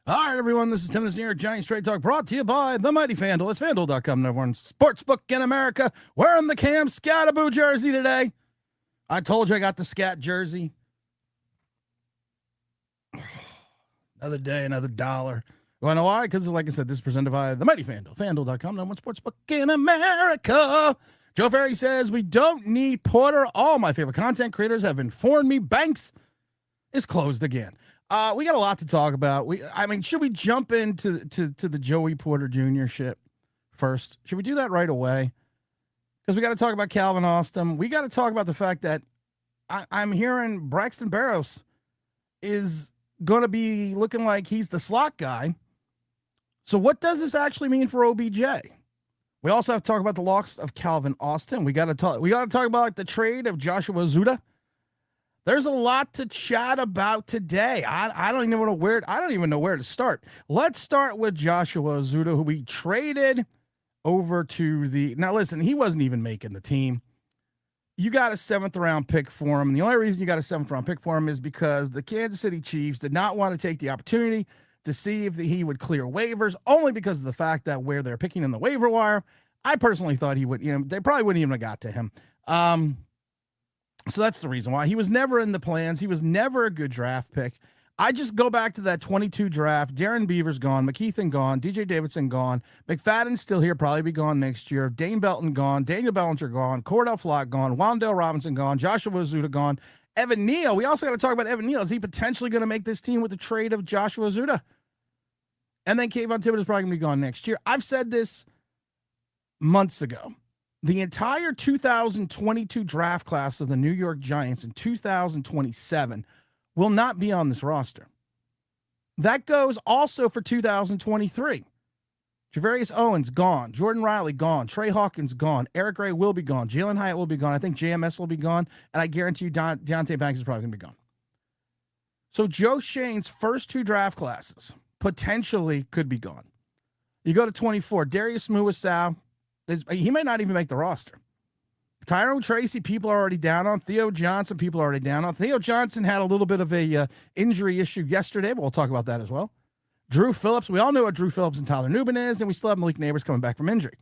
All right, everyone, this is Tim this New York Giants Trade Talk brought to you by the Mighty FanDuel. It's FanDuel.com, number one sportsbook in America. Wearing the Cam Scataboo jersey today. I told you I got the Scat jersey. Another day, another dollar. You want to know why? Because, like I said, this is presented by the Mighty FanDuel. FanDuel.com, number one sportsbook in America. Joe Ferry says, we don't need Porter. All my favorite content creators have informed me Banks is closed again. We got a lot to talk about. Should we jump into the Joey Porter Jr. shit first? Should we do that right away? Because we got to talk about Calvin Austin. We got to talk about the fact that I'm hearing Braxton Berrios is going to be looking like he's the slot guy. So what does this actually mean for OBJ? We also have to talk about the loss of Calvin Austin. We got to talk about like the trade of Joshua Ezeudu. There's a lot to chat about today. I don't even know where to start. Let's start with Joshua Ezeudu, who we traded over to the. Now listen, he wasn't even making the team. You got a 7th round pick for him. And the only reason you got a 7th round pick for him is because the Kansas City Chiefs did not want to take the opportunity to see if he would clear waivers, only because of the fact that where they're picking in the waiver wire, I personally thought he would, they probably wouldn't even have got to him. So that's the reason why he was never in the plans. He was never a good draft pick. I just go back to that 22 draft. Darren Beaver's gone. McKeithen gone. DJ Davidson gone. McFadden's still here, probably be gone next year. Dane Belton gone. Daniel Bellinger gone. Cordell Flott gone. Wan'Dale Robinson gone. Joshua Ezeudu gone. Evan Neal. We also got to talk about Evan Neal. Is he potentially going to make this team with the trade of Joshua Ezeudu? And then Kayvon Thibodeau's probably going to be gone next year. I've said this months ago. The entire 2022 draft class of the New York Giants in 2027 will not be on this roster. That goes also for 2023. Javarius Owens gone. Jordan Riley gone. Trey Hawkins gone. Eric Gray will be gone. Jalen Hyatt will be gone. I think JMS will be gone. And I guarantee you Deontay Banks is probably going to be gone. So Joe Shane's first 2 draft classes potentially could be gone. You go to 24. Darius Muasau. He may not even make the roster. Tyrone Tracy, people are already down on. Theo Johnson, people are already down on. Theo Johnson had a little bit of a injury issue yesterday, but we'll talk about that as well. Drew Phillips, we all know what Drew Phillips and Tyler Nubin is, and we still have Malik Neighbors coming back from injury.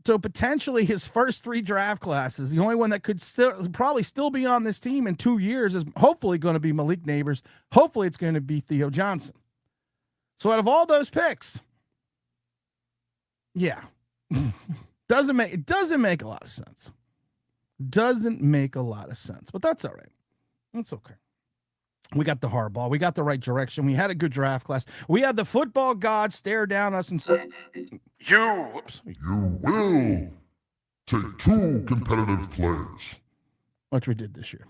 So potentially his first 3 draft classes, the only one that could probably still be on this team in 2 years is hopefully going to be Malik Neighbors. Hopefully it's going to be Theo Johnson. So out of all those picks, yeah. It doesn't make a lot of sense. Doesn't make a lot of sense, but that's all right. That's okay. We got the hardball. We got the right direction. We had a good draft class. We had the football god stare down us and say, you will take 2 competitive players. Which we did this year.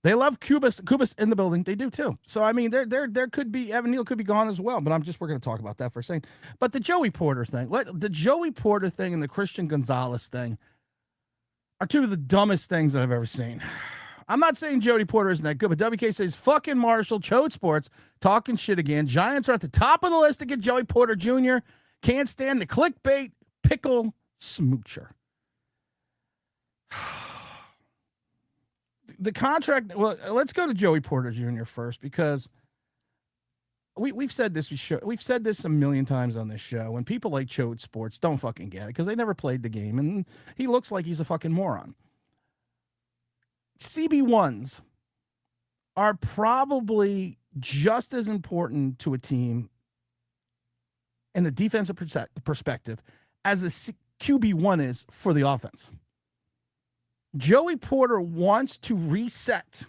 They love Cubas in the building. They do too. So I mean, there could be Evan Neal could be gone as well. But we're going to talk about that for a second. But the Joey Porter thing, the Joey Porter thing, and the Christian Gonzalez thing are 2 of the dumbest things that I've ever seen. I'm not saying Joey Porter isn't that good, but WK says fucking Marshall, Chode Sports, talking shit again. Giants are at the top of the list to get Joey Porter Jr. Can't stand the clickbait pickle smoocher. The contract, well, let's go to Joey Porter Jr. first, because we've said this. We've said this a million times on this show. When people like Chode Sports don't fucking get it because they never played the game, and he looks like he's a fucking moron. CB1s are probably just as important to a team in the defensive perspective as a QB1 is for the offense. Joey Porter wants to reset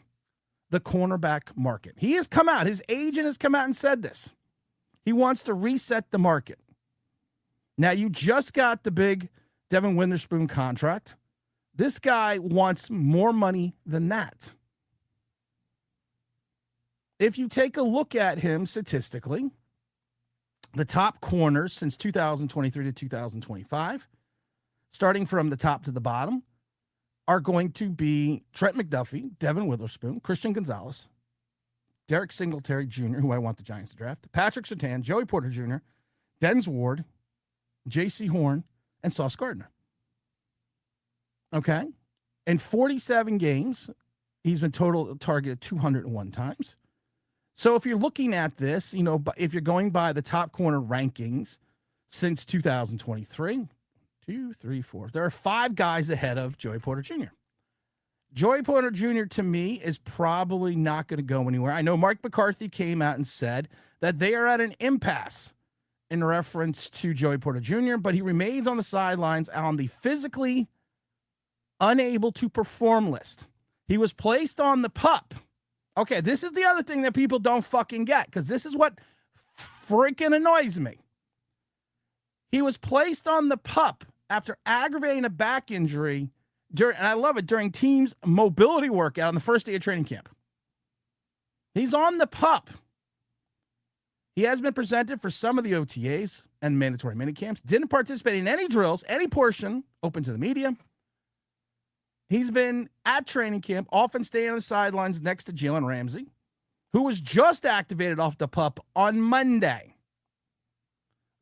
the cornerback market. He has come out. His agent has come out and said this. He wants to reset the market. Now, you just got the big Devin Witherspoon contract. This guy wants more money than that. If you take a look at him statistically, the top corners since 2023 to 2025, starting from the top to the bottom, are going to be Trent McDuffie, Devin Witherspoon, Christian Gonzalez, Derek Singletary Jr., who I want the Giants to draft, Patrick Surtain, Joey Porter Jr., Denz Ward, J.C. Horn, and Sauce Gardner. Okay? In 47 games, he's been total targeted 201 times. So if you're looking at this, if you're going by the top corner rankings since 2023, 2, 3, 4, there are 5 guys ahead of Joey Porter Jr. Joey Porter Jr. to me is probably not going to go anywhere. I know Mark McCarthy came out and said that they are at an impasse in reference to Joey Porter Jr., but he remains on the sidelines on the physically unable to perform list. He was placed on the PUP. Okay, this is the other thing that people don't fucking get, because this is what freaking annoys me. He was placed on the PUP after aggravating a back injury and I love it, during team's mobility workout on the first day of training camp. He's on the PUP. He has been presented for some of the OTAs and mandatory minicamps. Didn't participate in any drills, any portion open to the media. He's been at training camp, often staying on the sidelines next to Jalen Ramsey, who was just activated off the PUP on Monday.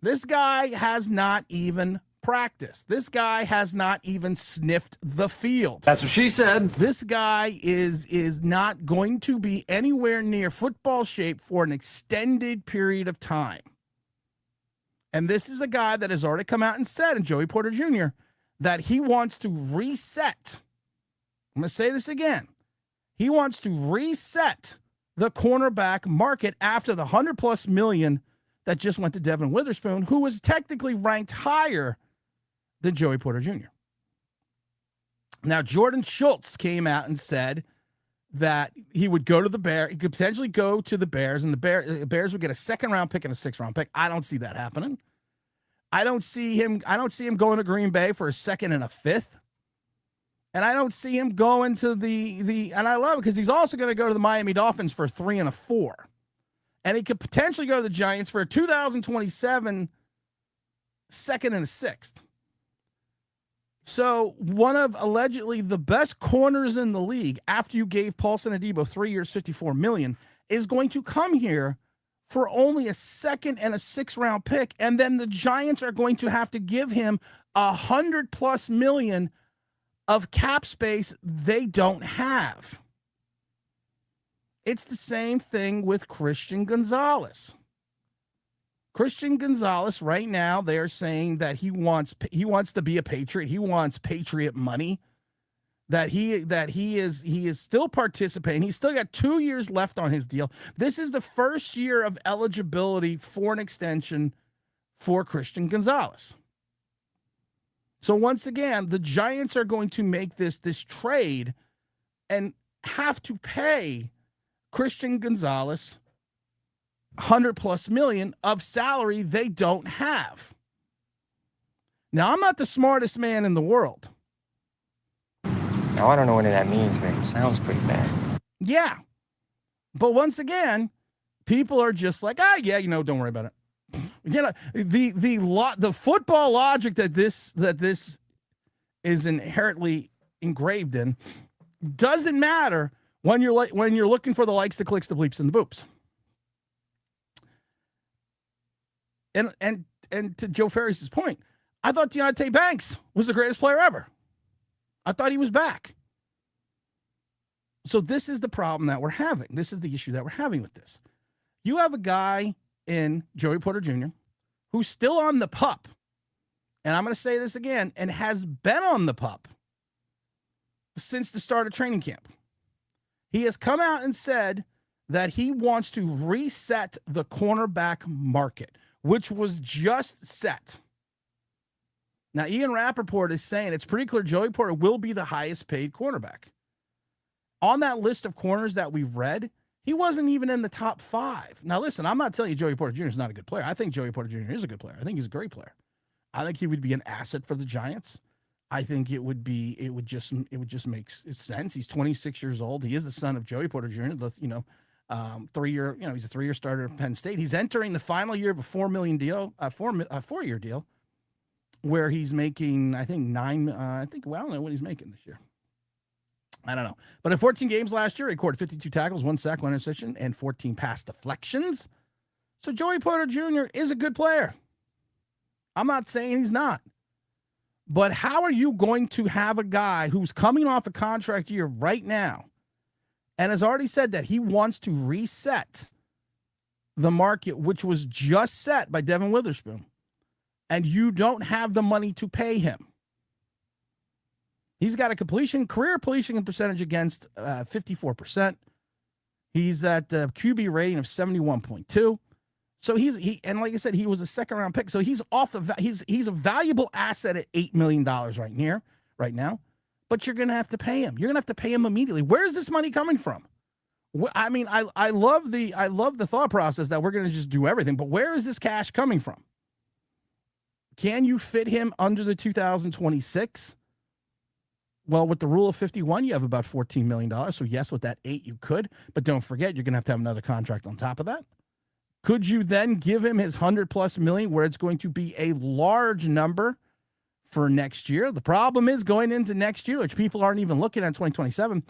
This guy has not even practiced. This guy has not even sniffed the field. That's what she said. This guy is not going to be anywhere near football shape for an extended period of time. And this is a guy that has already come out and said, and Joey Porter Jr., that he wants to reset. I'm going to say this again. He wants to reset the cornerback market after the $100+ million that just went to Devin Witherspoon, who was technically ranked higher than Joey Porter Jr. Now, Jordan Schultz came out and said that he would go to the Bears. He could potentially go to the Bears, and the Bears would get a 2nd-round pick and a 6th-round pick. I don't see that happening. I don't see him going to Green Bay for a 2nd and a 5th. And I don't see him going to and I love it because he's also going to go to the Miami Dolphins for a 3 and a 4. And he could potentially go to the Giants for a 2027 2nd and a 6th. So one of allegedly the best corners in the league, after you gave Paulson Adebo 3 years, $54 million, is going to come here for only a 2nd and a 6th-round pick. And then the Giants are going to have to give him $100+ million of cap space they don't have. It's the same thing with Christian Gonzalez. Christian Gonzalez, right now, they're saying that he wants to be a Patriot. He wants Patriot money. That he is still participating. He's still got 2 years left on his deal. This is the first year of eligibility for an extension for Christian Gonzalez. So once again, the Giants are going to make this trade and have to pay Christian Gonzalez $100+ million of salary they don't have. Now, I'm not the smartest man in the world. Now, I don't know what that means, but it sounds pretty bad. Yeah. But once again, people are just like, yeah, don't worry about it. The football logic that this is inherently engraved in doesn't matter when you're looking for the likes, the clicks, the bleeps, and the boops. And to Joe Ferris' point, I thought Deontay Banks was the greatest player ever. I thought he was back. So this is the problem that we're having. This is the issue that we're having with this. You have a guy in Joey Porter Jr. who's still on the PUP. And I'm going to say this again, and has been on the PUP since the start of training camp. He has come out and said that he wants to reset the cornerback market, which was just set. Now, Ian Rappaport is saying it's pretty clear Joey Porter will be the highest paid cornerback. On that list of corners that we've read, he wasn't even in the top 5. Now, listen, I'm not telling you Joey Porter Jr. is not a good player. I think Joey Porter Jr. is a good player. I think he's a great player. I think he would be an asset for the Giants. I think it would just make sense. He's 26 years old. He is the son of Joey Porter Jr. He's a 3-year starter at Penn State. He's entering the final year of a $4 million deal, a 4-year deal, where he's making, I don't know what he's making this year. I don't know. But in 14 games last year, he recorded 52 tackles, 1 sack, 1 interception, and 14 pass deflections. So Joey Porter Jr. is a good player. I'm not saying he's not. But how are you going to have a guy who's coming off a contract year right now and has already said that he wants to reset the market, which was just set by Devin Witherspoon, and you don't have the money to pay him. He's got a career completion percentage against 54%. He's at the QB rating of 71.2. So and like I said, he was a second round pick. So he's he's a valuable asset at $8 million right now. But you're going to have to pay him. You're going to have to pay him immediately. Where is this money coming from? I mean, I love the thought process that we're going to just do everything, but where is this cash coming from? Can you fit him under the 2026? Well, with the rule of 51, you have about $14 million. So yes, with that 8, you could, but don't forget, you're going to have another contract on top of that. Could you then give him his $100+ million where it's going to be a large number for next year? The problem is going into next year, which people aren't even looking at 2027.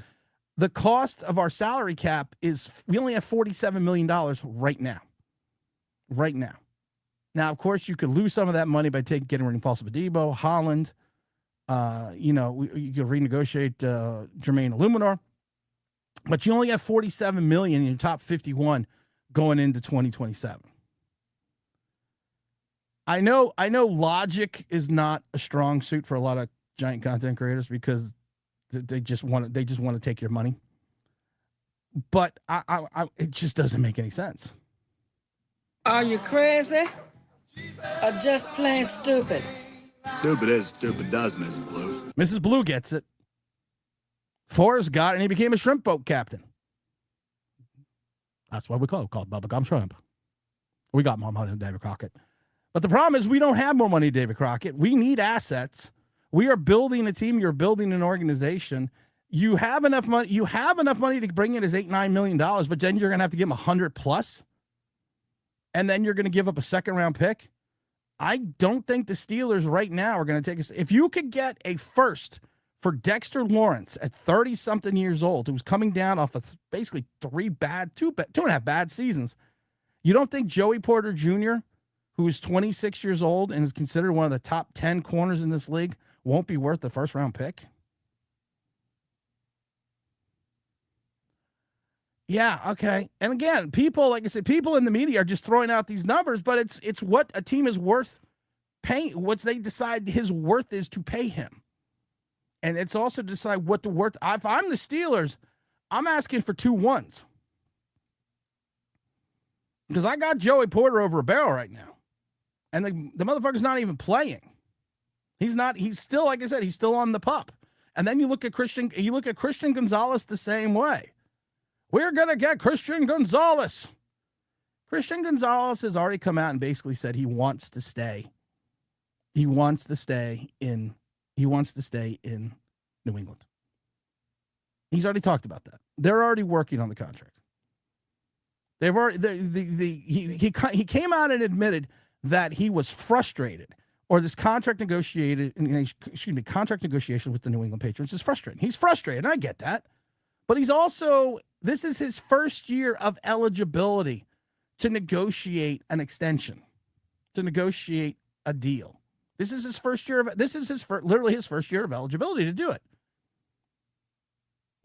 The cost of our salary cap is we only have $47 million right now. Right now. Now, of course, you could lose some of that money by getting rid of Paulson Adebo, Holland. You could renegotiate Jermaine Illuminor, but you only have $47 million in your top 51 going into 2027. I know logic is not a strong suit for a lot of giant content creators because they just want to take your money. But it just doesn't make any sense. Are you crazy? Or just plain stupid? Stupid as stupid does, Mrs. Blue. Mrs. Blue gets it. Forrest got it, and he became a shrimp boat captain. That's what we called bubblegum shrimp. We got more money than David Crockett. But the problem is we don't have more money than David Crockett. We need assets. We are building a team. You're building an organization. You have enough money. You have enough money to bring in his $8-9 million, but then you're going to have to give him $100+. And then you're going to give up a second-round pick. I don't think the Steelers right now are going to take us. If you could get a first for Dexter Lawrence at 30-something years old, who's coming down off of basically two and a half bad seasons, you don't think Joey Porter Jr., who is 26 years old and is considered one of the top 10 corners in this league, won't be worth the first-round pick? Yeah, okay. And again, people, like I said, people in the media are just throwing out these numbers, but it's what a team is worth paying, what they decide his worth is to pay him. And it's also decide what the worth. If I'm the Steelers, I'm asking for 2 1s. Because I got Joey Porter over a barrel right now. And the motherfucker's not even playing. He's still, like I said, he's still on the pup. And then you look at Christian Gonzalez the same way. We're going to get Christian Gonzalez. Christian Gonzalez has already come out and basically said he wants to stay. He wants to stay in New England. He's already talked about that. They're already working on the contract. They've already he came out and admitted that he was frustrated, or this contract negotiation with the New England Patriots is frustrating. He's frustrated, and I get that. But he's also, this is his first year of eligibility to negotiate an extension, to negotiate a deal. This is his first year literally his first year of eligibility to do it.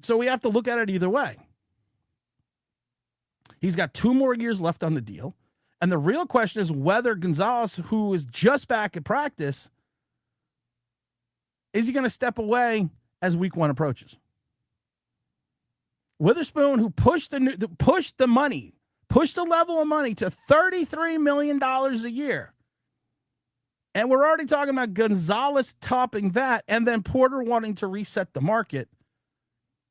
So we have to look at it either way. He's got 2 more years left on the deal. And the real question is whether Gonzalez, who is just back at practice, is he going to step away as week 1 approaches? Witherspoon, who pushed the level of money to $33 million a year. And we're already talking about Gonzalez topping that and then Porter wanting to reset the market.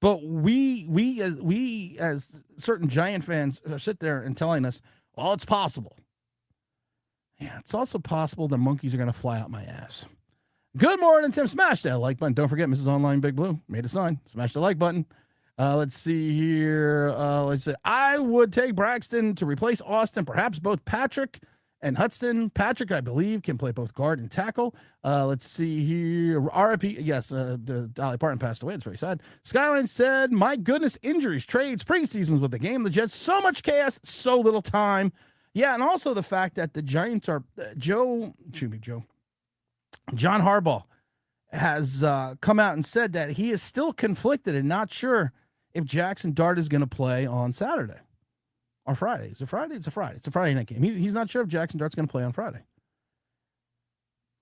But we as certain Giant fans sit there and telling us, well, it's possible. Yeah, it's also possible the monkeys are going to fly out my ass. Good morning, Tim. Smash that like button. Don't forget, Mrs. Online Big Blue made a sign. Smash the like button. Let's see here. Let's say I would take Braxton to replace Austin, perhaps both Patrick and Hudson. Patrick, I believe, can play both guard and tackle. Let's see here. RIP. Yes, Dolly Parton passed away. It's very sad. Skyline said, my goodness, injuries, trades, preseasons with the game. The Jets, so much chaos, so little time. Yeah, and also the fact that the Giants are John Harbaugh has come out and said that he is still conflicted and not sure if Jackson Dart is going to play on Saturday. on Friday. Is it Friday? It's a Friday. It's a Friday night game. He's not sure if Jackson Dart's going to play on Friday.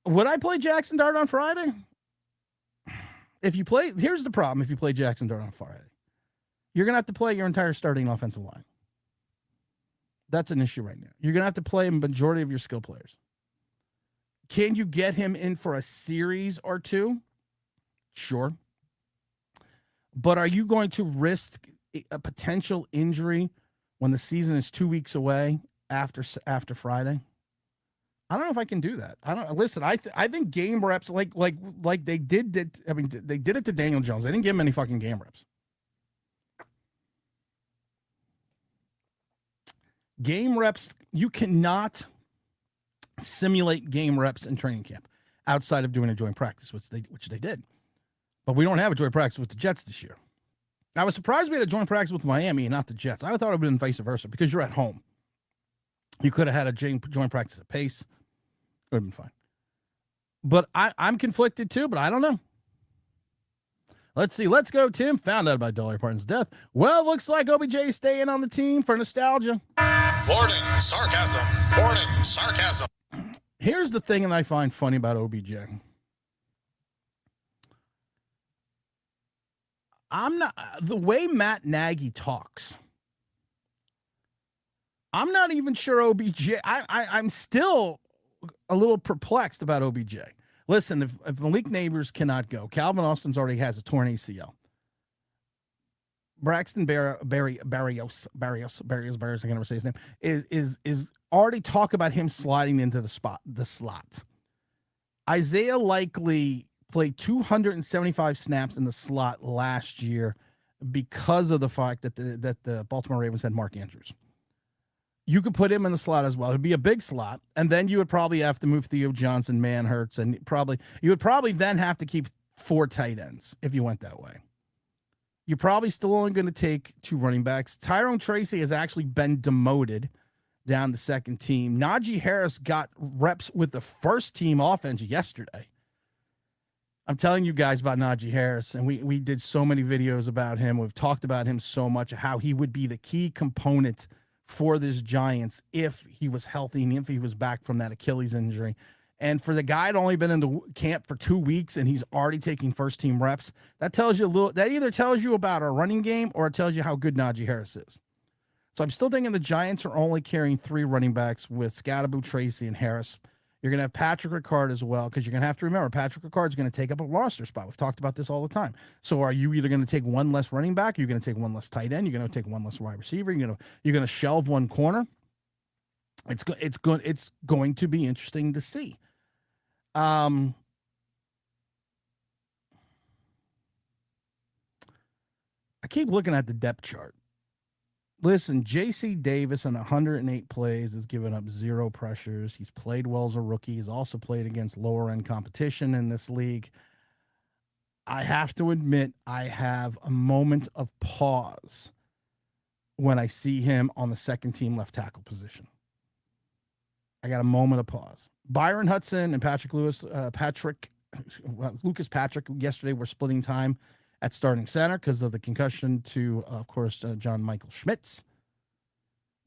Would I play Jackson Dart on Friday? Here's the problem if you play Jackson Dart on Friday. You're going to have to play your entire starting offensive line. That's an issue right now. You're going to have to play a majority of your skill players. Can you get him in for a series or two? Sure. But are you going to risk a potential injury when the season is 2 weeks away after Friday? I don't know if I can do that. I think game reps like they did it. I mean, they did it to Daniel Jones. They didn't give him any fucking game reps. Game reps, you cannot simulate game reps in training camp outside of doing a joint practice, which they did. But we don't have a joint practice with the Jets this year. I was surprised we had a joint practice with Miami and not the Jets. I thought it would have been vice versa because you're at home. You could have had a joint practice at pace. It would have been fine. But I'm conflicted too, but I don't know. Let's see. Let's go, Tim. Found out about Dolly Parton's death. Well, looks like OBJ is staying on the team for nostalgia. Warning, sarcasm. Warning, sarcasm. Here's the thing that I find funny about OBJ. The way Matt Nagy talks, I'm not even sure OBJ. I'm still a little perplexed about OBJ. Listen, if Malik Neighbors cannot go, Calvin Austin's already has a torn ACL. Braxton Barrios, I can never say his name, is already talk about him sliding into the slot. Isaiah likely played 275 snaps in the slot last year because of the fact that the Baltimore Ravens had Mark Andrews. You could put him in the slot as well. It'd be a big slot, and then you would probably have to move Theo Johnson, Manhurts, and you would probably then have to keep 4 tight ends if you went that way. You're probably still only going to take 2 running backs. Tyrone Tracy has actually been demoted down the second team. Najee Harris got reps with the first team offense yesterday. I'm telling you guys about Najee Harris, and we did so many videos about him. We've talked about him so much, how he would be the key component for this Giants if he was healthy and if he was back from that Achilles injury. And for the guy that only been in the camp for 2 weeks and he's already taking first team reps, that tells you that either tells you about our running game or it tells you how good Najee Harris is. So I'm still thinking the Giants are only carrying 3 running backs with Scadaboo, Tracy, and Harris. You're going to have Patrick Ricard as well, because you're going to have to remember Patrick Ricard is going to take up a roster spot. We've talked about this all the time. So are you either going to take one less running back, you're going to take one less tight end, you're going to take one less wide receiver, you're going to shelve one corner? It's going to be interesting to see. I keep looking at the depth chart. Listen, J.C. Davis in 108 plays has given up 0 pressures. He's played well as a rookie. He's also played against lower-end competition in this league. I have to admit, I have a moment of pause when I see him on the second-team left tackle position. I got a moment of pause. Byron Hudson and Lucas Patrick yesterday were splitting time at starting center because of the concussion to, of course, John Michael Schmitz.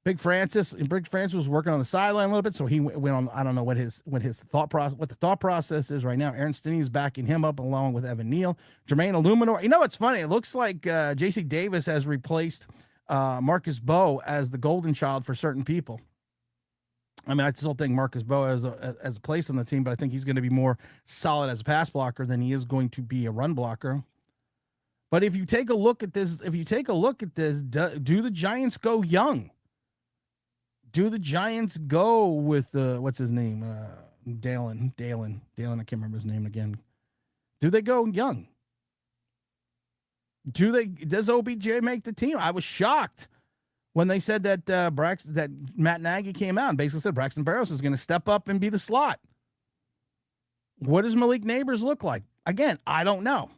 Big Francis was working on the sideline a little bit, so he went on. I don't know what the thought process is right now. Aaron Stinney is backing him up along with Evan Neal, Jermaine Illuminor. You know what's funny? It looks like J.C. Davis has replaced Marcus Bowe as the golden child for certain people. I mean, I still think Marcus Bowe has a place on the team, but I think he's going to be more solid as a pass blocker than he is going to be a run blocker. But if you take a look at this, do the Giants go young? Do the Giants go with what's his name? Dalen. I can't remember his name again. Do they go young? Does OBJ make the team? I was shocked when they said that that Matt Nagy came out and basically said Braxton Berrios is going to step up and be the slot. What does Malik Neighbors look like? Again, I don't know.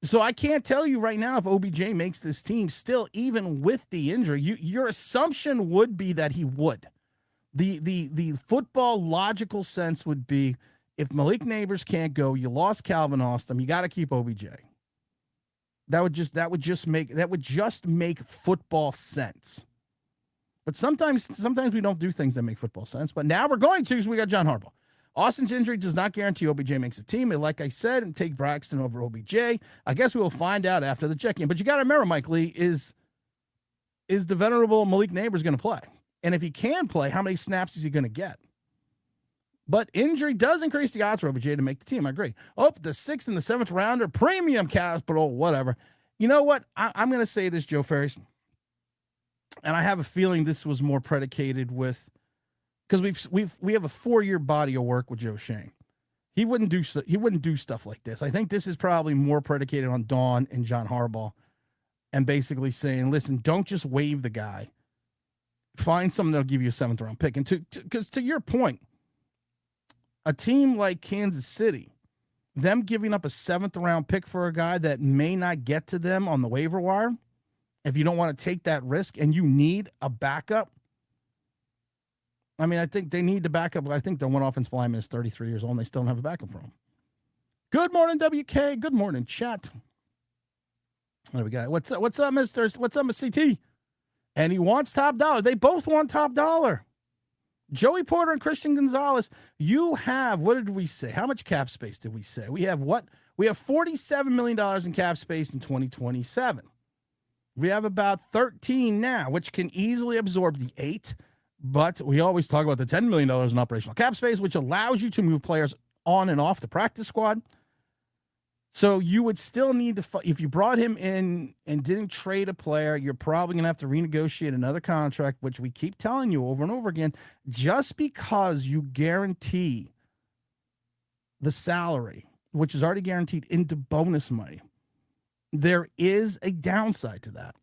So I can't tell you right now if OBJ makes this team still, even with the injury. Your assumption would be that he would. The football logical sense would be if Malik Neighbors can't go, you lost Calvin Austin, you got to keep OBJ. That would just make football sense. But sometimes we don't do things that make football sense. But now we're going to, so we got John Harbaugh. Austin's injury does not guarantee OBJ makes the team. And like I said, and take Braxton over OBJ. I guess we will find out after the check-in. But you got to remember, Mike Lee, is the venerable Malik Neighbors going to play? And if he can play, how many snaps is he going to get? But injury does increase the odds for OBJ to make the team. I agree. Oh, the 6th and the 7th rounder, premium capital, whatever. You know what? I'm going to say this, Joe Ferris. And I have a feeling this was more predicated with, because we have a 4-year body of work with Joe Schoen. He wouldn't do stuff like this. I think this is probably more predicated on Dawn and John Harbaugh, and basically saying, listen, don't just waive the guy. Find someone that'll give you a 7th round pick. And because to your point, a team like Kansas City, them giving up a 7th round pick for a guy that may not get to them on the waiver wire, if you don't want to take that risk and you need a backup. I mean, I think they need the backup. I think their one offensive lineman is 33 years old and they still don't have a backup for him. Good morning, WK. Good morning, chat. There we go. What's up, Mister? What's up, Miss CT? And he wants top dollar. They both want top dollar. Joey Porter and Christian Gonzalez. You have, what did we say? How much cap space did we say? We have what? We have $47 million in cap space in 2027. We have about 13 now, which can easily absorb the 8. But we always talk about the $10 million in operational cap space, which allows you to move players on and off the practice squad. So you would still need to, if you brought him in and didn't trade a player, you're probably going to have to renegotiate another contract, which we keep telling you over and over again. Just because you guarantee the salary, which is already guaranteed into bonus money, there is a downside to that.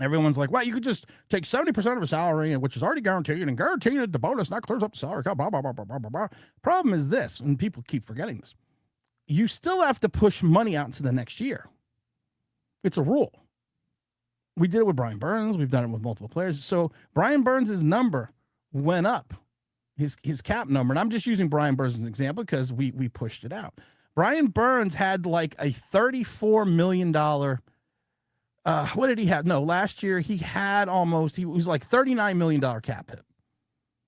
Everyone's like, well, you could just take 70% of a salary, which is already guaranteed, and guaranteed that the bonus not clears up the salary. Blah, blah, blah, blah, blah, blah. Problem is this, and people keep forgetting this. You still have to push money out into the next year. It's a rule. We did it with Brian Burns. We've done it with multiple players. So Brian Burns' number went up, his cap number. And I'm just using Brian Burns as an example because we pushed it out. Brian Burns had like a $34 million. What did he have? No, last year he was like $39 million cap hit.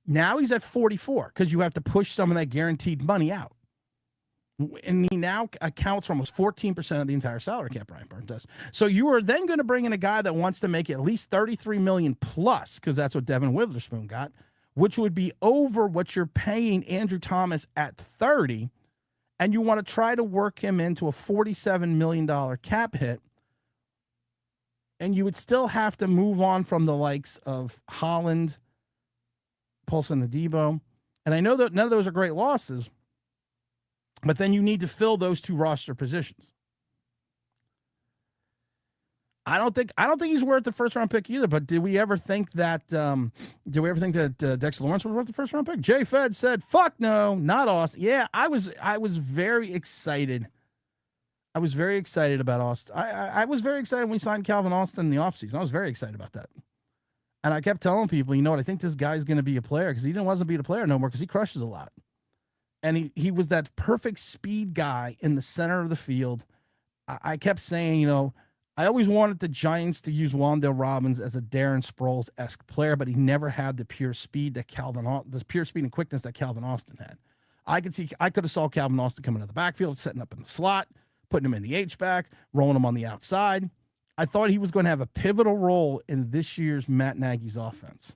Now he's at 44 because you have to push some of that guaranteed money out. And he now accounts for almost 14% of the entire salary cap, Brian Burns does. So you are then going to bring in a guy that wants to make at least $33 million plus, because that's what Devin Witherspoon got, which would be over what you're paying Andrew Thomas at 30, and you want to try to work him into a $47 million cap hit, and you would still have to move on from the likes of Holland, Paulson Adebo, and I know that none of those are great losses, but then you need to fill those 2 roster positions. I don't think he's worth the 1st round pick either. But did we ever think that? Dexter Lawrence was worth the 1st round pick? Jay Fed said, "Fuck no, not Austin." Yeah, I was very excited. I was very excited about Austin. I was very excited when we signed Calvin Austin in the offseason. I was very excited about that. And I kept telling people, you know what? I think this guy's going to be a player, because he didn't want to be a player no more because he crushes a lot. And he was that perfect speed guy in the center of the field. I kept saying, you know, I always wanted the Giants to use Wan'Dale Robinson as a Darren Sproles-esque player, but he never had the pure speed and quickness that Calvin Austin had. I could have saw Calvin Austin coming out of the backfield, setting up in the slot, putting him in the H-back, rolling him on the outside. I thought he was going to have a pivotal role in this year's Matt Nagy's offense.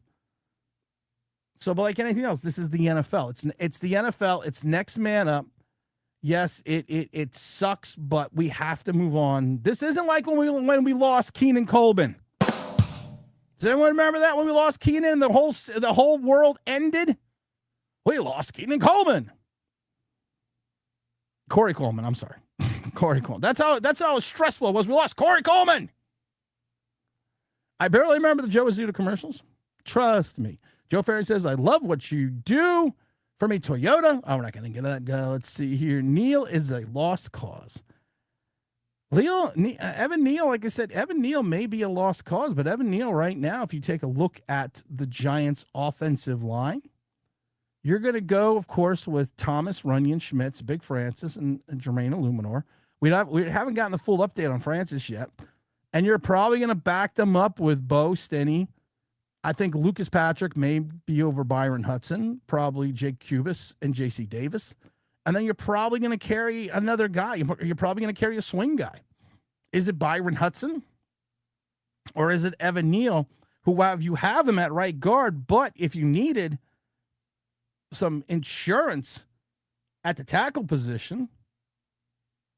So, but like anything else, this is the NFL. It's the NFL. It's next man up. Yes, it sucks, but we have to move on. This isn't like when we lost Keenan Coleman. Does anyone remember that, when we lost Keenan and the whole world ended? We lost Keenan Coleman. Corey Coleman. I'm sorry, Corey Coleman. That's how stressful it was. We lost Corey Coleman. I barely remember the Joe Ezeudu commercials. Trust me. Joe Ferry says, I love what you do for me, Toyota. Oh, we're not going to get that guy. Let's see here. Neal is a lost cause. Evan Neal, like I said, Evan Neal may be a lost cause, but Evan Neal right now, if you take a look at the Giants' offensive line, you're going to go, of course, with Thomas, Runyon, Schmitz, Big Francis, and Jermaine Illuminor. We haven't gotten the full update on Francis yet. And you're probably going to back them up with Bo Stinney, I think Lucas Patrick may be over Byron Hudson, probably Jake Cubis and JC Davis. And then you're probably going to carry another guy. You're probably going to carry a swing guy. Is it Byron Hudson? Or is it Evan Neal, who you have him at right guard, but if you needed some insurance at the tackle position,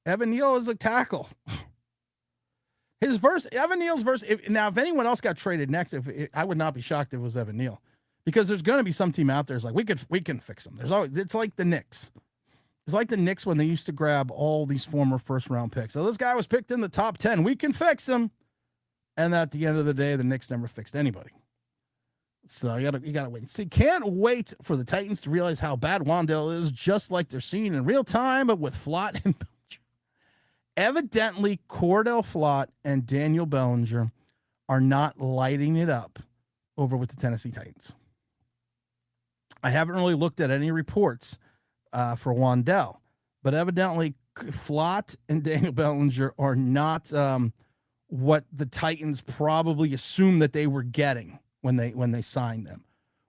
Evan Neal is a tackle. Evan Neal's verse. If anyone else got traded next, I would not be shocked if it was Evan Neal, because there's going to be some team out there that's like, we can fix them. It's like the Knicks. It's like the Knicks when they used to grab all these former first round picks. So this guy was picked in the top 10. We can fix him. And at the end of the day, the Knicks never fixed anybody. So you gotta wait and see. Can't wait for the Titans to realize how bad Wandale is, just like they're seeing in real time, but with Flott and Bellinger. Evidently, Cordell Flott and Daniel Bellinger are not lighting it up over with the Tennessee Titans. I haven't really looked at any reports for Wandale, but evidently Flott and Daniel Bellinger are not what the Titans probably assumed that they were getting when they signed them.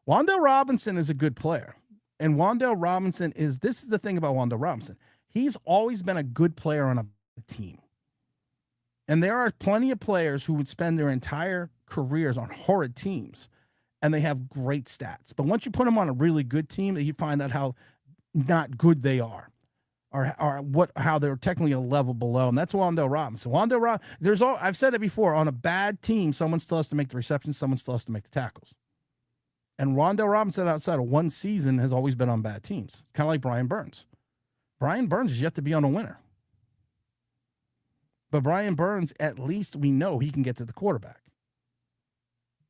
Wandale Robinson is a good player. And Wandale Robinson this is the thing about Wandale Robinson. He's always been a good player on a team. And there are plenty of players who would spend their entire careers on horrid teams, and they have great stats. But once you put them on a really good team, you find out how not good they are. Or how they're technically a level below, and that's Wandale Robinson. I've said it before, on a bad team, someone still has to make the receptions, someone still has to make the tackles. And Wandale Robinson, outside of one season, has always been on bad teams. Kind of like Brian Burns. Brian Burns is yet to be on a winner. But Brian Burns, at least we know he can get to the quarterback.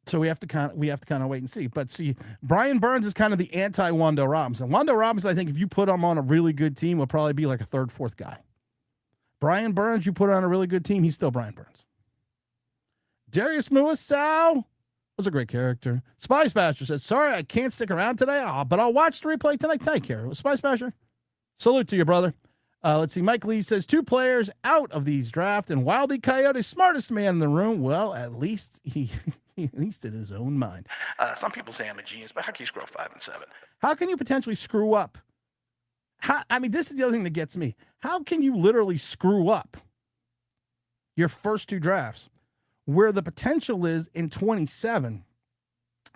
So we have to kind of wait and see. But see, Brian Burns is kind of the anti-Wandale Robinson. Wandale Robinson, I think, if you put him on a really good team, will probably be like a third, fourth guy. Brian Burns, you put on a really good team, he's still Brian Burns. Darius Muasau was a great character. Spice Basher said, sorry, I can't stick around today, but I'll watch the replay tonight. Take care. Spice Basher, salute to you, brother. Let's see. Mike Lee says 2 players out of these draft, and Wildy Coyote, smartest man in the room. Well, at least at least in his own mind. Some people say I'm a genius, but how can you screw up 5 and 7? How can you potentially screw up? This is the other thing that gets me. How can you literally screw up your first 2 drafts, where the potential is in 27,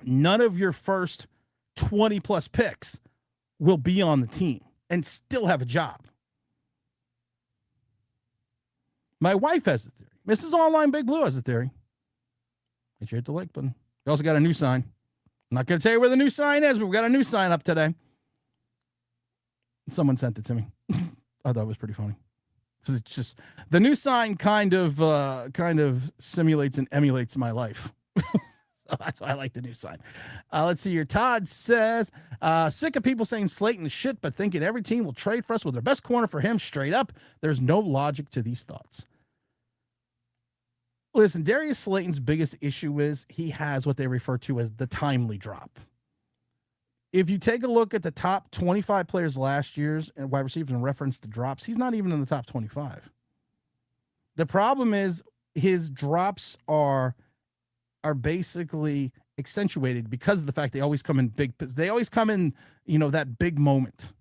none of your first 20 plus picks will be on the team and still have a job? My wife has a theory. Mrs. Online Big Blue has a theory. Make sure you hit the like button. We also got a new sign. I'm not going to tell you where the new sign is, but we got a new sign up today. Someone sent it to me. I thought it was pretty funny. Because it's just, the new sign kind of simulates and emulates my life. So that's why I like the new sign. Let's see here. Todd says, sick of people saying Slayton is shit, but thinking every team will trade for us with their best corner for him straight up. There's no logic to these thoughts. Listen, Darius Slayton's biggest issue is he has what they refer to as the timely drop. If you take a look at the top 25 players last year's and wide receivers in reference to drops, he's not even in the top 25. The problem is his drops are basically accentuated because of the fact they always come in big. They always come in, that big moment.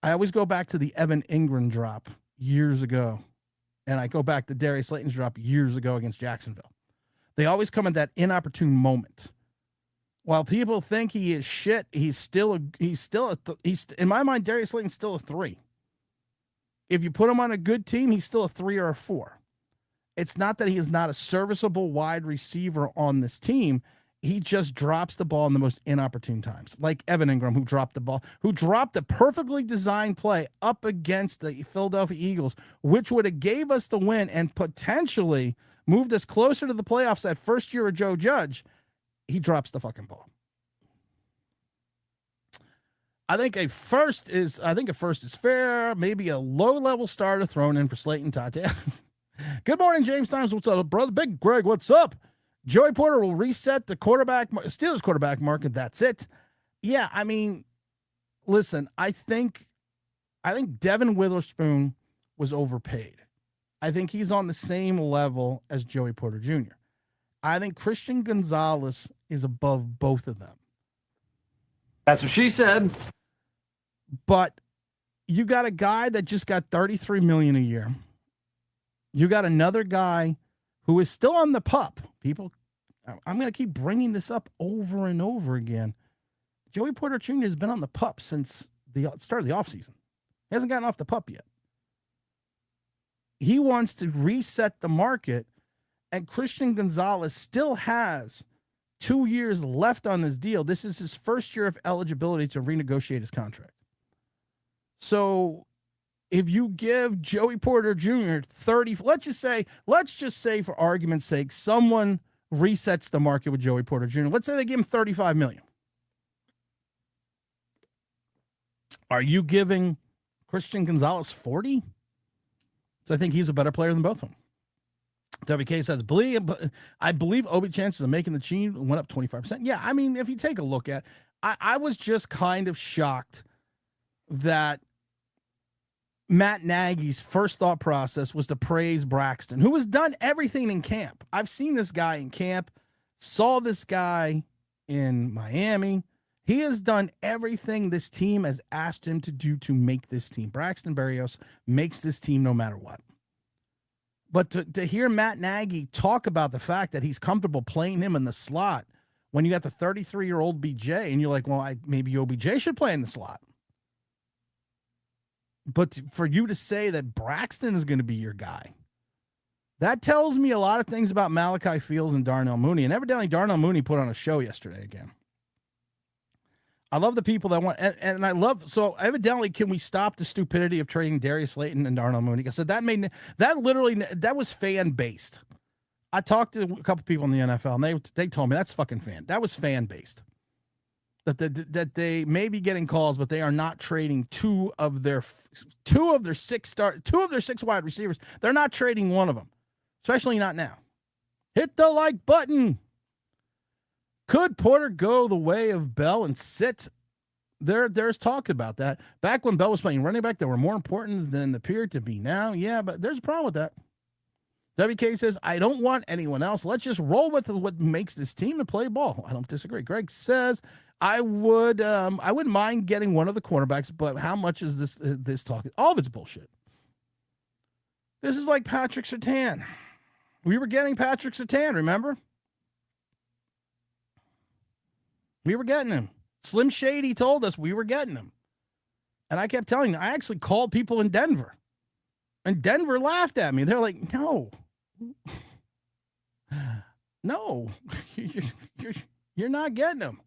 I always go back to the Evan Ingram drop years ago. And I go back to Darius Slayton's drop years ago against Jacksonville. They always come at that inopportune moment. While people think he is shit, he's in my mind, Darius Slayton's still a 3. If you put him on a good team, he's still a 3 or a 4. It's not that he is not a serviceable wide receiver on this team. He just drops the ball in the most inopportune times, like Evan Ingram, who dropped a perfectly designed play up against the Philadelphia Eagles, which would have gave us the win and potentially moved us closer to the playoffs that first year of Joe Judge. He drops the fucking ball. I think a first is fair. Maybe a low-level starter thrown in for Slayton Tate. Good morning, James Times. What's up, brother? Big Greg, what's up? Joey Porter will reset the Steelers quarterback market. That's it. Yeah, listen, I think Devin Witherspoon was overpaid. I think he's on the same level as Joey Porter Jr. I think Christian Gonzalez is above both of them. That's what she said. But you got a guy that just got $33 million a year. You got another guy who is still on the pup. People, I'm going to keep bringing this up over and over again. Joey Porter Jr. has been on the pup since the start of the offseason. He hasn't gotten off the pup yet. He wants to reset the market, and Christian Gonzalez still has 2 years left on his deal. This is his first year of eligibility to renegotiate his contract. So if you give Joey Porter Jr. 30, let's just say for argument's sake, someone resets the market with Joey Porter Jr. Let's say they give him $35 million. Are you giving Christian Gonzalez 40? So I think he's a better player than both of them. WK says, I believe Obi chances of making the team went up 25%. Yeah, I mean, if you take a look at, I was just kind of shocked that Matt Nagy's first thought process was to praise Braxton, who has done everything in camp. I've seen this guy in camp, saw this guy in Miami. He has done everything this team has asked him to do to make this team. Braxton Berrios makes this team no matter what. But to hear Matt Nagy talk about the fact that he's comfortable playing him in the slot when you got the 33-year-old BJ, and you're like, well, maybe OBJ should play in the slot. But for you to say that Braxton is going to be your guy, that tells me a lot of things about Malachi Fields and Darnell Mooney. And evidently Darnell Mooney put on a show yesterday again. I love the people that want, and I love, so evidently, can we stop the stupidity of trading Darius Slayton and Darnell Mooney? I said that was fan based. I talked to a couple people in the NFL, and they told me that's fucking that was fan based. That they may be getting calls, but they are not trading two of their six wide receivers. They're not trading one of them, especially not now. Hit the like button. Could Porter go the way of Bell and sit? There's talk about that. Back when Bell was playing running back, they were more important than appeared to be now. Yeah, but there's a problem with that. WK says, I don't want anyone else. Let's just roll with what makes this team and play ball. I don't disagree. Greg says, I wouldn't mind getting one of the cornerbacks, but how much is this talk? All of it's bullshit. This is like Patrick Surtain. We were getting Patrick Surtain, remember? We were getting him. Slim Shady told us we were getting him. And I kept telling you, I actually called people in Denver. And Denver laughed at me. They're like, no. No. You're not getting him.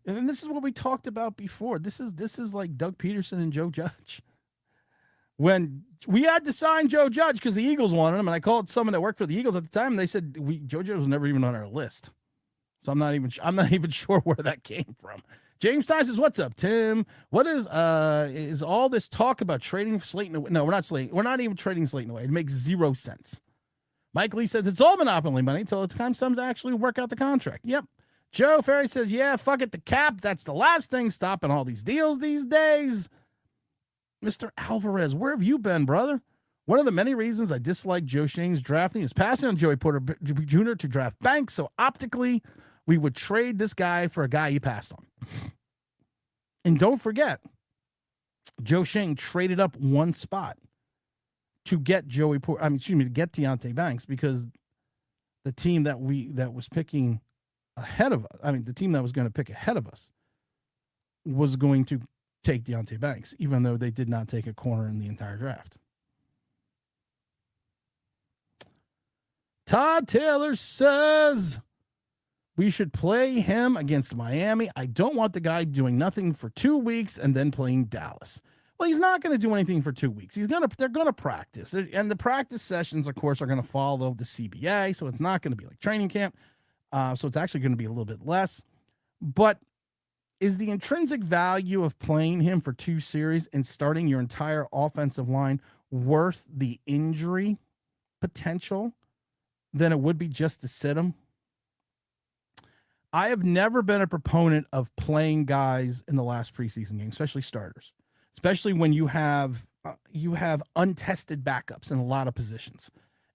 And this is what we talked about before. This is like Doug Peterson and Joe Judge. When we had to sign Joe Judge because the Eagles wanted him, and I called someone that worked for the Eagles at the time, and they said Joe Judge was never even on our list. So I'm not even sure where that came from. James Stein says, "What's up, Tim? What is all this talk about trading Slayton away? No, we're not even trading Slayton away. It makes zero sense." Mike Lee says it's all monopoly money until it's time to actually work out the contract. Yep. Joe Ferry says, "Yeah, fuck it, the cap. That's the last thing stopping all these deals these days." Mr. Alvarez, where have you been, brother? One of the many reasons I dislike Joe Shane's drafting is passing on Joey Porter Jr. to draft Banks, so optically we would trade this guy for a guy he passed on. And don't forget, Joe Shane traded up one spot to get to get Deonte Banks, because the team that was picking ahead of us, the team that was going to pick ahead of us was going to take Deonte Banks, even though they did not take a corner in the entire draft. Todd Taylor says we should play him against Miami. I don't want the guy doing nothing for 2 weeks and then playing Dallas. Well, he's not going to do anything for 2 weeks. They're going to practice. And the practice sessions, of course, are going to follow the CBA. So it's not going to be like training camp. So it's actually going to be a little bit less. But is the intrinsic value of playing him for 2 series and starting your entire offensive line worth the injury potential than it would be just to sit him? I have never been a proponent of playing guys in the last preseason game, especially starters, especially when you have untested backups in a lot of positions.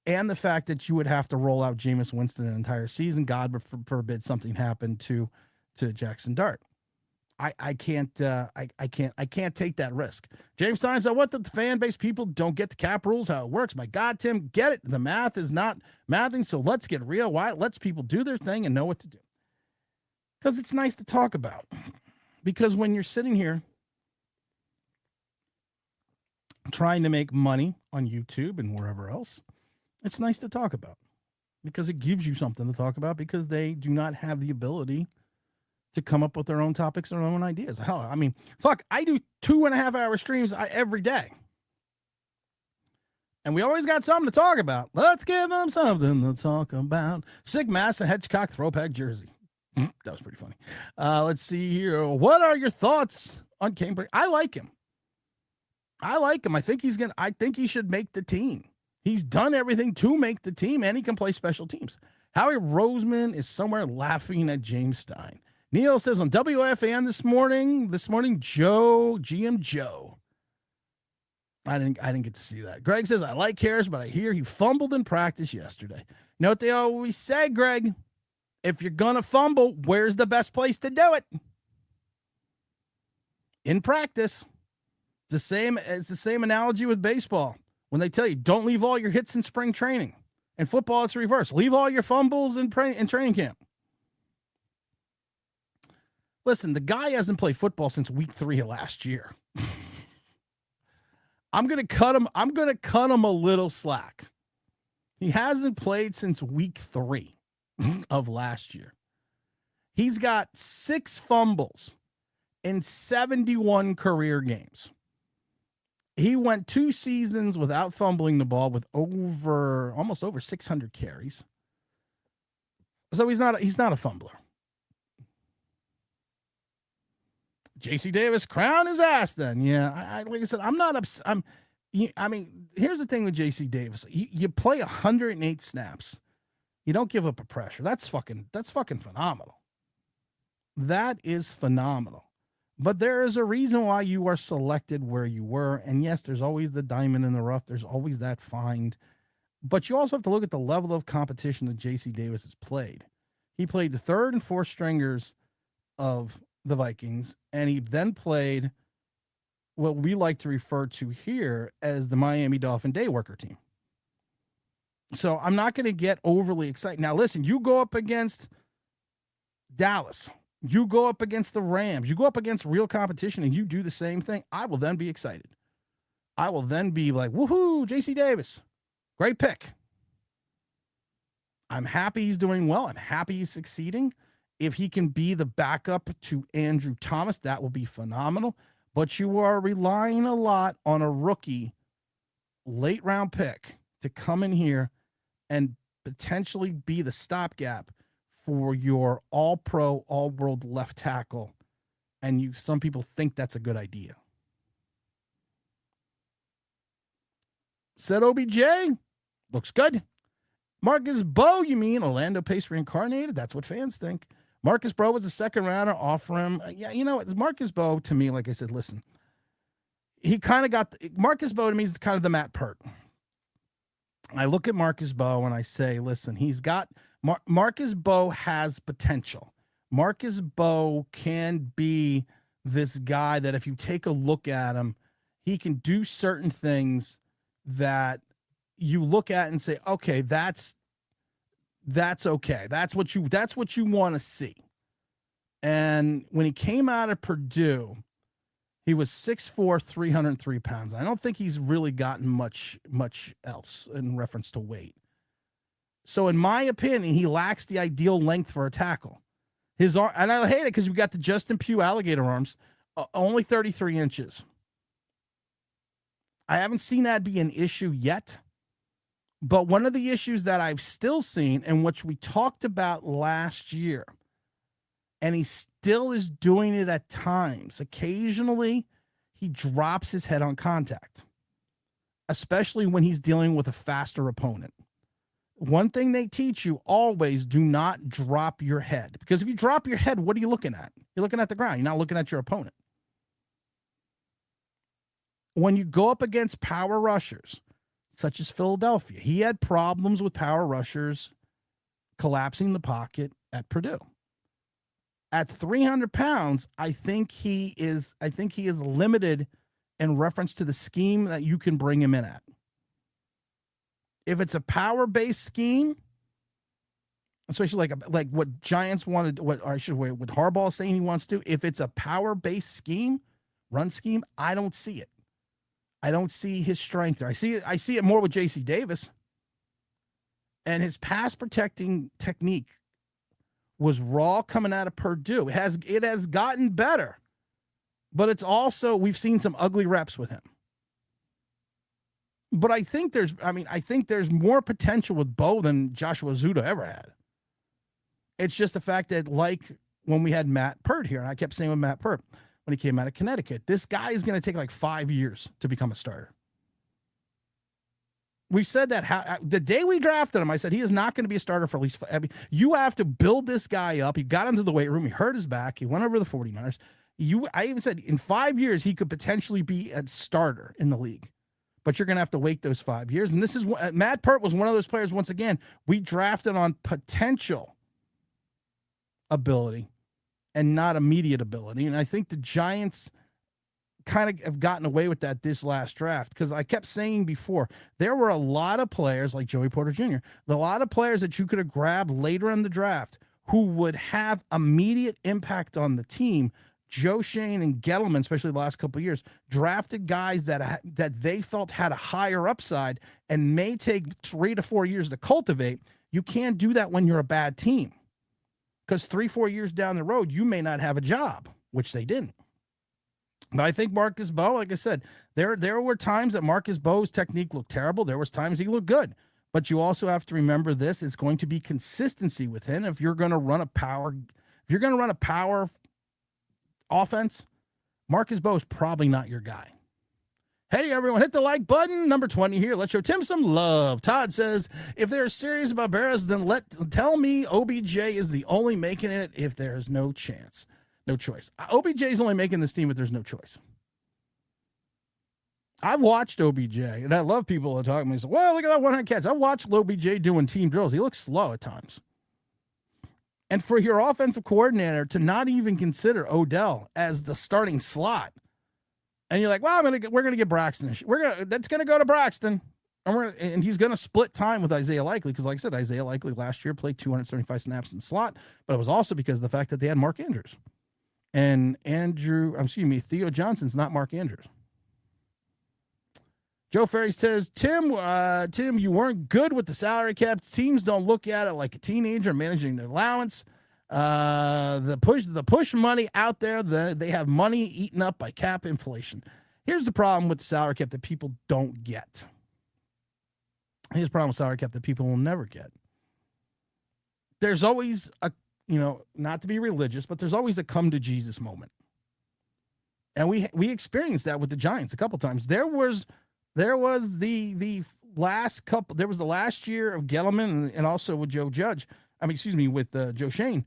and the fact that you would have to roll out Jameis Winston an entire season. God forbid something happened to Jackson Dart. I can't take that risk. James Stein said, what the fan base people don't get the cap rules, how it works. My God, Tim, get it. The math is not mathing, so let's get real. Why? Let's people do their thing and know what to do. Because it's nice to talk about. Because when you're sitting here trying to make money on YouTube and wherever else, it's nice to talk about. Because it gives you something to talk about, because they do not have the ability to come up with their own topics, their own ideas. Hell, I mean, fuck, I do 2.5 hour streams every day. And we always got something to talk about. Let's give them something to talk about. Sig Massa Hedgecock throwback jersey. That was pretty funny. Let's see here. What are your thoughts on Cambridge? I like him. I think he should make the team. He's done everything to make the team, and he can play special teams. Howie Roseman is somewhere laughing at James Stein. Neil says on WFAN this morning, GM Joe. I didn't get to see that. Greg says, I like Harris, but I hear he fumbled in practice yesterday. You know what they always say, Greg? If you're going to fumble, where's the best place to do it? In practice. It's the same analogy with baseball. When they tell you, don't leave all your hits in spring training. In football, it's reverse. Leave all your fumbles in training camp. Listen, the guy hasn't played football since week 3 of last year. I'm going to cut him a little slack. He hasn't played since week 3 of last year. He's got 6 fumbles in 71 career games. He went 2 seasons without fumbling the ball with almost over 600 carries. So he's not a fumbler. JC Davis, crown his ass then. Yeah, like I said, I'm not upset. I mean, here's the thing with JC Davis. You play 108 snaps. You don't give up a pressure. That's fucking phenomenal. That is phenomenal. But there is a reason why you are selected where you were. And yes, there's always the diamond in the rough. There's always that find. But you also have to look at the level of competition that JC Davis has played. He played the 3rd and 4th stringers of the Vikings, and he then played what we like to refer to here as the Miami Dolphin day worker team. So I'm not going to get overly excited. Now, listen, you go up against Dallas, you go up against the Rams, you go up against real competition, and you do the same thing. I will then be excited. I will then be like, woohoo, JC Davis, great pick. I'm happy he's doing well. I'm happy he's succeeding. If he can be the backup to Andrew Thomas, that will be phenomenal. But you are relying a lot on a rookie late round pick to come in here and potentially be the stopgap for your all-pro, all-world left tackle. And some people think that's a good idea. Said OBJ, looks good. Marcus Bowe, you mean Orlando Pace reincarnated? That's what fans think. Marcus Bowe was a 2nd rounder. Offer him. Yeah, you know, Marcus Bowe to me, like I said, listen, he kind of got Marcus Bowe to me is kind of the Matt Pert. I look at Marcus Bowe and I say, listen, he's got Marcus Bowe has potential. Marcus Bowe can be this guy that if you take a look at him, he can do certain things that you look at and say, okay, that's okay. That's what you want to see. And when he came out of Purdue, he was 6'4", 303 pounds. I don't think he's really gotten much else in reference to weight. So in my opinion, he lacks the ideal length for a tackle. His arm, and I hate it because we got the Justin Pugh alligator arms, only 33 inches. I haven't seen that be an issue yet. But one of the issues that I've still seen, and which we talked about last year, and he still is doing it at times, occasionally he drops his head on contact, especially when he's dealing with a faster opponent. One thing they teach you, always do not drop your head. Because if you drop your head, what are you looking at? You're looking at the ground. You're not looking at your opponent. When you go up against power rushers, such as Philadelphia. He had problems with power rushers collapsing the pocket at Purdue. At 300 pounds, I think he is limited in reference to the scheme that you can bring him in at. If it's a power-based scheme, especially like what Giants wanted, what Harbaugh is saying he wants to, if it's a power-based scheme, run scheme, I don't see it. I don't see his strength there. I see it more with J.C. Davis. And his pass protecting technique was raw coming out of Purdue. It has gotten better, but it's also, we've seen some ugly reps with him. But I think there's more potential with Bo than Joshua Ezeudu ever had. It's just the fact that, like when we had Matt Pert here, and I kept saying with Matt Pert when he came out of Connecticut, this guy is going to take like 5 years to become a starter. We said that the day we drafted him, I said he is not going to be a starter for at least. You have to build this guy up. He got into the weight room. He hurt his back. He went over the 49ers. I even said in 5 years he could potentially be a starter in the league, but you're going to have to wait those 5 years. And this is Matt Pert was one of those players. Once again, we drafted on potential ability and not immediate ability. And I think the Giants kind of have gotten away with that this last draft, because I kept saying before, there were a lot of players like Joey Porter Jr., a lot of players that you could have grabbed later in the draft who would have immediate impact on the team. Joe Shane and Gettleman, especially the last couple of years, drafted guys that they felt had a higher upside and may take 3 to 4 years to cultivate. You can't do that when you're a bad team, because 3-4 years down the road, you may not have a job, which they didn't. But I think Marcus Bo, like I said, there were times that Marcus Bo's technique looked terrible. There was times he looked good. But you also have to remember this: it's going to be consistency with him. If you're going to run a power offense, Marcus Bo is probably not your guy. Hey, everyone, hit the like button. Number 20 here. Let's show Tim some love. Todd says, if they're serious about Bears, then tell me OBJ is the only making it if there's no chance. No choice. OBJ is only making this team if there's no choice. I've watched OBJ, and I love people that talk to me and say, well, look at that one-hand catch. I've watched OBJ doing team drills. He looks slow at times. And for your offensive coordinator to not even consider Odell as the starting slot, and you're like, well, we're gonna get Braxton. That's gonna go to Braxton, and he's gonna split time with Isaiah Likely, because, like I said, Isaiah Likely last year played 275 snaps in the slot, but it was also because of the fact that they had Mark Andrews. And Theo Johnson's not Mark Andrews. Joe Ferry says, Tim, you weren't good with the salary cap. Teams don't look at it like a teenager managing their allowance. The push money out there, they have money eaten up by cap inflation. Here's the problem with the salary cap that people don't get. Here's the problem with salary cap that people will never get. There's always not to be religious, but there's always a come to Jesus moment. And we experienced that with the Giants a couple times. There was the last year of Gettleman and also with Joe Shane,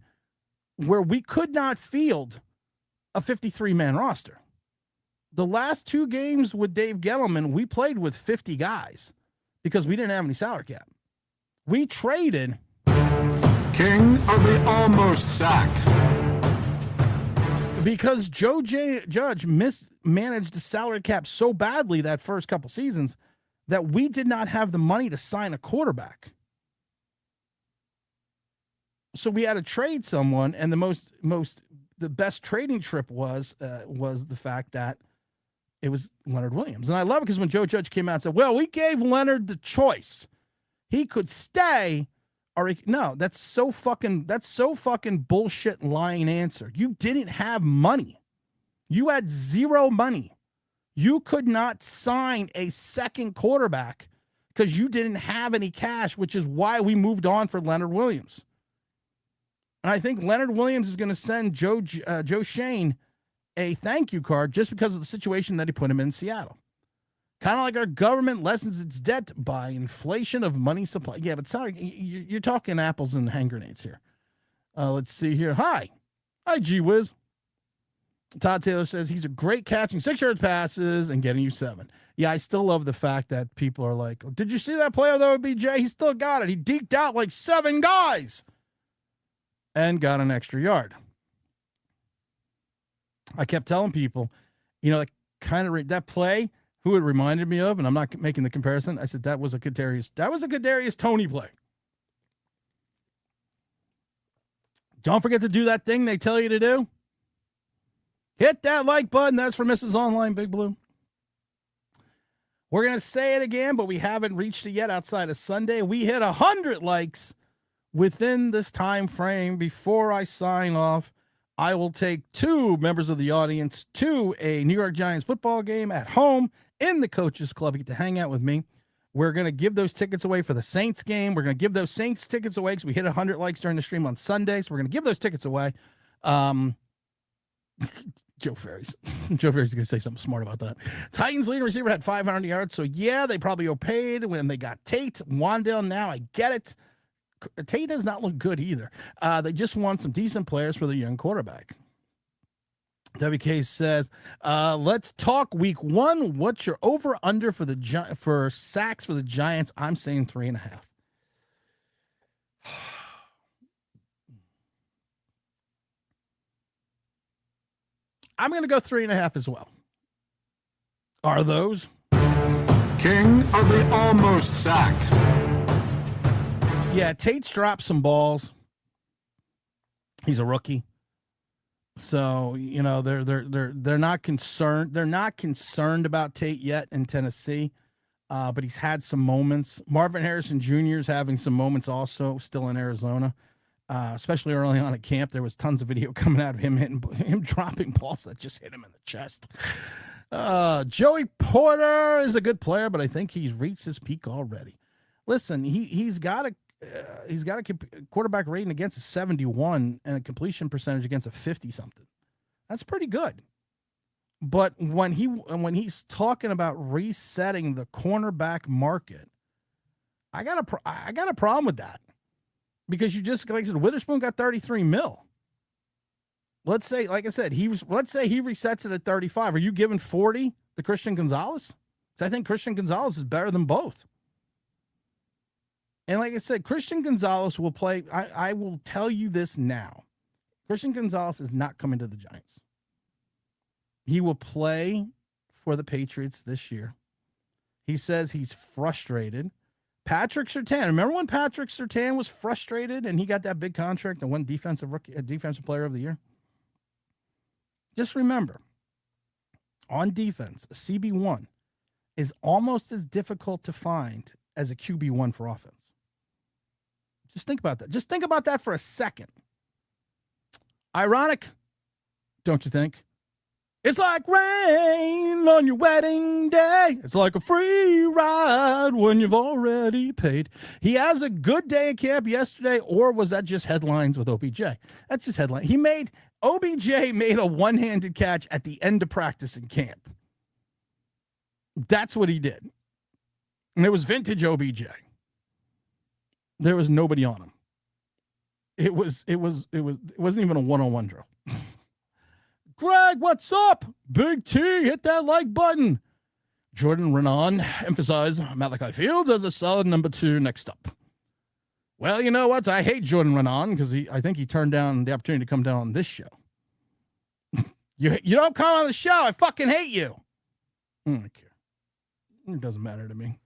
where we could not field a 53-man roster. The last 2 games with Dave Gettleman, we played with 50 guys because we didn't have any salary cap. We traded King of the almost sack. Because Joe Judge mismanaged the salary cap so badly that first couple seasons that we did not have the money to sign a quarterback. So we had to trade someone, and the best trading trip was the fact that it was Leonard Williams. And I love it because when Joe Judge came out and said, well, we gave Leonard the choice. He could stay. No, that's so fucking bullshit lying answer. You didn't have money. You had zero money. You could not sign a second quarterback because you didn't have any cash, which is why we moved on for Leonard Williams. And I think Leonard Williams is going to send Joe Shane a thank you card just because of the situation that he put him in Seattle. Kind of like our government lessens its debt by inflation of money supply. Yeah, but sorry, you're talking apples and hand grenades here. Let's see here. Hi, gee whiz. Todd Taylor says he's a great catching 6-yard passes and getting you 7. Yeah, I still love the fact that people are like, did you see that play with OBJ? He still got it. He deked out like 7 guys and got an extra yard. I kept telling people, like that play, who it reminded me of, and I'm not making the comparison. I said that was a Kadarius Toney play. Don't forget to do that thing they tell you to do. Hit that like button. That's for Mrs. Online Big Blue. We're going to say it again, but we haven't reached it yet outside of Sunday. We hit 100 likes within this time frame. Before I sign off, I will take 2 members of the audience to a New York Giants football game at home in the Coaches Club. You get to hang out with me. We're going to give those tickets away for the Saints game. We're going to give those Saints tickets away because we hit 100 likes during the stream on Sunday. So we're going to give those tickets away. Joe Ferry's going to say something smart about that. Titans leading receiver had 500 yards. So, yeah, they probably overpaid when they got Tate. Wandale now, I get it. Tate does not look good either. They just want some decent players for the young quarterback. WK says, let's talk week 1. What's your over-under for sacks for the Giants? I'm saying 3.5. I'm going to go 3.5 as well. Are those? King of the almost sack. Yeah, Tate's dropped some balls. He's a rookie. So, they're not concerned. They're not concerned about Tate yet in Tennessee. But he's had some moments. Marvin Harrison Jr. is having some moments also still in Arizona. Especially early on at camp, there was tons of video coming out of him dropping balls that just hit him in the chest. Joey Porter is a good player, but I think he's reached his peak already. Listen, he's got a quarterback rating against a 71 and a completion percentage against a 50-something. That's pretty good. But when he's talking about resetting the cornerback market, I got a problem with that. Because you just, like I said, Witherspoon got 33 mil. Let's say, like I said, let's say he resets it at 35. Are you giving 40 to Christian Gonzalez? Because I think Christian Gonzalez is better than both. And like I said, Christian Gonzalez will play. I will tell you this now. Christian Gonzalez is not coming to the Giants. He will play for the Patriots this year. He says he's frustrated. Patrick Surtain. Remember when Patrick Surtain was frustrated and he got that big contract and won defensive player of the year? Just remember, on defense, a CB1 is almost as difficult to find as a QB1 for offense. Just think about that. Just think about that for a second. Ironic, don't you think? It's like rain on your wedding day. It's like a free ride when you've already paid. He has a good day at camp yesterday, or was that just headlines with OBJ? That's just headline. OBJ made a one-handed catch at the end of practice in camp. That's what he did. And it was vintage OBJ. There was nobody on him. It wasn't even a one-on-one drill. Greg, what's up? Big T, hit that like button. Jordan Renan emphasized Malachi Fields as a solid number 2 next up. Well, you know what? I hate Jordan Renan because I think he turned down the opportunity to come down on this show. You don't come on the show, I fucking hate you. I don't care. It doesn't matter to me.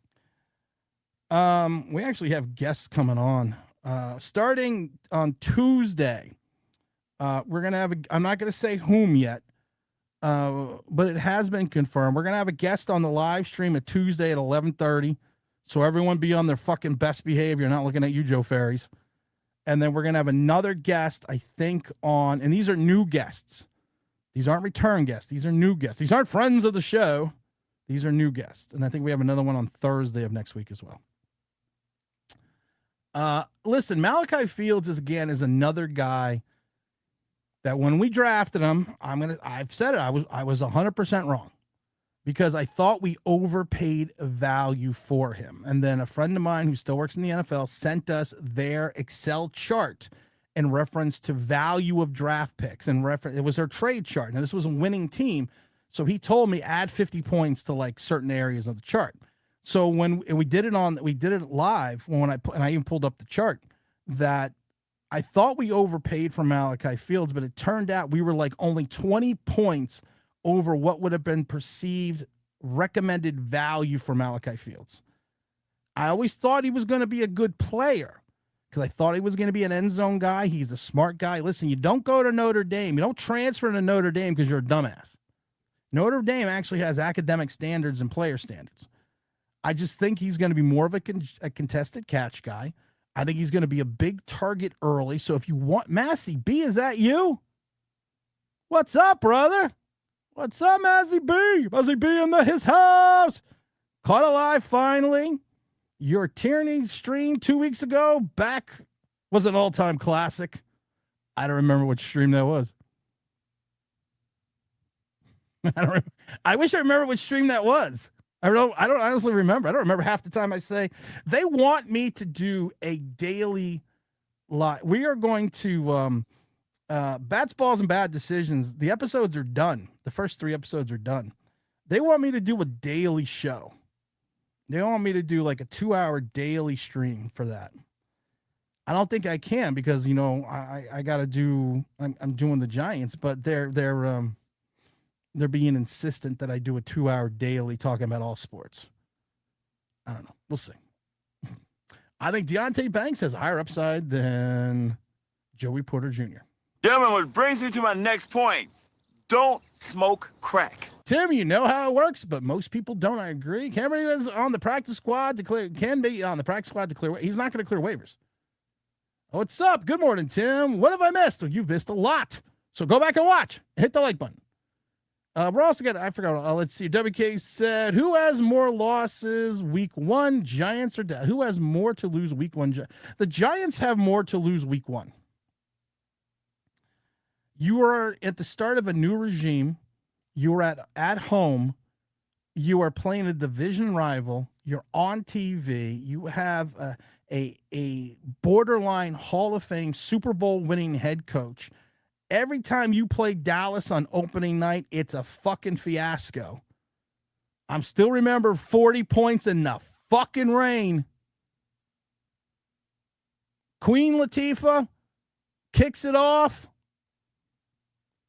We actually have guests coming on. Starting on Tuesday. We're going to have I'm not going to say whom yet, but it has been confirmed. We're going to have a guest on the live stream at Tuesday at 11:30. So everyone be on their fucking best behavior. Not looking at you, Joe Ferries. And then we're going to have another guest, I think, and these are new guests. These aren't return guests. These are new guests. These aren't friends of the show. These are new guests. And I think we have another one on Thursday of next week as well. Listen, Malachi Fields is another guy that when we drafted him, I've said it, I was 100% wrong because I thought we overpaid value for him. And then a friend of mine who still works in the NFL sent us their Excel chart. in reference to value of draft picks, and it was their trade chart. Now, this was a winning team, so he told me add 50 points to like certain areas of the chart. So when we did it live, I even pulled up the chart, that I thought we overpaid for Malachi Fields, but it turned out we were like only 20 points over what would have been perceived recommended value for Malachi Fields. I always thought he was going to be a good player because I thought he was going to be an end zone guy. He's a smart guy. Listen, you don't go to Notre Dame. You don't transfer to Notre Dame because you're a dumbass. Notre Dame actually has academic standards and player standards. I just think he's going to be more of a contested catch guy. I think he's going to be a big target early. So if you want Massey B, is that you? What's up, brother? What's up, Massey B? Massey B in his house. Caught alive finally. Your Tierney stream 2 weeks ago back was an all-time classic. I don't remember which stream that was. I wish I remember which stream that was. I don't honestly remember. I don't remember half the time I say. They want me to do a daily live. We are going to Bats, Balls, and Bad Decisions. The episodes are done. The first 3 episodes are done. They want me to do a daily show. They want me to do like a 2-hour daily stream for that. I don't think I can because, you know, I got to do, I'm doing the Giants, but they're being insistent that I do a 2-hour daily talking about all sports. I don't know. We'll see. I think Deontay Banks has a higher upside than Joey Porter Jr. Gentlemen, what brings me to my next point. Don't smoke crack. Tim, you know how it works, but most people don't. I agree. Cameron is on the practice squad to clear. Can be on the practice squad to clear. He's not going to clear waivers. Oh, what's up? Good morning, Tim. What have I missed? Well, you've missed a lot. So go back and watch. Hit the like button. We're also got. I forgot. Let's see. WK said, "Who has more losses week 1, Giants or who has more to lose week 1?" The Giants have more to lose week 1. You are at the start of a new regime. You are at home. You are playing a division rival. You're on TV. You have a borderline Hall of Fame Super Bowl winning head coach. Every time you play Dallas on opening night, it's a fucking fiasco. I'm still remember 40 points in the fucking rain. Queen Latifah kicks it off.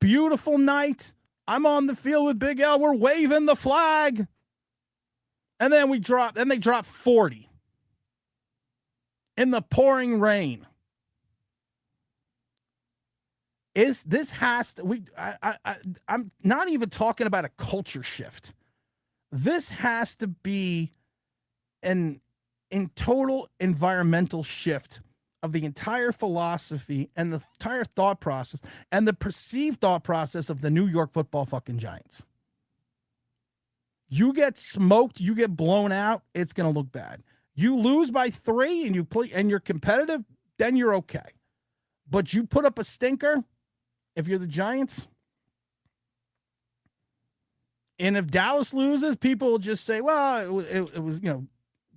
Beautiful night. I'm on the field with Big L. We're waving the flag. And then they drop 40 in the pouring rain. I'm not even talking about a culture shift. This has to be an in total environmental shift of the entire philosophy and the entire thought process and the perceived thought process of the New York Football fucking Giants. You get smoked, you get blown out, it's going to look bad. You lose by 3 and you play and you're competitive, then you're okay. But you put up a stinker if you're the Giants. And if Dallas loses, people will just say, well, it was,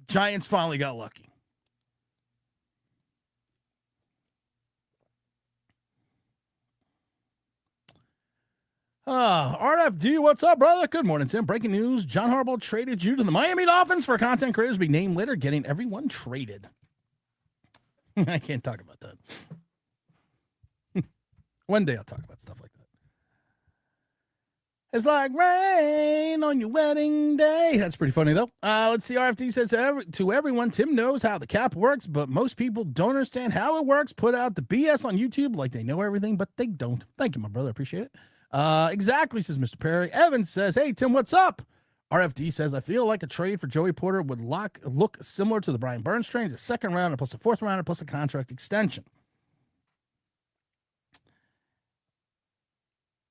Giants finally got lucky. RFD, what's up, brother? Good morning, Tim. Breaking news. John Harbaugh traded you to the Miami Dolphins for content creators to be named later, getting everyone traded. I can't talk about that. One day I'll talk about stuff like that. It's like rain on your wedding day. That's pretty funny, though. Let's see. RFD says to everyone, Tim knows how the cap works, but most people don't understand how it works. Put out the BS on YouTube like they know everything, but they don't. Thank you, my brother. I appreciate it. Exactly, says Mr. Perry. Evan says, hey, Tim, what's up? RFD says, I feel like a trade for Joey Porter would look similar to the Brian Burns trade, a second rounder plus a fourth rounder plus a contract extension.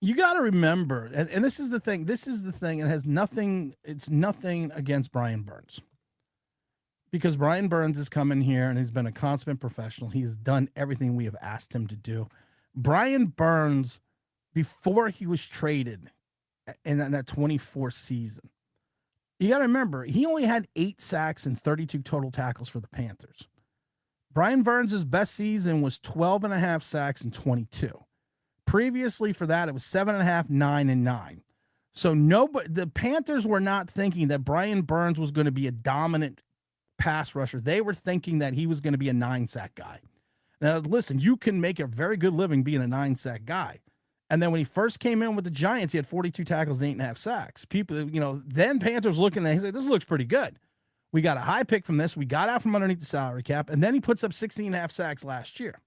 You got to remember, and this is the thing, it has nothing, it's nothing against Brian Burns. Because Brian Burns has come in here and he's been a consummate professional. He's done everything we have asked him to do. Brian Burns, before he was traded in that 24 season, you got to remember, he only had 8 sacks and 32 total tackles for the Panthers. Brian Burns' best season was 12 and a half sacks and 22. Previously for that, it was 7.5, 9, and 9. So the Panthers were not thinking that Brian Burns was going to be a dominant pass rusher. They were thinking that he was going to be a 9-sack guy. Now, listen, you can make a very good living being a 9-sack guy. And then when he first came in with the Giants, he had 42 tackles, 8.5 sacks. People, then Panthers looking at it, he said, this looks pretty good. We got a high pick from this. We got out from underneath the salary cap. And then he puts up 16.5 sacks last year.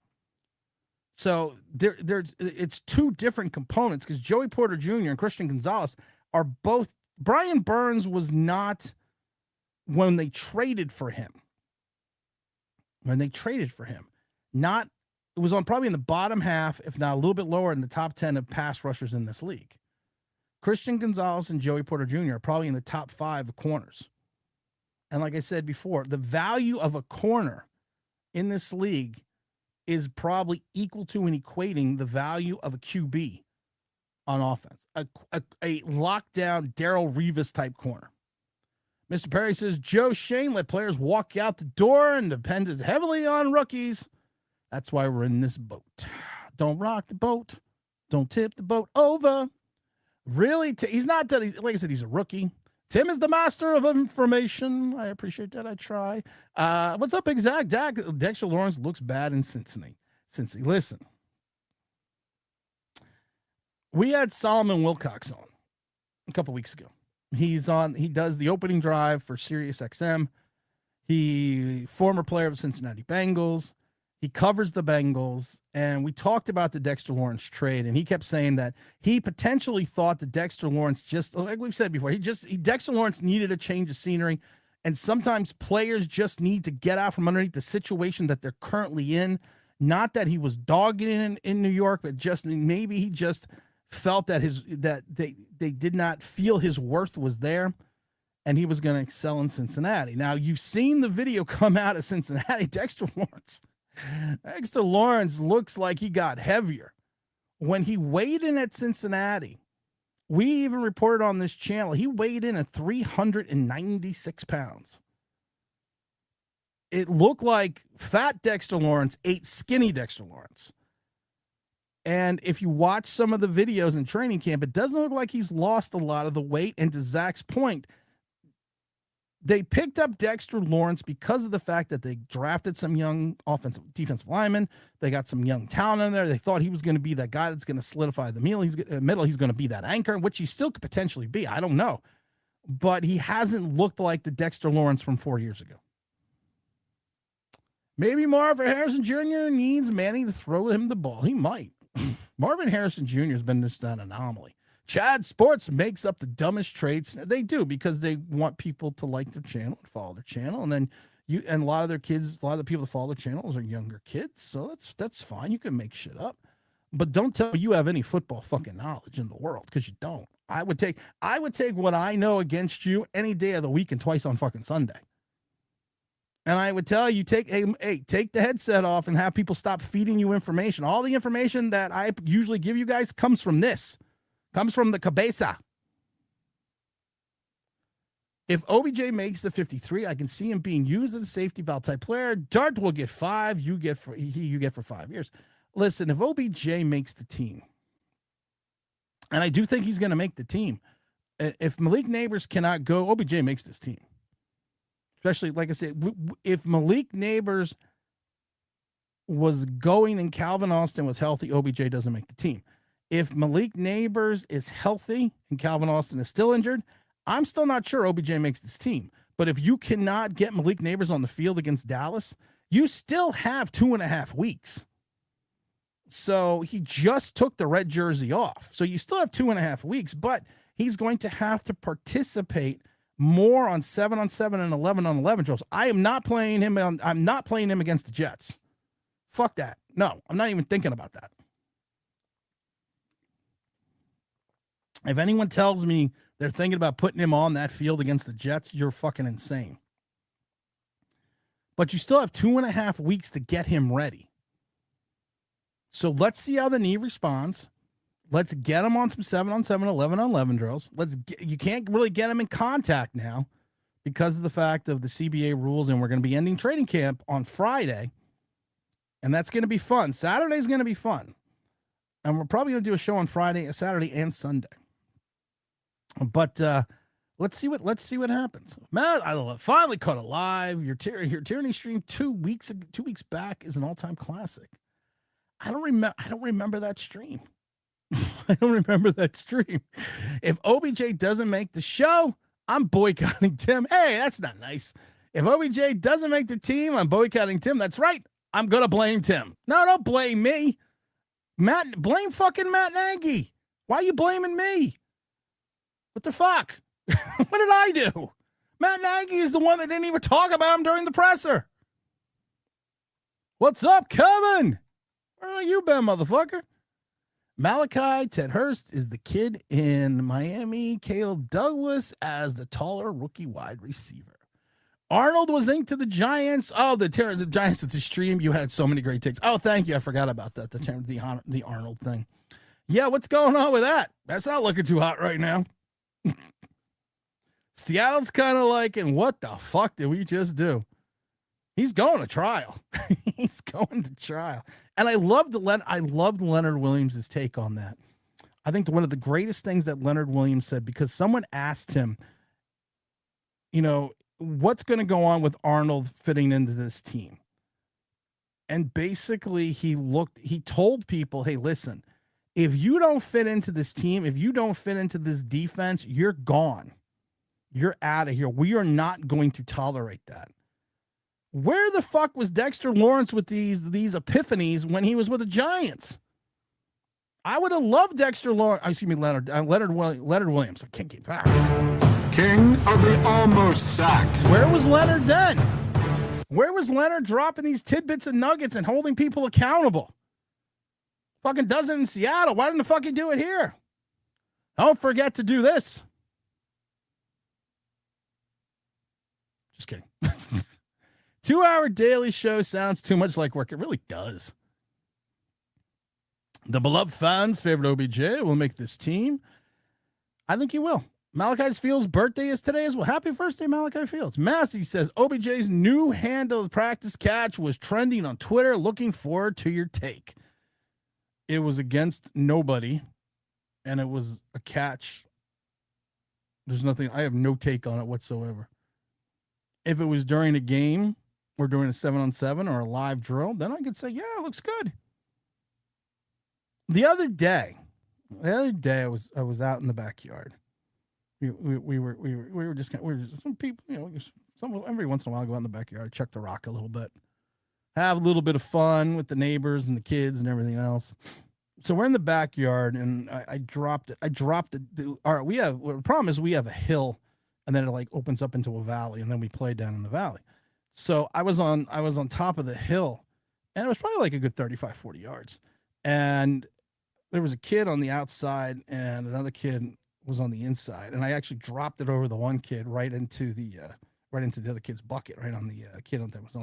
So it's two different components because Joey Porter Jr. and Christian Gonzalez are both. Brian Burns was not when they traded for him. Not it was on probably in the bottom half, if not a little bit lower in the top 10 of pass rushers in this league. Christian Gonzalez and Joey Porter Jr. are probably in the top 5 of corners. And like I said before, the value of a corner in this league is probably equal to and equating the value of a QB on offense. A lockdown Darrelle Revis type corner. Mr. Perry says, Joe Shane let players walk out the door and depend heavily on rookies. That's why we're in this boat. Don't rock the boat. Don't tip the boat over. Really? He's not that. Like I said, he's a rookie. Tim is the master of information. I appreciate that. I try. What's up, exact? Dexter Lawrence looks bad in Cincinnati. Listen, we had Solomon Wilcox on a couple weeks ago. He does the opening drive for Sirius XM. Former player of the Cincinnati Bengals. He covers the Bengals, and we talked about the Dexter Lawrence trade, and he kept saying that he potentially thought that Dexter Lawrence, just like we've said before, Dexter Lawrence needed a change of scenery, and sometimes players just need to get out from underneath the situation that they're currently in. Not that he was dogging in New York, but just maybe he just felt that they did not feel his worth was there, and he was going to excel in Cincinnati. Now, you've seen the video come out of Cincinnati. Dexter Lawrence looks like he got heavier. When he weighed in at Cincinnati, we even reported on this channel, he weighed in at 396 pounds. It looked like fat Dexter Lawrence ate skinny Dexter Lawrence. And if you watch some of the videos in training camp, it doesn't look like he's lost a lot of the weight. And to Zach's point, they picked up Dexter Lawrence because of the fact that they drafted some young defensive linemen. They got some young talent in there. They thought he was going to be that guy that's going to solidify the middle. He's going to be that anchor, which he still could potentially be. I don't know. But he hasn't looked like the Dexter Lawrence from 4 years ago. Maybe Marvin Harrison Jr. needs Manny to throw him the ball. He might. Marvin Harrison Jr. has been just an anomaly. Chad Sports makes up the dumbest trades. They do because they want people to like their channel and follow their channel. And then a lot of the people that follow their channels are younger kids. So that's fine. You can make shit up, but don't tell me you have any football fucking knowledge in the world, because you don't. I would take what I know against you any day of the week and twice on fucking Sunday. And I would tell you, take the headset off and have people stop feeding you information. All the information that I usually give you guys comes from this. Comes from the cabeza. If OBJ makes the 53, I can see him being used as a safety valve type player. Dart will get 5. You get for 5 years. Listen, if OBJ makes the team, and I do think he's going to make the team, if Malik Neighbors cannot go, OBJ makes this team. Especially, like I said, if Malik Neighbors was going and Calvin Austin was healthy, OBJ doesn't make the team. If Malik Neighbors is healthy and Calvin Austin is still injured, I'm still not sure OBJ makes this team. But if you cannot get Malik Neighbors on the field against Dallas, you still have 2.5 weeks. So he just took the red jersey off. So you still have 2.5 weeks, but he's going to have to participate more on 7-on-7 and 11-on-11 drills. I'm not playing him against the Jets. Fuck that. No, I'm not even thinking about that. If anyone tells me they're thinking about putting him on that field against the Jets, you're fucking insane. But you still have 2.5 weeks to get him ready. So let's see how the knee responds. Let's get him on some 7-on-7, 11-on-11 drills. You can't really get him in contact now because of the fact of the CBA rules, and we're going to be ending training camp on Friday. And that's going to be fun. Saturday's going to be fun. And we're probably going to do a show on Friday, Saturday, and Sunday. But let's see what happens. Matt, I finally caught it live. Your Tyranny stream 2 weeks back is an all-time classic. I don't remember that stream. I don't remember that stream. If OBJ doesn't make the show, I'm boycotting Tim. Hey, that's not nice. If OBJ doesn't make the team, I'm boycotting Tim. That's right. I'm going to blame Tim. No, don't blame me. Blame fucking Matt Nagy. Why are you blaming me? What the fuck? What did I do? Matt Nagy is the one that didn't even talk about him during the presser. What's up, Kevin? Where you been, motherfucker? Malachi Ted Hurst is the kid in Miami. Caleb Douglas as the taller rookie wide receiver. Arnold was inked to the Giants. Oh, the Giants at the stream. You had so many great takes. Oh, thank you. I forgot about that. The Arnold thing. Yeah, what's going on with that? That's not looking too hot right now. Seattle's kind of like, and what the fuck did we just do? He's going to trial. He's going to trial. And I loved Leonard Williams' take on that. I think one of the greatest things that Leonard Williams said, because someone asked him, what's going to go on with Arnold fitting into this team? And basically he told people, hey, listen, if you don't fit into this team, if you don't fit into this defense, you're gone. You're out of here. We are not going to tolerate that. Where the fuck was Dexter Lawrence with these epiphanies when he was with the Giants? I would have loved Dexter Lawrence. Excuse me, Leonard Williams. I can't keep. King of the almost sacked. Where was Leonard then? Where was Leonard dropping these tidbits and nuggets and holding people accountable? Fucking does it in Seattle. Why didn't the fucking do it here? Don't forget to do this. Just kidding. 2-hour daily show sounds too much like work. It really does. The beloved fans' favorite OBJ will make this team. I think he will. Malachi Fields' birthday is today as well. Happy birthday, Malachi Fields. Massey says OBJ's new handle practice catch was trending on Twitter. Looking forward to your take. It was against nobody, and it was a catch. There's nothing. I have no take on it whatsoever. If it was during a game or during a 7-on-7 or a live drill, then I could say, yeah, it looks good. The other day I was out in the backyard. We were just some people, every once in a while go out in the backyard, check the rock a little bit, have a little bit of fun with the neighbors and the kids and everything else. So we're in the backyard, and I dropped it. The problem is we have a hill, and then it like opens up into a valley, and then we play down in the valley. So I was on top of the hill, and it was probably like a good 35, 40 yards. And there was a kid on the outside and another kid was on the inside. And I actually dropped it over the one kid right into the other kid's bucket, right on the kid that was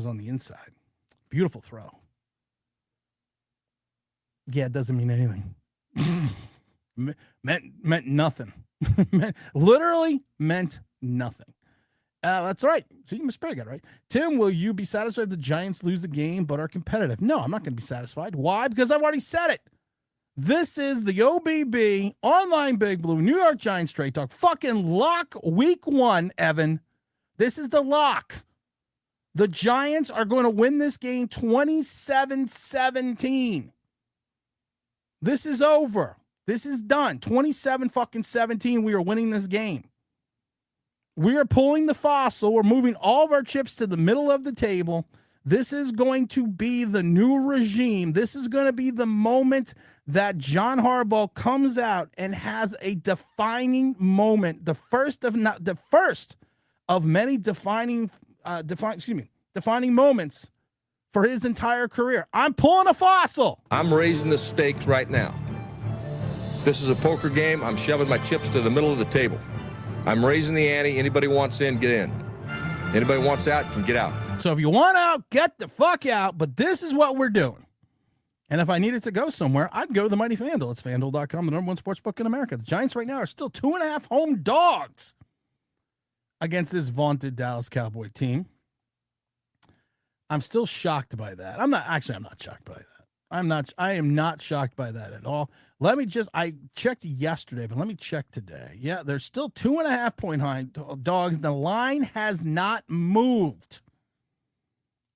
on the inside. Beautiful throw. Yeah, it doesn't mean anything. meant nothing. Literally meant nothing. That's right. See, Mr. Perry got it right. Tim, will you be satisfied if the Giants lose the game but are competitive? No, I'm not going to be satisfied. Why? Because I've already said it. This is the OBB online Big Blue New York Giants Straight Talk. Fucking lock week 1, Evan. This is the lock. The Giants are going to win this game 27-17. This is over. This is done. 27-17. We are winning this game. We are pulling the fossil. We're moving all of our chips to the middle of the table. This is going to be the new regime. This is going to be the moment that John Harbaugh comes out and has a defining moment. The first of many defining moments for his entire career. I'm pulling a fossil. I'm raising the stakes right now. This is a poker game. I'm shoving my chips to the middle of the table. I'm raising the ante. Anybody wants in, get in. Anybody wants out, can get out. So if you want out, get the fuck out. But this is what we're doing. And if I needed to go somewhere, I'd go to the mighty FanDuel. It's FanDuel.com, the #1 sportsbook in America. The Giants right now are still 2.5 home dogs against this vaunted Dallas Cowboy team. I'm still shocked by that. I'm not shocked by that. I am not shocked by that at all. I checked yesterday, but let me check today. Yeah, there's still 2.5 point high dogs. The line has not moved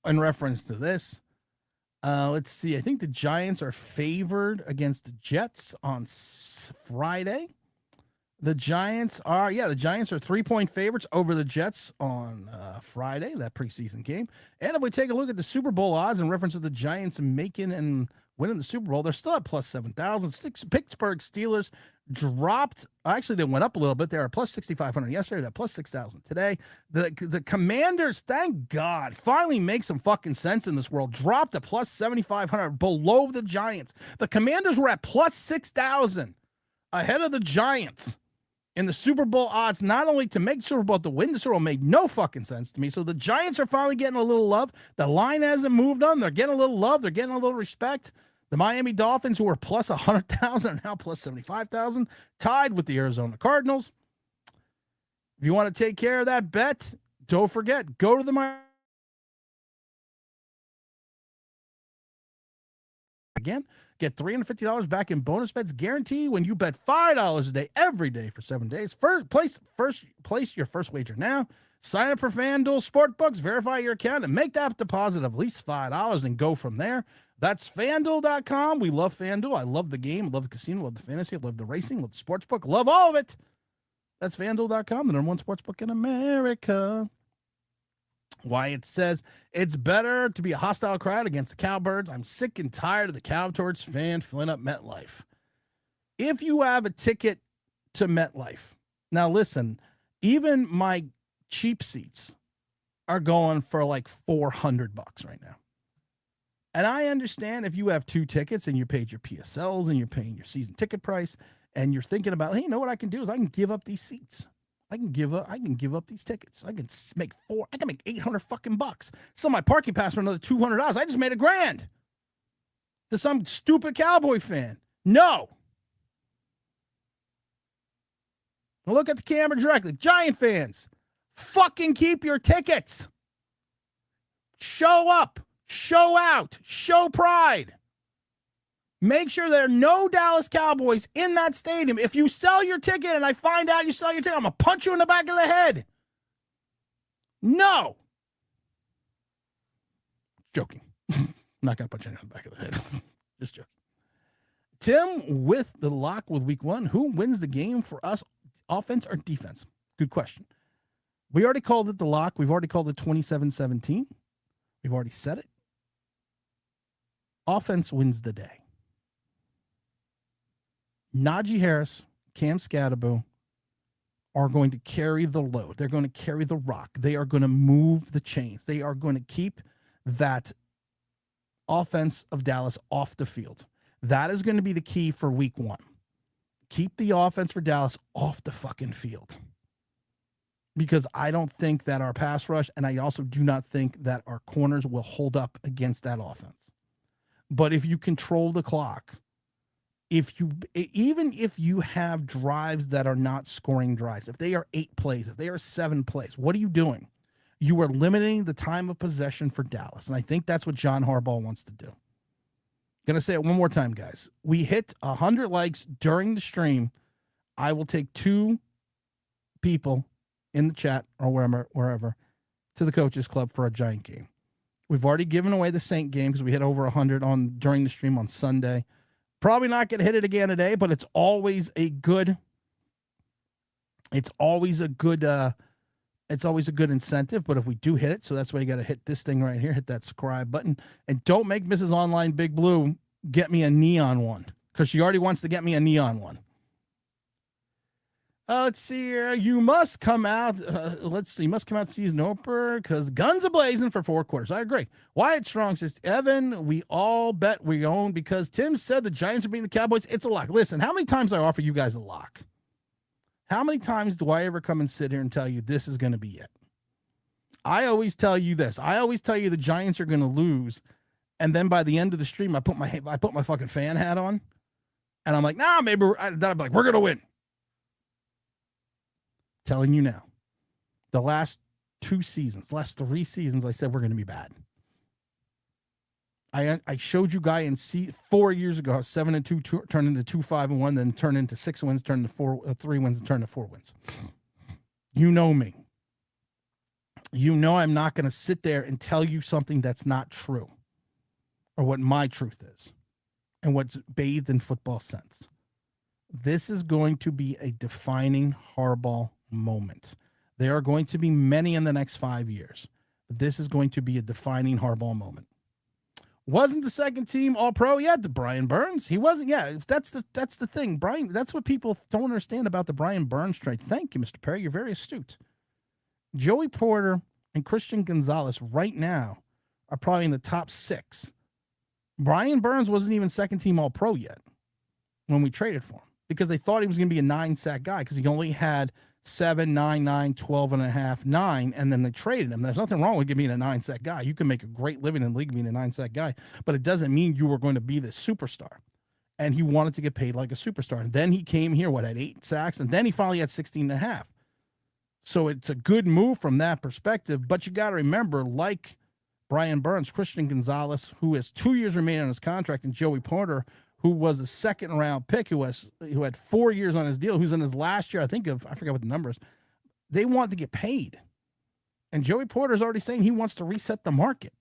in reference to this. Let's see. I think the Giants are favored against the Jets on Friday. The Giants are 3-point favorites over the Jets on Friday, that preseason game. And if we take a look at the Super Bowl odds in reference to the Giants making and winning the Super Bowl, they're still at plus 7,000. Pittsburgh Steelers dropped. Actually, they went up a little bit. They were plus 6,500 yesterday. They're plus 6,000 today. The Commanders, thank God, finally make some fucking sense in this world. Dropped to plus 7,500 below the Giants. The Commanders were at plus 6,000 ahead of the Giants. In the Super Bowl odds, not only to make the Super Bowl, to win the Super Bowl made no fucking sense to me. So the Giants are finally getting a little love. The line hasn't moved on. They're getting a little love. They're getting a little respect. The Miami Dolphins, who were plus 100,000, are now plus 75,000, tied with the Arizona Cardinals. If you want to take care of that bet, don't forget, go to the Miami. Again, get $350 back in bonus bets guaranteed when you bet $5 a day every day for 7 days. Place your first wager now. Sign up for FanDuel Sportbooks, verify your account, and make that deposit of at least $5 and go from there. That's FanDuel.com. We love FanDuel. I love the game. I love the casino. I love the fantasy. I love the racing. I love the sportsbook. Love all of it. That's FanDuel.com, the #1 sportsbook in America. Wyatt says, it's better to be a hostile crowd against the Cowbirds. I'm sick and tired of the Cowbirds fan filling up MetLife. If you have a ticket to MetLife, now listen, even my cheap seats are going for like $400 right now. And I understand if you have 2 tickets and you paid your PSLs and you're paying your season ticket price and you're thinking about, hey, you know what I can do is I can give up these seats. I can give up these tickets. I can make $800 fucking bucks. Sell my parking pass for another $200. I just made $1,000 to some stupid Cowboy fan. No. Look at the camera directly. Giant fans, fucking keep your tickets. Show up, show out, show pride. Make sure there are no Dallas Cowboys in that stadium. If you sell your ticket and I find out you sell your ticket, I'm going to punch you in the back of the head. No. Joking. I'm not going to punch you in the back of the head. Just joking. Tim with the lock with week 1. Who wins the game for us, offense or defense? Good question. We already called it the lock. We've already called it 27-17. We've already said it. Offense wins the day. Najee Harris, Cam Scatterbo are going to carry the load. They're going to carry the rock. They are going to move the chains. They are going to keep that offense of Dallas off the field. That is going to be the key for week 1. Keep the offense for Dallas off the fucking field. Because I don't think that our pass rush, and I also do not think that our corners will hold up against that offense. But if you control the clock, even if you have drives that are not scoring drives, if they are 8 plays, if they are 7 plays, what are you doing? You are limiting the time of possession for Dallas. And I think that's what John Harbaugh wants to do. Going to say it one more time, guys. We hit 100 likes during the stream. I will take 2 people in the chat or wherever to the Coaches Club for a Giant game. We've already given away the Saint game because we hit over 100 during the stream on Sunday. Probably not going to hit it again today, but it's always a good incentive. But if we do hit it, so that's why you got to hit this thing right here, hit that subscribe button, and don't make Mrs. Online Big Blue get me a neon one because she already wants to get me a neon one. Let's see here. You must come out. You must come out season opener because guns are blazing for 4 quarters. I agree. Wyatt Strong says, Evan, we all bet we own because Tim said the Giants are beating the Cowboys. It's a lock. Listen, how many times I offer you guys a lock? How many times do I ever come and sit here and tell you this is going to be it? I always tell you this. I always tell you the Giants are going to lose. And then by the end of the stream, I put my fucking fan hat on. And I'm like, nah, maybe I'm like, we're going to win. Telling you now, the last 3 seasons, I said we're going to be bad. I showed you guy in 4 years ago how 7-2 turned into 2-5-1, then turned into 6 wins, turned into 3 wins, and turned to 4 wins. You know me. You know I'm not going to sit there and tell you something that's not true, or what my truth is, and what's bathed in football sense. This is going to be a defining Harbaugh moment. There are going to be many in the next 5 years, but this is going to be a defining Harbaugh moment. Wasn't the second team All-Pro? Yeah, the Brian Burns. He wasn't. Yeah, that's the thing. Brian, that's what people don't understand about the Brian Burns trade. Thank you, Mr. Perry. You're very astute. Joey Porter and Christian Gonzalez right now are probably in the top 6. Brian Burns wasn't even second team All-Pro yet when we traded for him, because they thought he was going to be a 9-sack guy because he only had 7, 9, 9, 12.5, 9, and then they traded him. There's nothing wrong with being a 9-sack guy. You can make a great living in the league being a 9-sack guy, but it doesn't mean you were going to be this superstar. And he wanted to get paid like a superstar. And then he came here, had 8 sacks, and then he finally had 16.5. So it's a good move from that perspective, but you got to remember, like Brian Burns, Christian Gonzalez, who has 2 years remaining on his contract, and Joey Porter, who was a 2nd-round pick, who had 4 years on his deal, who's in his last year, I forgot what the number is. They want to get paid. And Joey Porter's already saying he wants to reset the market.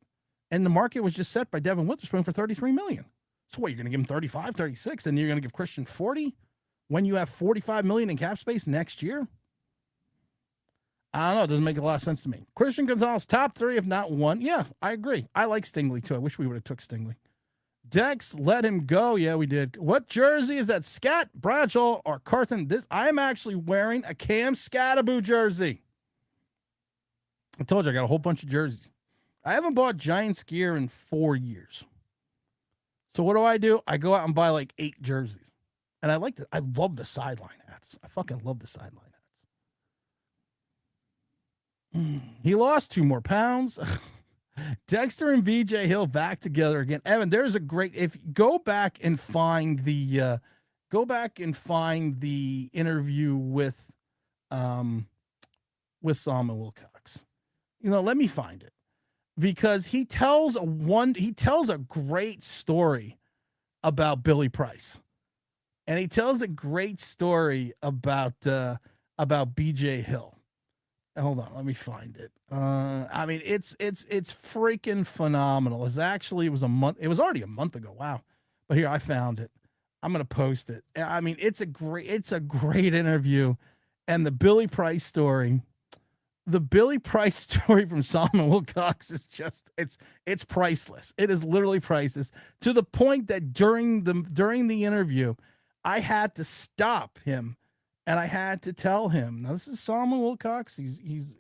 And the market was just set by Devin Witherspoon for $33 million. So what, you're going to give him 35, 36, and you're going to give Christian 40 when you have $45 million in cap space next year? I don't know. It doesn't make a lot of sense to me. Christian Gonzalez, top 3, if not 1. Yeah, I agree. I like Stingley, too. I wish we would have took Stingley. Dex let him go. Yeah, we did. What jersey is that? Scat, Bradshaw, or Carton? I am actually wearing a Cam Scataboo jersey. I told you I got a whole bunch of jerseys. I haven't bought Giants gear in 4 years. So what do? I go out and buy like 8 jerseys. And I like I love the sideline hats. I fucking love the sideline hats. He lost 2 more pounds. Dexter and BJ Hill back together again. Evan, there's a great, if go back and find the interview with Salman Wilcox. Let me find it, because he tells a great story about Billy Price, and he tells a great story about BJ Hill. Hold on, let me find it. I mean, it's freaking phenomenal. It was already a month ago. Wow. But here, I found it. I'm going to post it. I mean, it's a great interview. And the Billy Price story from Salman Wilcox is just, it's priceless. It is literally priceless, to the point that during the interview, I had to stop him. And I had to tell him, now this is Salman Wilcox. He's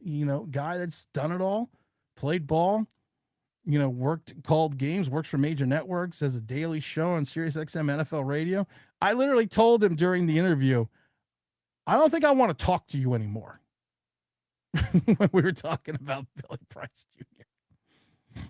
guy that's done it all, played ball, called games, works for major networks, has a daily show on SiriusXM NFL radio. I literally told him during the interview, I don't think I want to talk to you anymore. When we were talking about Billy Price Jr.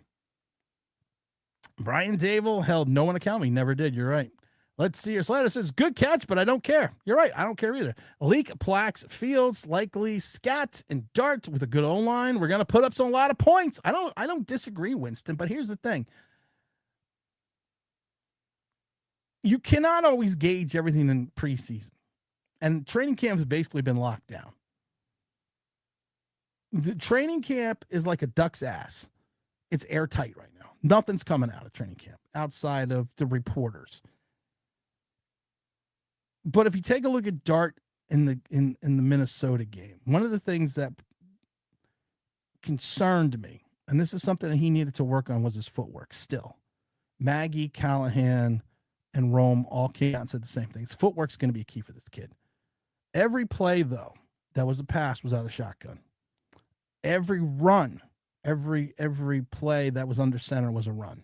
Brian Dable held no one accountable. He never did. You're right. Let's see. Your slider says, good catch, but I don't care. You're right. I don't care either. Leak, Plax, Fields, likely, Scat, and Dart with a good O-line. We're going to put up a lot of points. I don't disagree, Winston, but here's the thing. You cannot always gauge everything in preseason. And training camp has basically been locked down. The training camp is like a duck's ass. It's airtight right now. Nothing's coming out of training camp outside of the reporters. But if you take a look at Dart in the Minnesota game, one of the things that concerned me, and this is something that he needed to work on, was his footwork still. Maggie, Callahan, and Rome all came out and said the same thing. His footwork's going to be a key for this kid. Every play, though, that was a pass was out of the shotgun. Every run, every play that was under center was a run.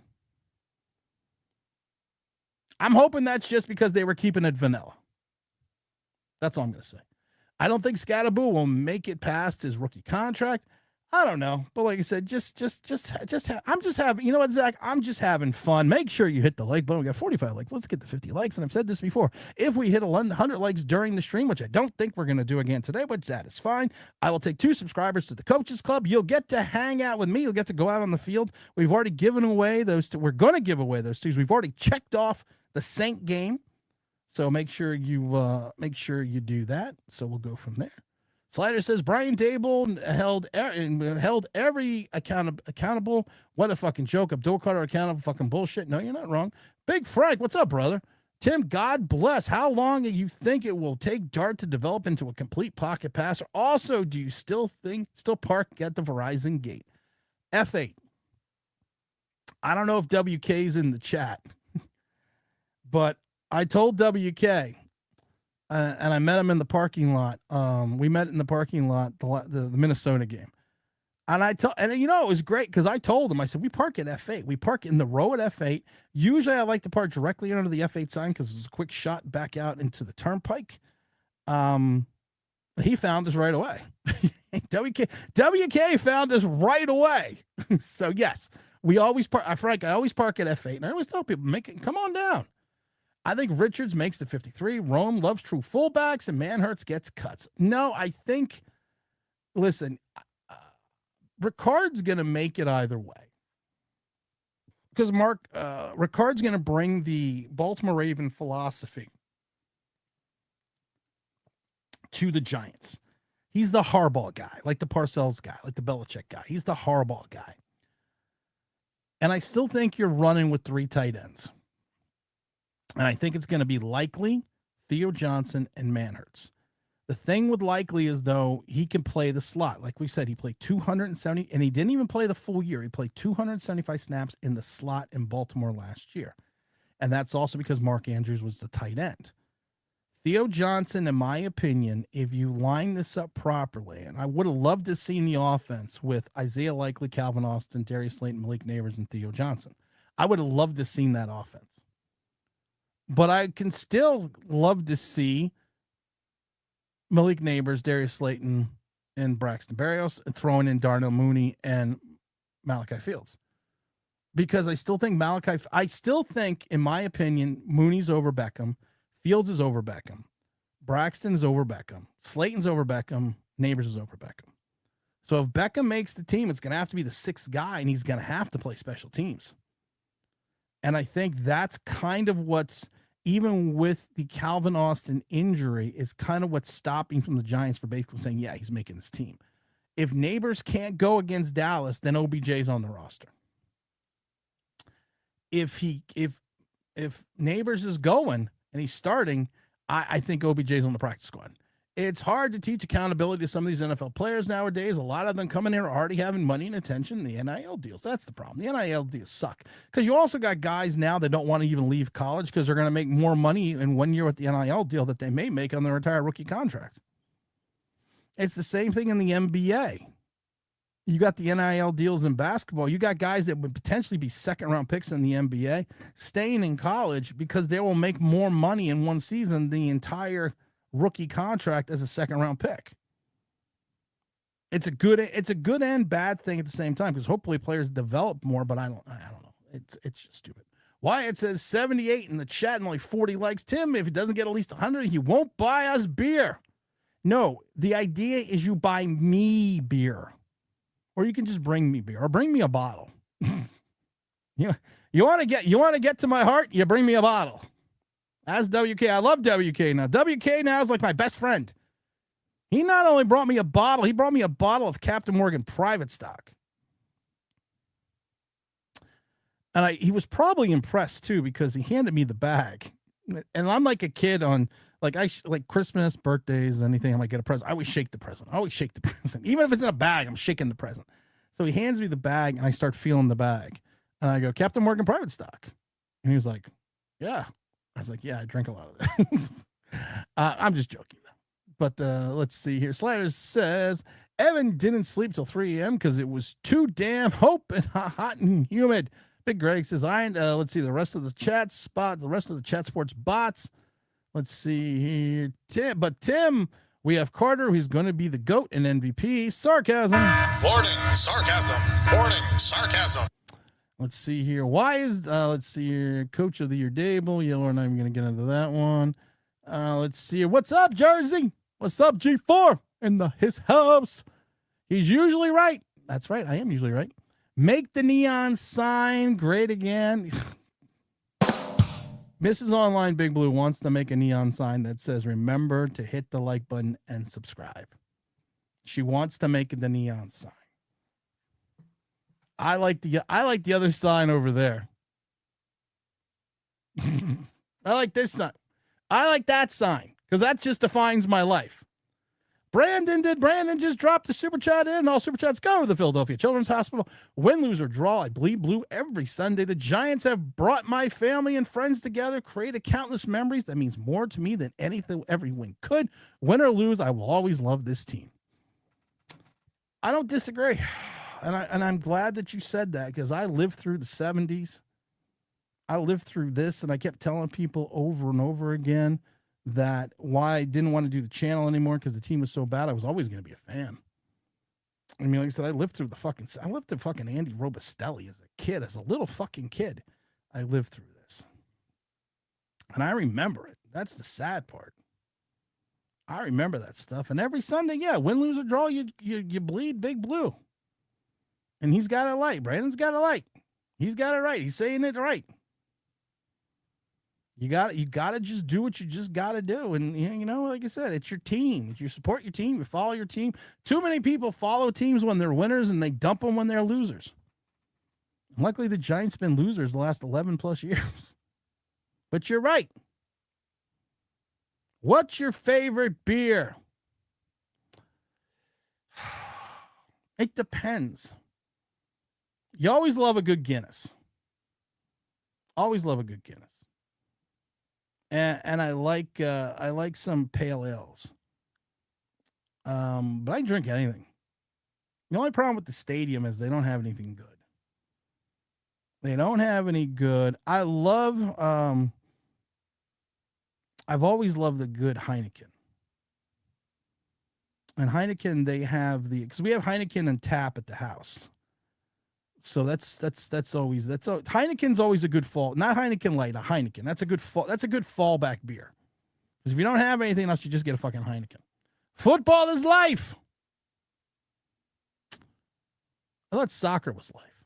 I'm hoping that's just because they were keeping it vanilla. That's all I'm going to say. I don't think Scataboo will make it past his rookie contract. I don't know, but like I said, I'm just having, you know what, Zach? I'm just having fun. Make sure you hit the like button. We got 45 likes. Let's get to 50 likes. And I've said this before. If we hit 100 likes during the stream, which I don't think we're going to do again today, but that is fine, I will take 2 subscribers to the Coaches Club. You'll get to hang out with me. You'll get to go out on the field. We've already given away those 2. We're going to give away those 2s. We've already checked off the Saint game. So make sure you do that. So we'll go from there. Slider says Brian Dable held every accountable. What a fucking joke. Abdul Carter accountable. Fucking bullshit. No, you're not wrong. Big Frank, what's up, brother? Tim, God bless. How long do you think it will take Dart to develop into a complete pocket passer? Also, do you still park at the Verizon gate? F8. I don't know if WK's in the chat, but I told WK. And I met him in the parking lot. We met in the parking lot, the Minnesota game. And it was great because I told him, I said, we park at F8. We park in the row at F8. Usually I like to park directly under the F8 sign because it's a quick shot back out into the turnpike. He found us right away. WK found us right away. So yes, we always park. I always park at F8. And I always tell people, come on down. I think Richards makes the 53. Rome loves true fullbacks, and Manhurts gets cuts. No, I think, listen, Ricard's going to make it either way. Because Ricard's going to bring the Baltimore Raven philosophy to the Giants. He's the Harbaugh guy, like the Parcells guy, like the Belichick guy. He's the Harbaugh guy. And I still think you're running with 3 tight ends. And I think it's going to be Likely, Theo Johnson, and Manhurts. The thing with Likely is, though, he can play the slot. Like we said, he played 270, and he didn't even play the full year. He played 275 snaps in the slot in Baltimore last year. And that's also because Mark Andrews was the tight end. Theo Johnson, in my opinion, if you line this up properly, and I would have loved to see the offense with Isaiah Likely, Calvin Austin, Darius Slayton, Malik Neighbors, and Theo Johnson. I would have loved to see that offense. But I can still love to see Malik Neighbors, Darius Slayton, and Braxton Berrios, and throwing in Darnell Mooney and Malachi Fields. Because I still think, in my opinion, Mooney's over Beckham, Fields is over Beckham, Braxton's over Beckham, Slayton's over Beckham, Neighbors is over Beckham. So if Beckham makes the team, it's going to have to be the 6th guy, and he's going to have to play special teams. And I think that's kind of what's, even with the Calvin Austin injury, is kind of what's stopping from the Giants for basically saying, yeah, he's making his team. If Neighbors can't go against Dallas, then OBJ's on the roster. If Neighbors is going and he's starting, I think OBJ's on the practice squad. It's hard to teach accountability to some of these NFL players nowadays. A lot of them coming here already having money and attention. The NIL deals, that's the problem. The NIL deals suck because you also got guys now that don't want to even leave college because they're going to make more money in 1 year with the NIL deal that they may make on their entire rookie contract. It's the same thing in the NBA. You got the NIL deals in basketball. You got guys that would potentially be 2nd-round picks in the NBA staying in college because they will make more money in one season than the entire rookie contract as a 2nd-round pick. It's a good and bad thing at the same time because hopefully players develop more, but I don't know. It's just stupid. Wyatt says 78 in the chat and only 40 likes. Tim, if he doesn't get at least 100, he won't buy us beer. No, the idea is you buy me beer, or you can just bring me beer, or bring me a bottle. You want to get to my heart? You bring me a bottle. As WK, I love WK now. WK now is like my best friend. He not only brought me a bottle, he brought me a bottle of Captain Morgan private stock. And he was probably impressed too because he handed me the bag. And I'm like a kid on like Christmas, birthdays, anything I might get a present. I always shake the present. Even if it's in a bag, I'm shaking the present. So he hands me the bag and I start feeling the bag. And I go, Captain Morgan private stock. And he was like, yeah. I was like, yeah, I drink a lot of that. I'm just joking, though. But let's see here. Sliders says, Evan didn't sleep till 3 a.m. because it was too damn hot and humid. Big Greg says, let's see the rest of the chat spots, the rest of the chat sports bots. Let's see here. Tim We have Carter, who's going to be the GOAT and MVP. Sarcasm. Warning, sarcasm. Warning, sarcasm. Let's see here. Why is, let's see here, Coach of the Year Dable. Yeah, we're not even going to get into that one. Let's see here. What's up, Jersey? What's up, G4 in his house? He's usually right. That's right. I am usually right. Make the neon sign great again. Mrs. Online Big Blue wants to make a neon sign that says, remember to hit the like button and subscribe. She wants to make the neon sign. I like the other sign over there. I like this sign. I like that sign because that just defines my life. Brandon just dropped the super chat in. All super chats go to the Philadelphia Children's Hospital. Win, lose, or draw, I bleed blue every Sunday. The Giants have brought my family and friends together, created countless memories. That means more to me than anything every win could. Win or lose, I will always love this team. I don't disagree. And I'm glad that you said that because I lived through the 70s. I lived through this, and I kept telling people over and over again that why I didn't want to do the channel anymore because the team was so bad. I was always going to be a fan. I mean, like I said, I lived through fucking Andy Robustelli as a kid, as a little fucking kid. I lived through this. And I remember it. That's the sad part. I remember that stuff. And every Sunday, yeah, win, lose, or draw, you bleed big blue. And he's got it right. Brandon's got it right. He's got it right. He's saying it right. You got to just do what you just got to do. And, you know, like I said, it's your team. You support your team. You follow your team. Too many people follow teams when they're winners and they dump them when they're losers. Luckily, the Giants been losers the last 11 plus years. But you're right. What's your favorite beer? It depends. You always love a good Guinness. Always love a good Guinness. And I like some pale ales. But I drink anything. The only problem with the stadium is they don't have anything good. They don't have any good. I love I've always loved the good Heineken. And Heineken, they have because we have Heineken and tap at the house. So that's always Heineken's always a good fall. Not Heineken Light, a Heineken. That's a good fallback beer. Because if you don't have anything else, you just get a fucking Heineken. Football is life. I thought soccer was life.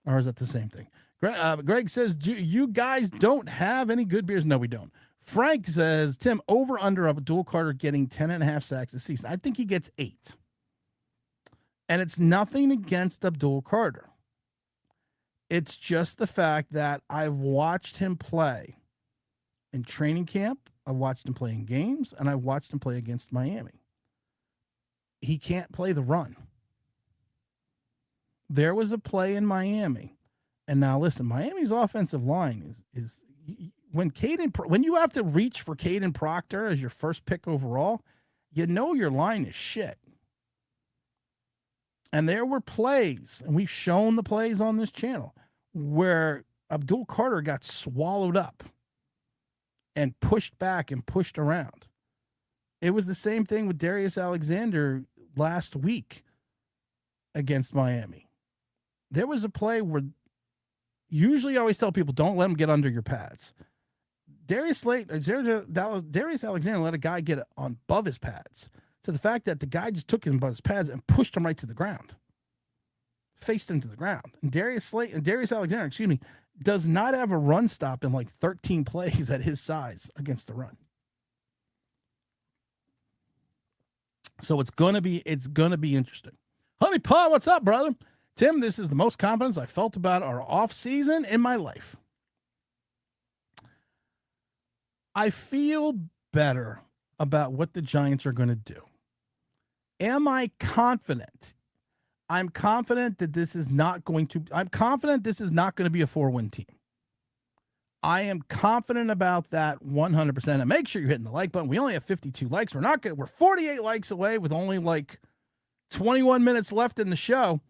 Or is that the same thing? Greg says, you guys don't have any good beers? No, we don't. Frank says, Tim, over under Abdul Carter getting 10.5 sacks this season. I think he gets 8. And it's nothing against Abdul Carter. It's just the fact that I've watched him play in training camp. I've watched him play in games, and I've watched him play against Miami. He can't play the run. There was a play in Miami. And now listen, Miami's offensive line is when you have to reach for Caden Proctor as your first pick overall, you know your line is shit. And there were plays, and we've shown the plays on this channel, where Abdul Carter got swallowed up and pushed back and pushed around. It was the same thing with Darius Alexander last week against Miami. There was a play where usually I always tell people, don't let him get under your pads. Darius Alexander let a guy get on above his pads, to the fact that the guy just took him above his pads and pushed him right to the ground. Faced into the ground. And Darius Alexander, does not have a run stop in like 13 plays at his size against the run. So it's gonna be interesting. Honey Paw, what's up, brother? Tim, this is the most confidence I felt about our off season in my life. I feel better about what the Giants are going to do. Am I confident? I'm confident that this is not going to be a 4-win team. I am confident about that 100%. And make sure you're hitting the like button. We only have 52 likes. We're 48 likes away with only like 21 minutes left in the show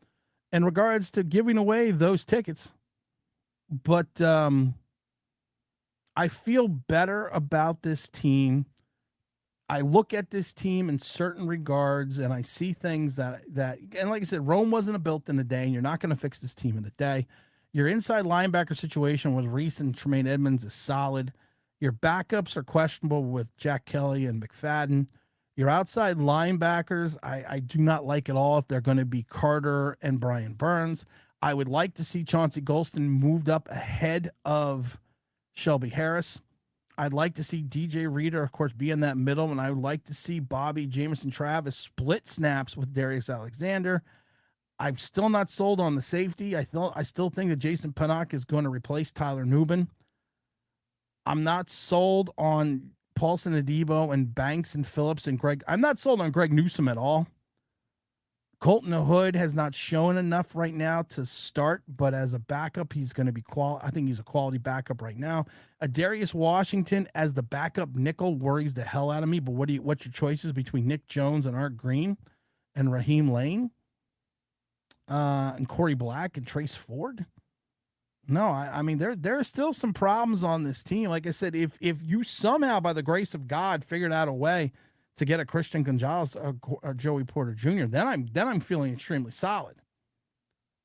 in regards to giving away those tickets. But I feel better about this team I look at this team in certain regards, and I see things that and like I said, Rome wasn't built in a day, and you're not going to fix this team in a day. Your inside linebacker situation with Reese and Tremaine Edmonds is solid. Your backups are questionable with Jack Kelly and McFadden. Your outside linebackers, I do not like at all if they're going to be Carter and Brian Burns. I would like to see Chauncey Golston moved up ahead of Shelby Harris. I'd like to see DJ Reader, of course, be in that middle, and I would like to see Bobby Jamison Travis split snaps with Darius Alexander. I'm still not sold on the safety. I still think that Jason Pinnock is going to replace Tyler Nubin. I'm not sold on Paulson Adebo and Banks and Phillips and Greg. I'm not sold on Greg Newsome at all. Colton Hood has not shown enough right now to start, but as a backup, he's going to be I think he's a quality backup right now. Darius Washington as the backup nickel worries the hell out of me. But what's your choices between Nick Jones and Art Green and Raheem Lane and Corey Black and Trace Ford? No, I mean there are still some problems on this team. Like I said, if you somehow by the grace of God figured out a way to get a Christian Gonzalez, a Joey Porter Jr., then I'm feeling extremely solid.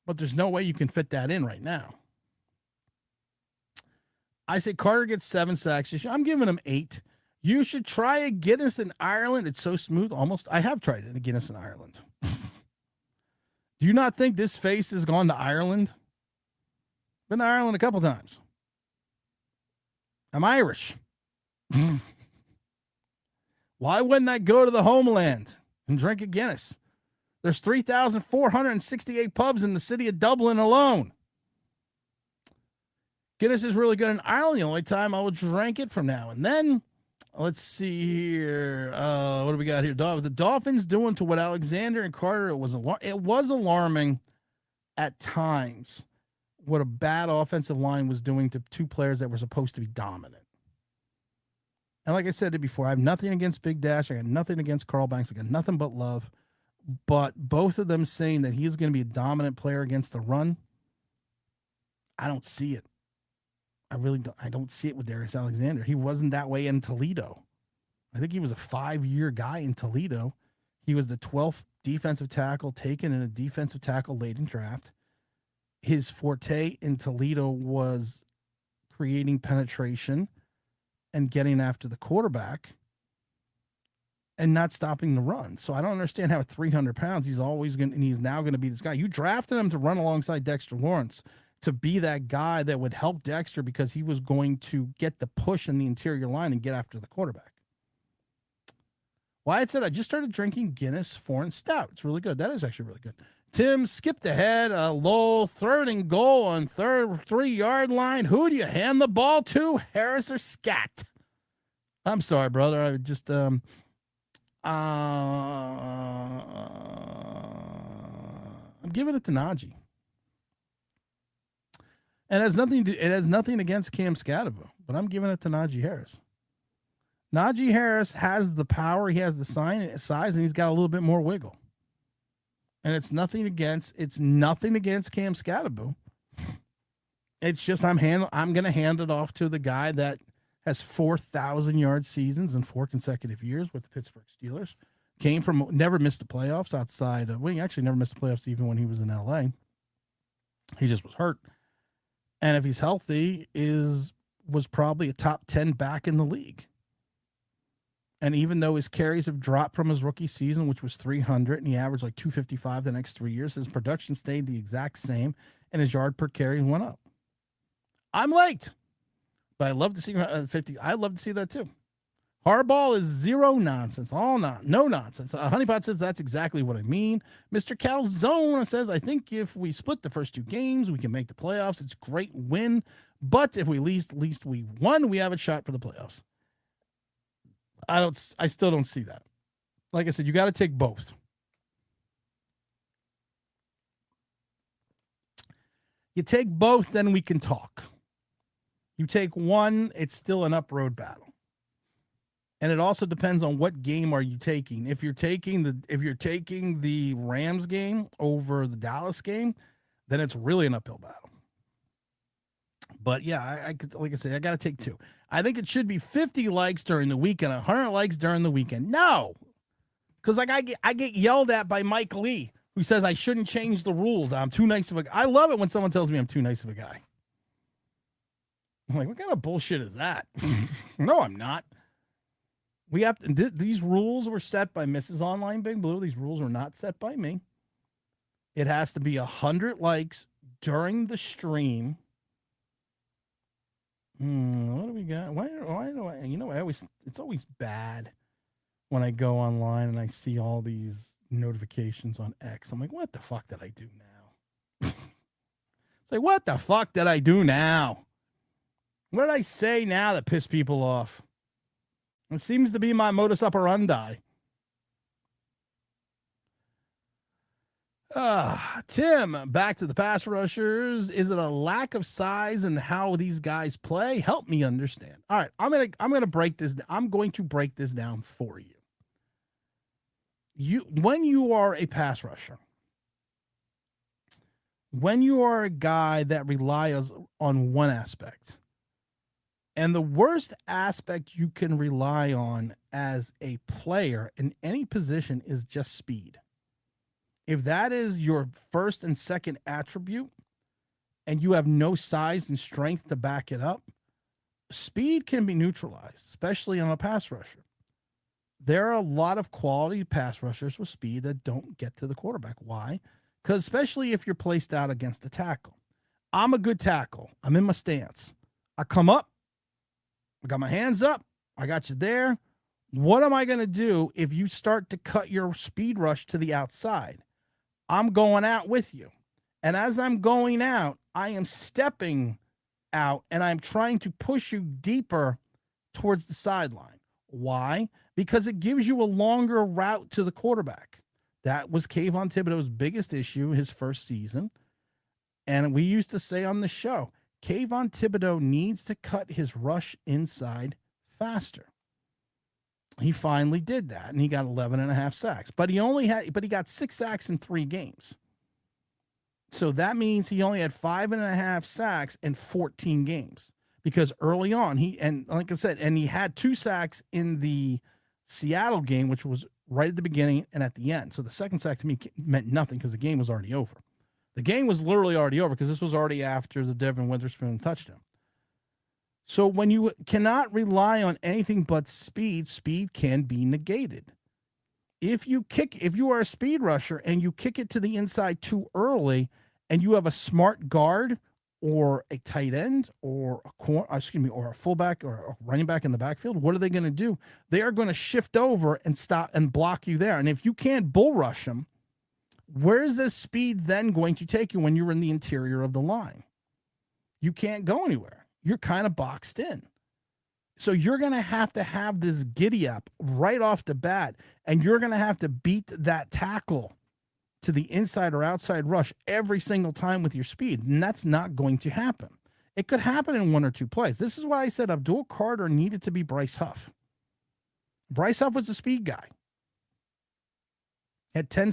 But there's no way you can fit that in right now. I say Carter gets 7 sacks. I'm giving him 8. You should try a Guinness in Ireland. It's so smooth. Almost, I have tried it, a Guinness in Ireland. Do you not think this face has gone to Ireland? Been to Ireland a couple times. I'm Irish. Why wouldn't I go to the homeland and drink a Guinness? There's 3,468 pubs in the city of Dublin alone. Guinness is really good in Ireland. The only time I will drink it from now and then. Let's see here. What do we got here? The Dolphins doing to what Alexander and Carter, it was alarming at times what a bad offensive line was doing to two players that were supposed to be dominant. And like I said before, I have nothing against Big Dash. I got nothing against Carl Banks. I got nothing but love. But both of them saying that he's going to be a dominant player against the run, I don't see it. I really don't. I don't see it with Darius Alexander. He wasn't that way in Toledo. I think he was a 5-year guy in Toledo. He was the 12th defensive tackle taken in a defensive tackle laden draft. His forte in Toledo was creating penetration and getting after the quarterback and not stopping the run. So I don't understand how at 300 pounds, he's now going to be this guy. You drafted him to run alongside Dexter Lawrence, to be that guy that would help Dexter because he was going to get the push in the interior line and get after the quarterback. Wyatt said, I just started drinking Guinness Foreign Stout. It's really good. That is actually really good. Tim skipped ahead. Lowell, 3rd and goal on 3-yard line. Who do you hand the ball to, Harris or Scat? I'm sorry, brother. I just I'm giving it to Najee. And it has nothing against Cam Scatterbo, but I'm giving it to Najee Harris. Najee Harris has the power, he has the size, and he's got a little bit more wiggle. And it's nothing against Cam Scatterbo. It's just I'm going to hand it off to the guy that has 4,000-yard seasons in 4 consecutive years with the Pittsburgh Steelers. Came from, never missed the playoffs outside of, well, he actually never missed the playoffs even when he was in LA. He just was hurt. And if he's healthy, was probably a top 10 back in the league. And even though his carries have dropped from his rookie season, which was 300, and he averaged like 255 the next 3 years, his production stayed the exact same, and his yard per carry went up. I'm late, but I love to see 50. I love to see that too. Harbaugh is zero nonsense, no nonsense. Honeypot says that's exactly what I mean. Mr. Calzone says, I think if we split the first 2 games, we can make the playoffs. It's a great win, but if we least we won, we have a shot for the playoffs. I still don't see that. Like I said, you got to take both. You take both, then we can talk. You take one, it's still an up-road battle. And it also depends on what game are you taking. If you're taking the Rams game over the Dallas game, then it's really an uphill battle. But yeah, I could, like I said, I got to take 2. I think it should be 50 likes during the weekend, 100 likes during the weekend. No, because like I get yelled at by Mike Lee, who says I shouldn't change the rules. I'm too nice of a guy. I love it when someone tells me I'm too nice of a guy. I'm like, what kind of bullshit is that? No, I'm not. We have to, these rules were set by Mrs. Online Big Blue. These rules were not set by me. It has to be 100 likes during the stream. What do we got? Why do I, you know, it's always bad when I go online and I see all these notifications on X. I'm like, what the fuck did I do now? It's like, what the fuck did I do now? What did I say now that pissed people off? It seems to be my modus operandi. Tim, back to the pass rushers. Is it a lack of size in how these guys play? Help me understand. All right, I'm gonna break this. I'm going to break this down for you. When you are a pass rusher, when you are a guy that relies on one aspect, and the worst aspect you can rely on as a player in any position is just speed. If that is your first and second attribute and you have no size and strength to back it up, speed can be neutralized, especially on a pass rusher. There are a lot of quality pass rushers with speed that don't get to the quarterback. Why? Because especially if you're placed out against the tackle. I'm a good tackle. I'm in my stance. I come up. I got my hands up. I got you there. What am I going to do if you start to cut your speed rush to the outside? I'm going out with you. And as I'm going out, I am stepping out and I'm trying to push you deeper towards the sideline. Why? Because it gives you a longer route to the quarterback. That was Kayvon Thibodeau's biggest issue his first season. And we used to say on the show, Kayvon Thibodeau needs to cut his rush inside faster. He finally did that, and he got 11.5 sacks. But he got 6 sacks in 3 games. So that means he only had 5.5 sacks in 14 games. Because early on, he had 2 sacks in the Seattle game, which was right at the beginning and at the end. So the second sack to me meant nothing because the game was already over. The game was literally already over because this was already after the Devin Witherspoon touchdown. So when you cannot rely on anything but speed, speed can be negated. If you are a speed rusher and you kick it to the inside too early and you have a smart guard or a tight end or a fullback or a running back in the backfield, what are they going to do? They are going to shift over and stop and block you there. And if you can't bull rush them, where is this speed then going to take you when you're in the interior of the line? You can't go anywhere. You're kind of boxed in. So you're going to have this giddy up right off the bat, and you're going to have to beat that tackle to the inside or outside rush every single time with your speed, and that's not going to happen. It could happen in 1 or 2 plays. This is why I said Abdul Carter needed to be Bryce Huff. Bryce Huff was a speed guy. Had 10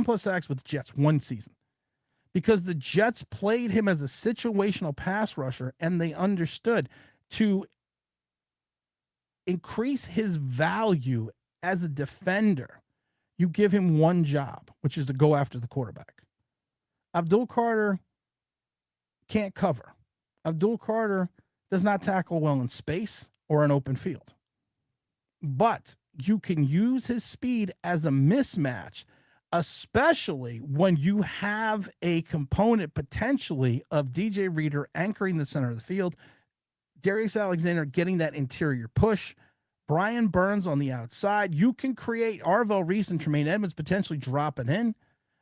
plus sacks with the Jets one season. Because the Jets played him as a situational pass rusher, and they understood to increase his value as a defender, you give him one job, which is to go after the quarterback. Abdul Carter can't cover. Abdul Carter does not tackle well in space or an open field. But you can use his speed as a mismatch, especially when you have a component potentially of DJ Reader anchoring the center of the field, Darius Alexander getting that interior push, Brian Burns on the outside. You can create Arvell Reese and Tremaine Edmonds potentially dropping in.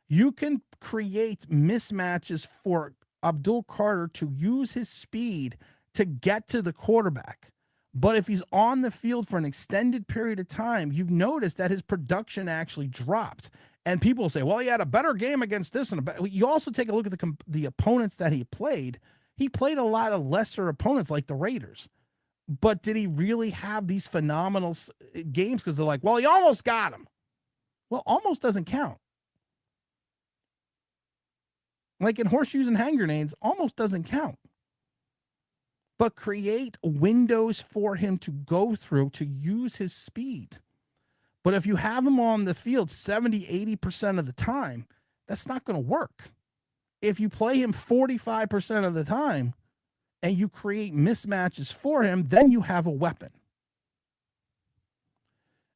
You can create mismatches for Abdul Carter to use his speed to get to the quarterback. But if he's on the field for an extended period of time, you've noticed that his production actually dropped. And people say, well, he had a better game against this. You also take a look at the opponents that he played. He played a lot of lesser opponents like the Raiders. But did he really have these phenomenal games? Because they're like, well, he almost got him. Well, almost doesn't count. Like in horseshoes and hand grenades, almost doesn't count. but create windows for him to go through to use his speed. But if you have him on the field 70, 80% of the time, that's not going to work. If you play him 45% of the time and you create mismatches for him, then you have a weapon.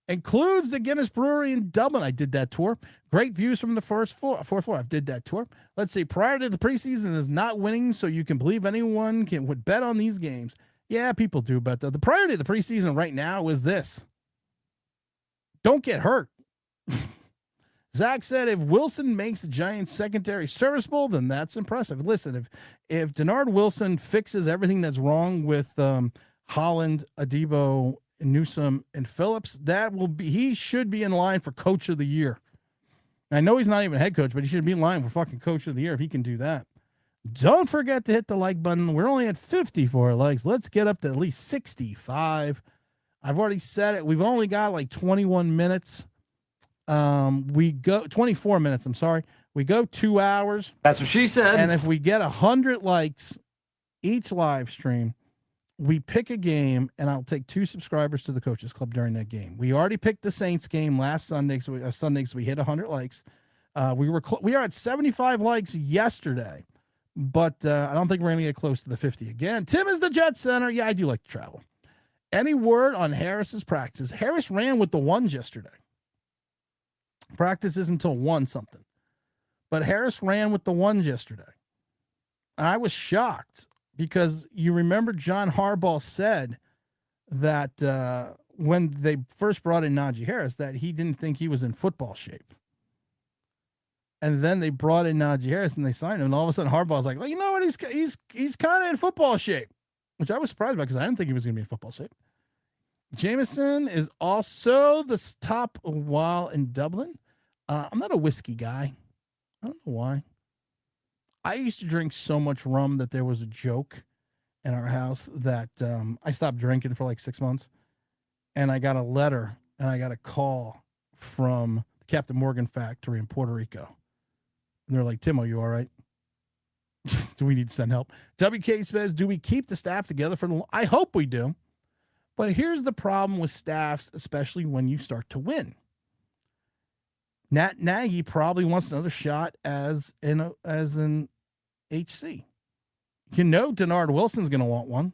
Includes the Guinness Brewery in Dublin. I did that tour. Great views from the fourth floor. I did that tour. Let's see. Prior to the preseason is not winning, so you can believe anyone would bet on these games. Yeah, people do bet. The priority of the preseason right now is this. Don't get hurt. Zach said if Wilson makes the Giants secondary serviceable, then that's impressive. Listen, if Denard Wilson fixes everything that's wrong with Holland, Adebo, Newsome, and Phillips, he should be in line for coach of the year. I know he's not even head coach, but he should be in line for fucking coach of the year if he can do that. Don't forget to hit the like button. We're only at 54 likes. Let's get up to at least 65. I've already said it. We've only got like 21 minutes. We go 24 minutes. I'm sorry. We go 2 hours. That's what she said. And if we get 100 likes each live stream, we pick a game, and I'll take 2 subscribers to the Coaches Club during that game. We already picked the Saints game last Sunday, so we hit 100 likes. We are at 75 likes yesterday, but I don't think we're going to get close to the 50 again. Tim is the Jet Center. Yeah, I do like to travel. Any word on Harris's practices? Harris ran with the ones yesterday. Practice isn't until 1 something. But Harris ran with the ones yesterday. And I was shocked because you remember John Harbaugh said that when they first brought in Najee Harris that he didn't think he was in football shape. And then they brought in Najee Harris and they signed him. And all of a sudden Harbaugh's like, well, you know what? He's kind of in football shape, which I was surprised by because I didn't think he was going to be in football shape. Jameson is also the top while in Dublin. I'm not a whiskey guy. I don't know why. I used to drink so much rum that there was a joke in our house that I stopped drinking for like 6 months. And I got a letter and I got a call from the Captain Morgan factory in Puerto Rico. And they're like, Tim, are you all right? Do we need to send help? WK says, do we keep the staff together for the... I hope we do. But here's the problem with staffs, especially when you start to win. Nat Nagy probably wants another shot as an HC. You know Denard Wilson's going to want one.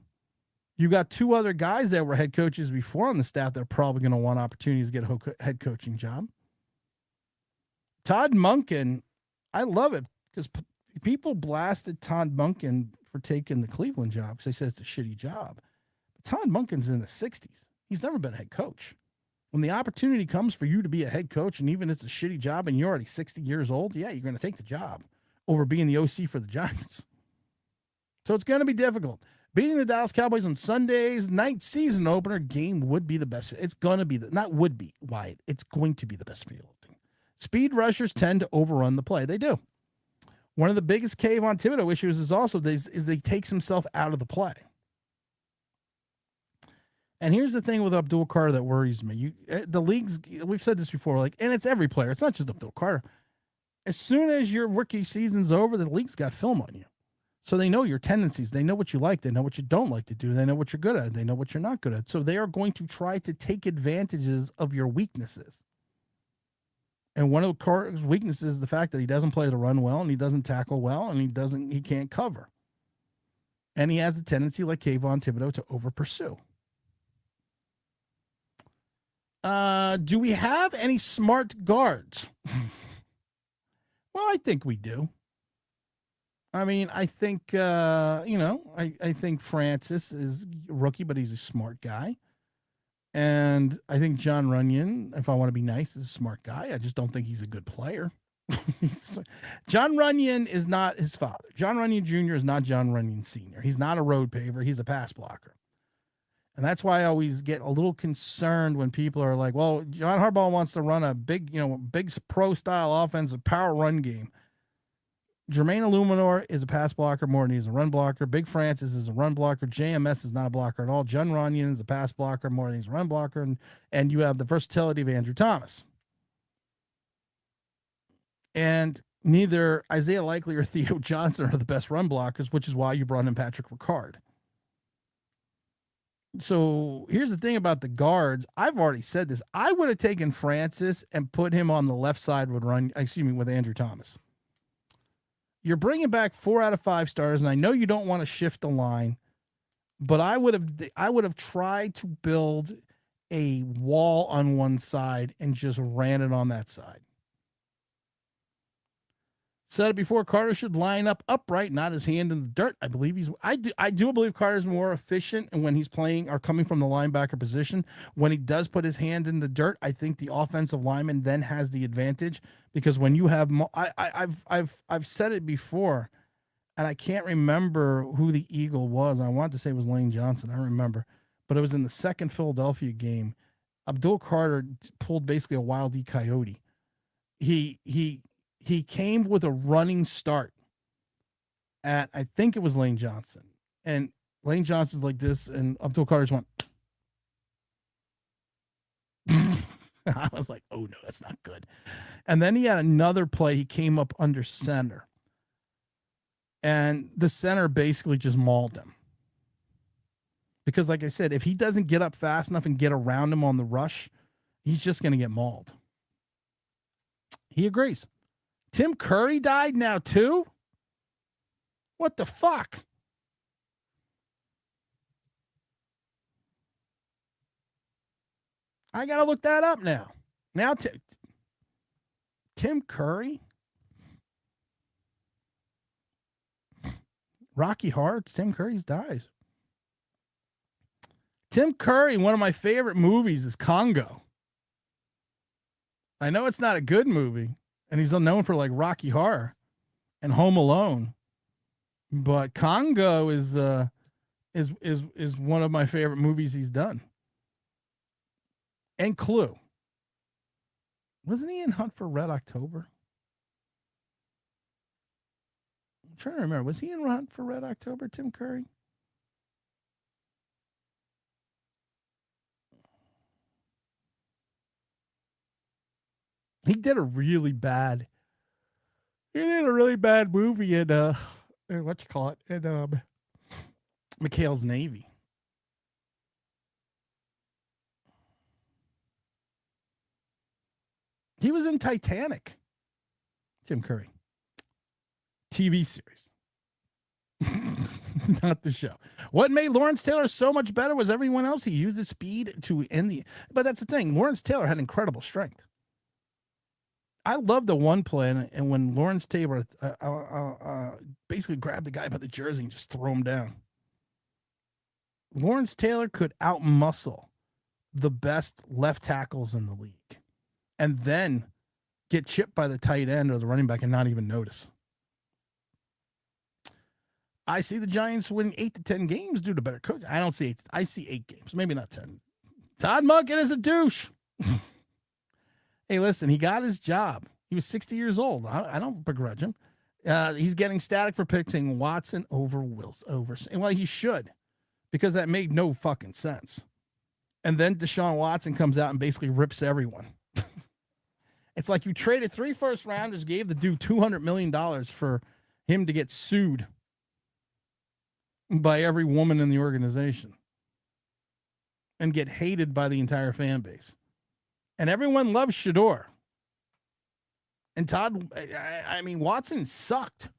You got 2 other guys that were head coaches before on the staff that are probably going to want opportunities to get a head coaching job. Todd Monken, I love it because people blasted Todd Monken for taking the Cleveland job because they said it's a shitty job. But Todd Monken's in the 60s. He's never been a head coach. When the opportunity comes for you to be a head coach, and even if it's a shitty job and you're already 60 years old, yeah, you're going to take the job over being the OC for the Giants. So it's going to be difficult. Beating the Dallas Cowboys on Sunday's night season opener game would be the best. It's going to be not would be, Wyatt. It's going to be the best field. Speed rushers tend to overrun the play. They do. One of the biggest Kayvon Thibodeau issues is also is he takes himself out of the play. And here's the thing with Abdul Carter that worries me. The leagues, we've said this before, and it's every player. It's not just Abdul Carter. As soon as your rookie season's over, the league's got film on you. So they know your tendencies. They know what you like. They know what you don't like to do. They know what you're good at. They know what you're not good at. So they are going to try to take advantages of your weaknesses. And one of Carter's weaknesses is the fact that he doesn't play the run well, and he doesn't tackle well, and he can't cover. And he has a tendency, like Kayvon Thibodeau, to over-pursue. Do we have any smart guards? Well, I think we do. I mean, I think, I think Francis is a rookie, but he's a smart guy. And I think John Runyon, if I want to be nice, is a smart guy. I just don't think he's a good player. John Runyon is not his father. John Runyon Jr. is not John Runyon Sr. He's not a road paver. He's a pass blocker. And that's why I always get a little concerned when people are like, well, John Harbaugh wants to run a big pro-style offensive power run game. Jermaine Illuminor is a pass blocker more than he's a run blocker. Big Francis is a run blocker. JMS is not a blocker at all. John Runyon is a pass blocker more than he's a run blocker. And you have the versatility of Andrew Thomas. And neither Isaiah Likely or Theo Johnson are the best run blockers, which is why you brought in Patrick Ricard. So here's the thing about the guards. I've already said this. I would have taken Francis and put him on the left side with Andrew Thomas. You're bringing back 4 out of 5 stars, and I know you don't want to shift the line, but I would have tried to build a wall on one side and just ran it on that side. Said it before, Carter should line up upright, not his hand in the dirt. I believe I do believe Carter's more efficient, and when he's playing or coming from the linebacker position, when he does put his hand in the dirt, I think the offensive lineman then has the advantage, because when you have I've said it before, and I can't remember who the Eagle was. I want to say it was Lane Johnson. I don't remember, but it was in the second Philadelphia game. Abdul Carter pulled basically a Wild E. Coyote. He came with a running start at, I think it was Lane Johnson. And Lane Johnson's like this, and Abdul Carter's went. I was like, oh, no, that's not good. And then he had another play. He came up under center. And the center basically just mauled him. Because, like I said, if he doesn't get up fast enough and get around him on the rush, he's just going to get mauled. He agrees. Tim Curry died now, too? What the fuck? I got to look that up now. Now, Tim Curry? Rocky Hearts, Tim Curry's dies. Tim Curry, one of my favorite movies is Congo. I know it's not a good movie, and he's known for like Rocky Horror and Home Alone, but Congo is one of my favorite movies he's done. And Clue. Wasn't he in Hunt for Red October? I'm trying to remember. Was he in Hunt for Red October, Tim Curry? He did a really bad movie in in McHale's Navy. He was in Titanic. Tim Curry. TV series. Not the show. What made Lawrence Taylor so much better was everyone else. He used his speed to end the... But that's the thing. Lawrence Taylor had incredible strength. I love the one play, and when Lawrence Taylor basically grabbed the guy by the jersey and just threw him down. Lawrence Taylor could out-muscle the best left tackles in the league and then get chipped by the tight end or the running back and not even notice. I see the Giants winning 8 to 10 games due to better coach. I don't see 8. I see 8 games, maybe not 10. Todd Monken is a douche. Hey, listen, he got his job. He was 60 years old. I don't begrudge him. He's getting static for picking Watson over Wilson. Well, he should, because that made no fucking sense. And then Deshaun Watson comes out and basically rips everyone. It's like you traded 3 first-rounders, gave the dude $200 million for him to get sued by every woman in the organization and get hated by the entire fan base. And everyone loves Shador. And Todd, I mean, Watson sucked.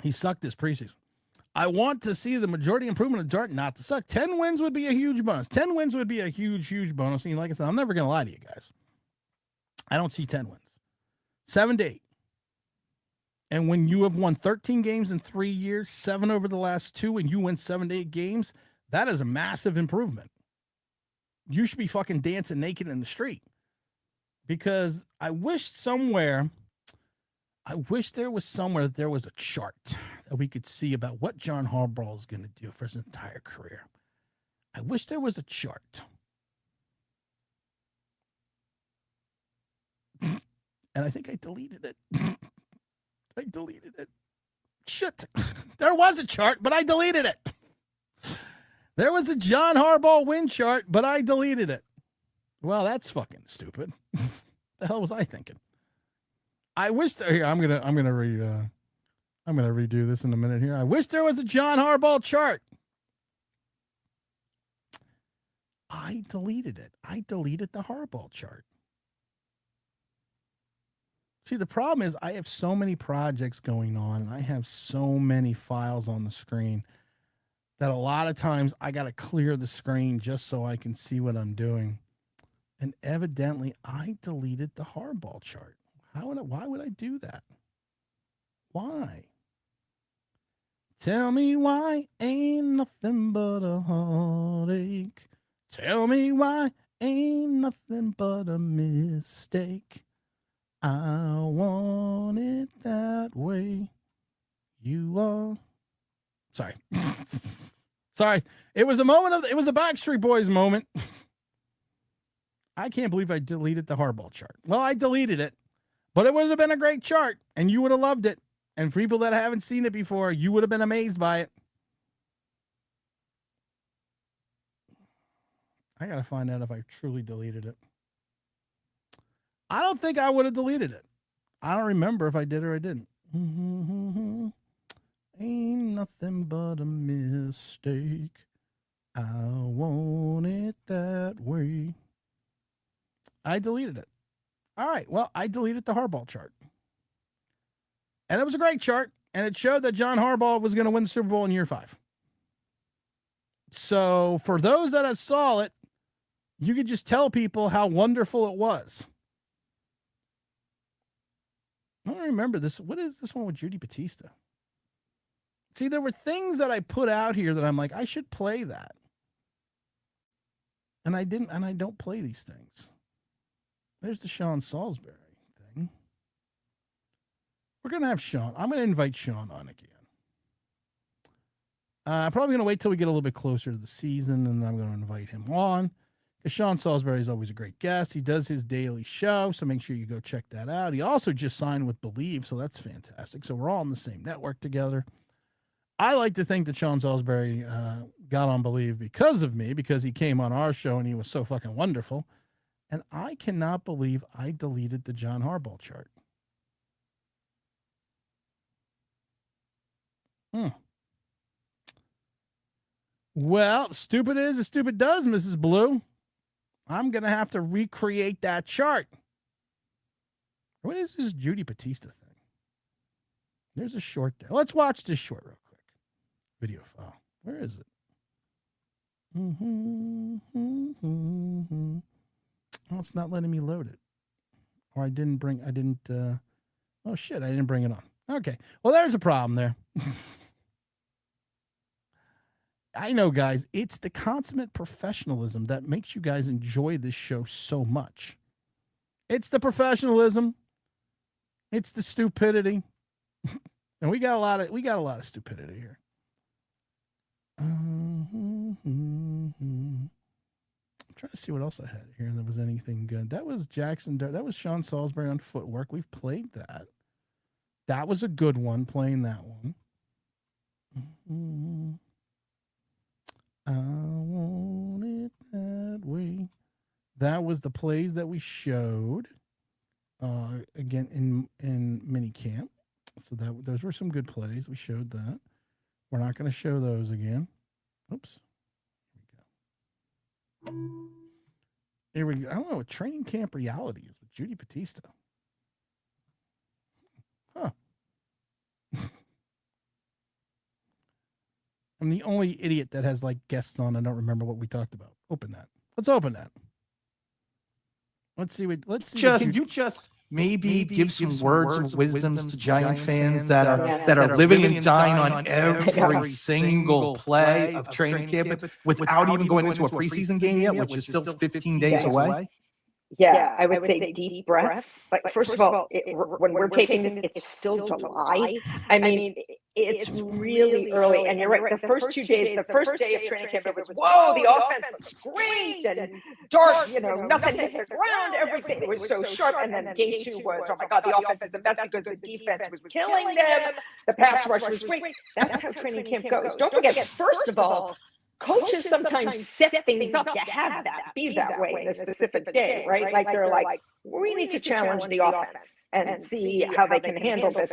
He sucked this preseason. I want to see the majority improvement of Dart not to suck. 10 wins would be a huge bonus. 10 wins would be a huge, huge bonus. And like I said, I'm never going to lie to you guys. I don't see 10 wins. 7 to 8. And when you have won 13 games in 3 years, 7 over the last 2, and you win 7 to 8 games, that is a massive improvement. You should be fucking dancing naked in the street, because I wish there was somewhere that there was a chart that we could see about what John Harbaugh is going to do for his entire career. I wish there was a chart. And I think I deleted it. I deleted it. Shit. There was a chart, but I deleted it. There was a John Harbaugh win chart, but I deleted it. Well, that's fucking stupid. The hell was I thinking? I wish here, I'm gonna I'm going to redo this in a minute here. I wish there was a John Harbaugh chart. I deleted it. I deleted the Harbaugh chart. See, the problem is I have so many projects going on, and I have so many files on the screen that a lot of times I got to clear the screen just so I can see what I'm doing. And evidently, I deleted the Harbaugh chart. Why would I do that? Why? Tell me why ain't nothing but a heartache. Tell me why ain't nothing but a mistake. I want it that way. You are. Sorry. Sorry. It was a Backstreet Boys moment. I can't believe I deleted the Harbaugh chart. Well, I deleted it, but it would have been a great chart, and you would have loved it. And for people that haven't seen it before, you would have been amazed by it. I got to find out if I truly deleted it. I don't think I would have deleted it. I don't remember if I did or I didn't. Ain't nothing but a mistake. I want it that way. I deleted it. All right. Well, I deleted the Harbaugh chart. And it was a great chart. And it showed that John Harbaugh was going to win the Super Bowl in year 5. So for those that saw it, you could just tell people how wonderful it was. I don't remember this. What is this one with Judy Bautista? See, there were things that I put out here that I'm like, I should play that. And I didn't, and I don't play these things. There's the Sean Salisbury thing. We're going to have Sean. I'm going to invite Sean on again. I'm probably going to wait till we get a little bit closer to the season, and then I'm going to invite him on. Because Sean Salisbury is always a great guest. He does his daily show, so make sure you go check that out. He also just signed with Bleav, so that's fantastic. So we're all on the same network together. I like to think that Sean Salisbury got on Bleav because of me, because he came on our show and he was so fucking wonderful. And I cannot believe I deleted the John Harbaugh chart. Well, stupid is as stupid does, Mrs. Blue. I'm going to have to recreate that chart. What is this Judy Bautista thing? There's a short there. Let's watch this short real quick. Video file. Where is it? Oh, it's not letting me load it. Or I didn't, oh shit, I didn't bring it on. Okay. Well, there's a problem there. I know, guys, it's the consummate professionalism that makes you guys enjoy this show so much. It's the professionalism. It's the stupidity. And we got a lot of stupidity here. I'm trying to see what else I had here. There was anything good. That was Jackson. That was Sean Salisbury on footwork. We've played that. That was a good one, playing that one. I want it that way. That was the plays that we showed again in mini camp. So those were some good plays. We showed that. We're not going to show those again. Oops. Here we go. I don't know what training camp reality is with Judy Bautista. Huh. I'm the only idiot that has like guests on. I don't remember what we talked about. Open that. Let's open that. Let's see. Let's see. Can you just maybe give some words of wisdoms to Giant fans that are living and dying on every single play of training camp without even going into a preseason game yet, which is still 15 days away? Yeah, I would say deep breaths. Like, first of all, when we're taping this, it's still July. I mean, it's really early. And you're right, the first 2 days, the first day of training camp, it was, whoa, the offense looks great. And dark, nothing hit the ground. Everything was so sharp. And then day 2 was, oh my God, the offense is the best because the defense was killing them. The pass rush was great. That's how training camp goes. Don't forget, first of all, coaches sometimes set things up to have that be that way in a specific day, right? Like they're like, we need to challenge the offense and see how they can handle this.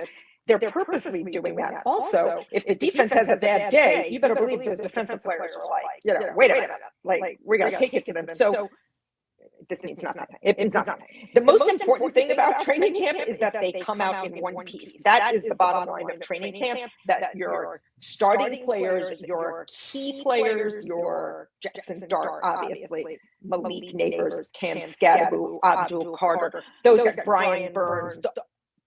they're purposely doing that. Also, if the defense has a bad day, you better believe those defensive players are like, wait a minute, like we got to take it to them. So this means nothing. It means nothing. The most important thing about training camp is that they come out in one piece. That is the bottom line of training camp, that your starting players, your key players, your Jackson Dart, obviously, Malik Neighbors, Cam Scadaboo, Abdul Carter, those guys, Brian Burns,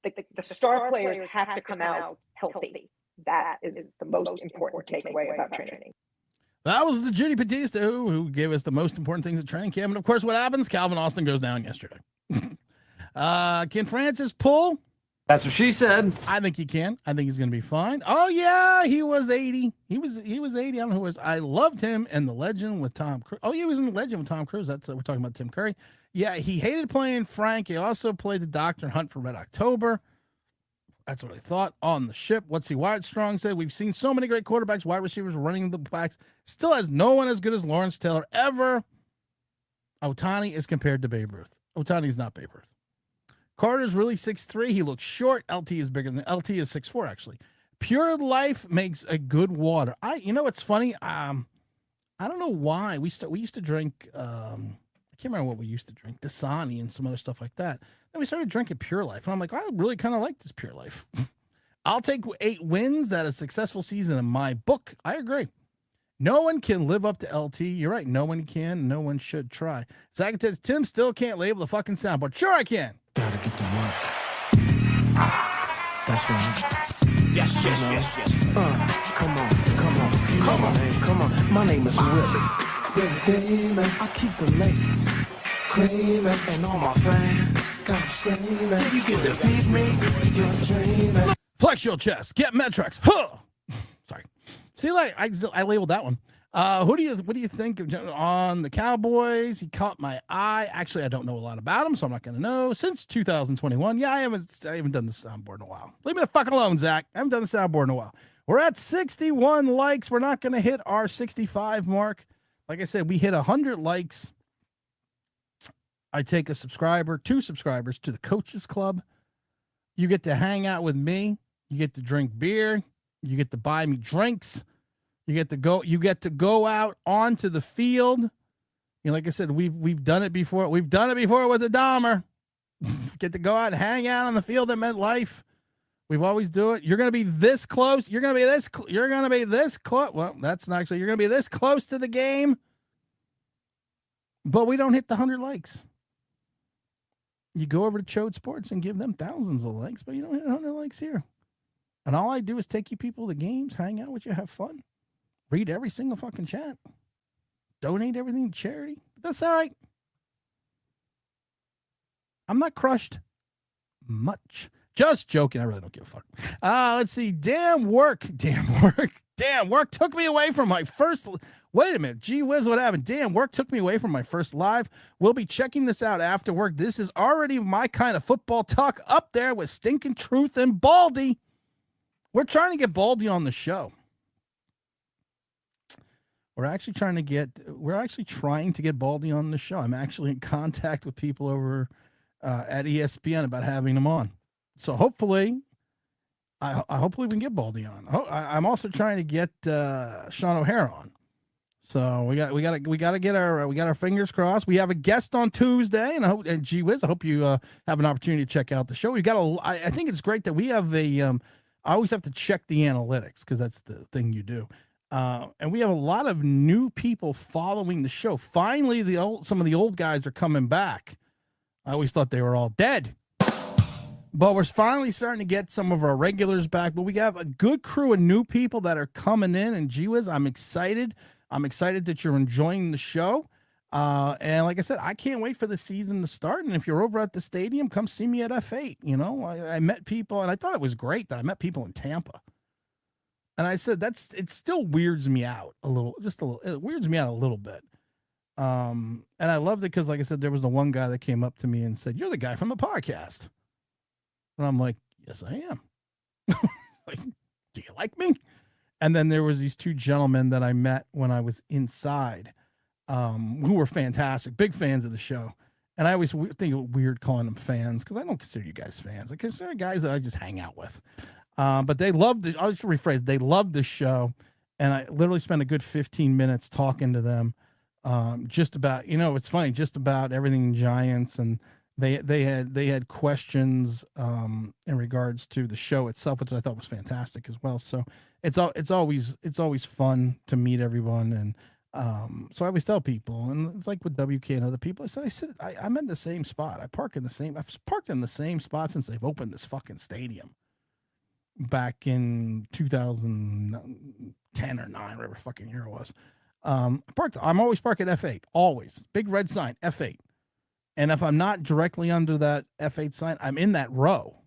the star players have to come out healthy. That is the most important takeaway about training. That was the Judy Batista who gave us the most important things at training camp. And of course, what happens? Calvin Austin goes down yesterday. Can Francis pull? That's what she said. I think he can. I think he's going to be fine. Oh yeah, he was 80. He was 80. I don't know who it was. I loved him in The Legend with Tom Cruise. Oh, he was in The Legend with Tom Cruise. That's we're talking about Tim Curry. Yeah, he hated playing Frank. He also played the Doctor in Hunt for Red October. That's what I thought. On the ship. What's he? Wyatt Strong said, we've seen so many great quarterbacks, wide receivers running the backs. Still has no one as good as Lawrence Taylor ever. Ohtani is compared to Babe Ruth. Ohtani's not Babe Ruth. Carter's really 6'3". He looks short. LT is bigger than LT is 6'4", actually. Pure Life makes a good water. You know what's funny? I don't know why we used to drink. I can't remember what we used to drink. Dasani and some other stuff like that. Then we started drinking Pure Life, and I'm like, I really kind of like this Pure Life. I'll take 8 wins. That is a successful season in my book. I agree. No one can live up to LT. You're right. No one can. No one should try. Zach says, Tim still can't label the fucking soundboard. Sure I can. Gotta get to work. That's right. Yes. Come on. My name is Willie. Baby, I keep the ladies creaming, and all my fans got screaming. You can defeat me, you're dreaming. Flex your chest. Get Metrex. Huh. Sorry. See, like I labeled that one. What do you think of on the Cowboys? He caught my eye. Actually, I don't know a lot about him, so I'm not going to know. Since 2021, yeah, I haven't done the soundboard in a while. Leave me the fuck alone, Zach. I haven't done the soundboard in a while. We're at 61 likes. We're not going to hit our 65 mark. Like I said, we hit 100 likes. I take a subscriber, 2 subscribers to the Coaches Club. You get to hang out with me. You get to drink beer. You get to buy me drinks. You get to go out onto the field. You know, like I said, we've done it before. We've done it before with the Dahmer. Get to go out and hang out on the field that meant life. We've always do it. You're going to be this close. You're going to be this close. Well, that's not actually, you're going to be this close to the game, but we don't hit the 100 likes. You go over to Chode Sports and give them thousands of likes, but you don't hit 100 likes here. And all I do is take you people to games, hang out with you, have fun, read every single fucking chat, donate everything to charity. But that's all right. I'm not crushed much. Just joking. I really don't give a fuck. Let's see. Damn work took me away from my first. Wait a minute. Gee whiz, what happened? Damn work took me away from my first live. We'll be checking this out after work. This is already my kind of football talk, up there with Stinking Truth and Baldy. We're trying to get Baldy on the show. We're actually trying to get Baldy on the show. I'm actually in contact with people over at ESPN about having him on. So hopefully we can get Baldy on. I'm also trying to get Sean O'Hara on. So we got to get our fingers crossed. We have a guest on Tuesday, and gee whiz, I hope you have an opportunity to check out the show. I think it's great that we have I always have to check the analytics because that's the thing you do. And we have a lot of new people following the show. Finally, some of the old guys are coming back. I always thought they were all dead. But we're finally starting to get some of our regulars back. But we have a good crew of new people that are coming in. And gee whiz, I'm excited. I'm excited that you're enjoying the show. And like I said, I can't wait for the season to start. And if you're over at the stadium, come see me at F8. You know, I met people, and I thought it was great that I met people in Tampa. And I said, it still weirds me out a little, it weirds me out a little bit. And I loved it because, like I said, there was the one guy that came up to me and said, "You're the guy from the podcast." And I'm like, "Yes, I am." Like, do you like me? And then there was these 2 gentlemen that I met when I was inside, who were fantastic, big fans of the show. And I always think it weird calling them fans because I don't consider you guys fans. I consider guys that I just hang out with. But they loved the. I'll just rephrase. They loved the show, and I literally spent a good 15 minutes talking to them, just about. It's funny, just about everything Giants, and they had questions in regards to the show itself, which I thought was fantastic as well. So it's always fun to meet everyone, and so I always tell people, and it's like with WK and other people. I'm in the same spot. I've parked in the same spot since they've opened this fucking stadium back in 2010 or 9, whatever fucking year it was. I'm always parking F8, always big red sign F8. And if I'm not directly under that F8 sign, I'm in that row.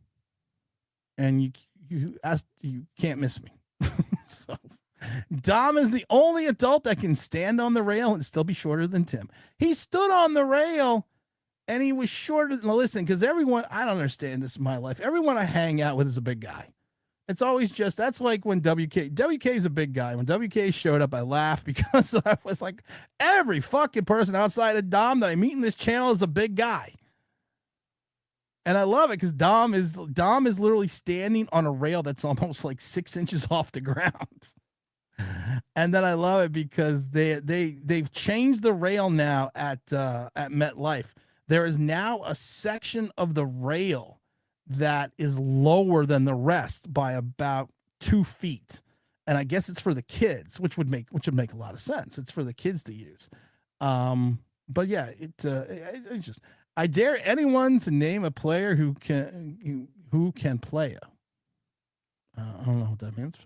And you can't miss me. So Dom is the only adult that can stand on the rail and still be shorter than Tim. He stood on the rail and he was shorter than, listen, because everyone, I don't understand this in my life. Everyone I hang out with is a big guy. It's always just, that's like when WK is a big guy. When WK showed up, I laughed because I was like, every fucking person outside of Dom that I meet in this channel is a big guy. And I love it because Dom is literally standing on a rail that's almost like 6 inches off the ground. And then I love it because they've changed the rail now at MetLife. There is now a section of the rail that is lower than the rest by about 2 feet, and I guess it's for the kids, which would make a lot of sense. It's for the kids to use. But yeah, it's just, I dare anyone to name a player who can play a. I don't know what that means.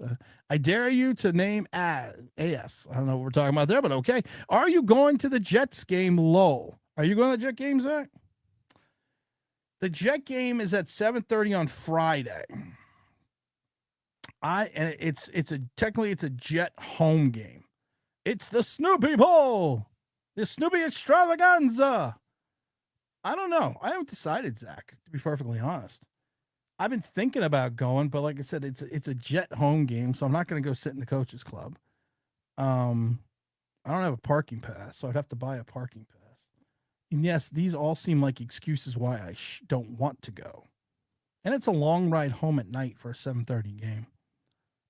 I dare you to name AS. I don't know what we're talking about there, but okay. Are you going to the Jets game, Lowell? Are you going to the Jet game, Zach? The Jet game is at 7:30 on Friday. Technically it's a Jet home game. It's the Snoopy Bowl, the Snoopy Extravaganza. I don't know. I haven't decided, Zach, to be perfectly honest. I've been thinking about going, but like I said, it's a Jet home game, so I'm not going to go sit in the coaches club. I don't have a parking pass, so I'd have to buy a parking pass. And yes, these all seem like excuses why I don't want to go. And it's a long ride home at night for a 7:30 game.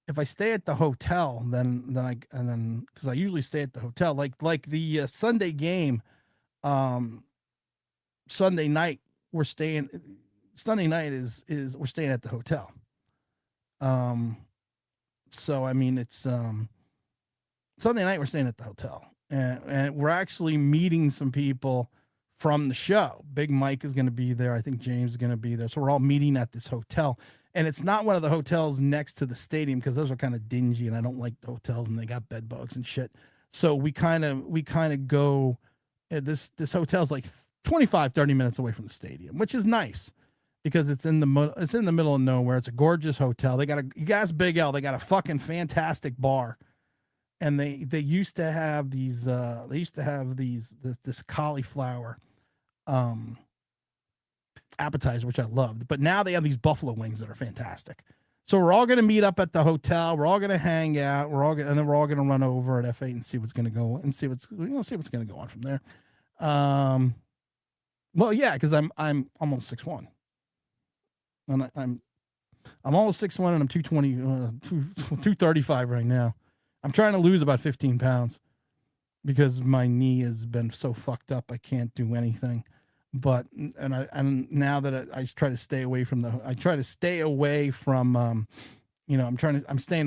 If I stay at the hotel, then because I usually stay at the hotel, like the Sunday game, Sunday night we're staying. Sunday night is we're staying at the hotel. So I mean it's Sunday night we're staying at the hotel, and we're actually meeting some people from the show. Big Mike is going to be there. I think James is going to be there. So we're all meeting at this hotel, and it's not one of the hotels next to the stadium because those are kind of dingy, and I don't like the hotels, and they got bed bugs and shit. So we kind of go. This hotel's like 25-30 minutes away from the stadium, which is nice because it's in the middle of nowhere. It's a gorgeous hotel. You guys, Big L, they got a fucking fantastic bar. And they used to have these this cauliflower appetizer, which I loved, but now they have these buffalo wings that are fantastic. So we're all going to meet up at the hotel. We're all going to hang out. And then we're all going to run over at F8 and see what's going to go and see what's going to go on from there. Well, yeah, because I'm almost 6'1", and I'm almost 6'1", and I'm 220, 235 right now. I'm trying to lose about 15 pounds because my knee has been so fucked up I can't do anything. But now that I try to stay away from I'm staying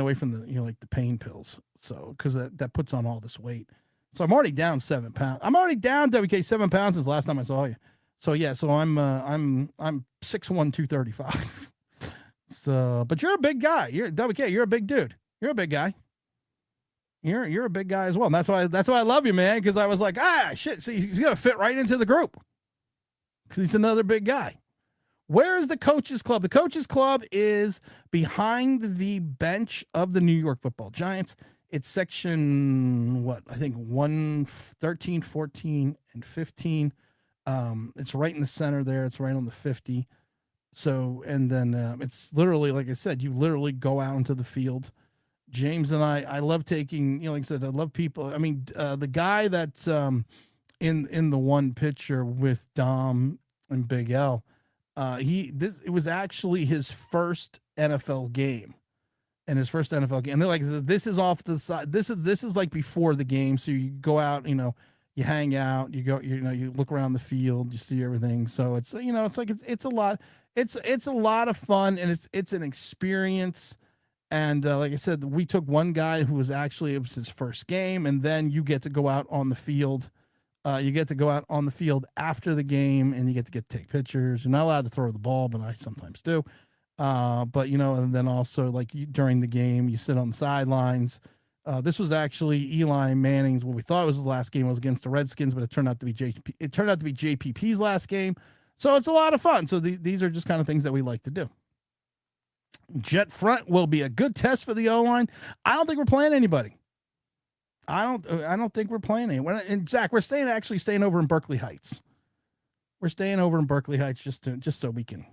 away from the like the pain pills. So because that puts on all this weight. So I'm already down 7 pounds. I'm already down, WK, 7 pounds since last time I saw you. So yeah, so I'm 6'1", 235. So, but you're a big guy. You're WK. You're a big dude. You're a big guy. You're a big guy as well. And that's why I love you, man. Because I was like, shit. See, he's gonna fit right into the group because he's another big guy. Where is the coaches club? The coaches club is behind the bench of the New York Football Giants. It's section I think 13, 14, and 15. It's right in the center there. It's right on the 50. So, and then it's literally, like I said, you literally go out into the field. James and I love taking, like I said, I love people. I mean, the guy that's in the one picture with Dom and Big L, It was actually his first NFL game. And his first NFL game. And they're like, this is off the side. This is like before the game. So you go out, you hang out, you look around the field, you see everything. So it's, it's like, it's a lot. It's a lot of fun, and it's an experience. And like I said, we took one guy who was actually, it was his first game. And then you get to go out on the field. You get to go out on the field after the game, and you get to take pictures. You're not allowed to throw the ball, but I sometimes do. But and then also like during the game, you sit on the sidelines. This was actually Eli Manning's. What we thought was his last game was against the Redskins, but it turned out to be JPP's last game. So it's a lot of fun. So these are just kind of things that we like to do. Jet front will be a good test for the O-line. I don't think we're playing anybody. I don't think we're playing anyone. And Zach, we're staying over in Berkeley Heights. We're staying over in Berkeley Heights just so we can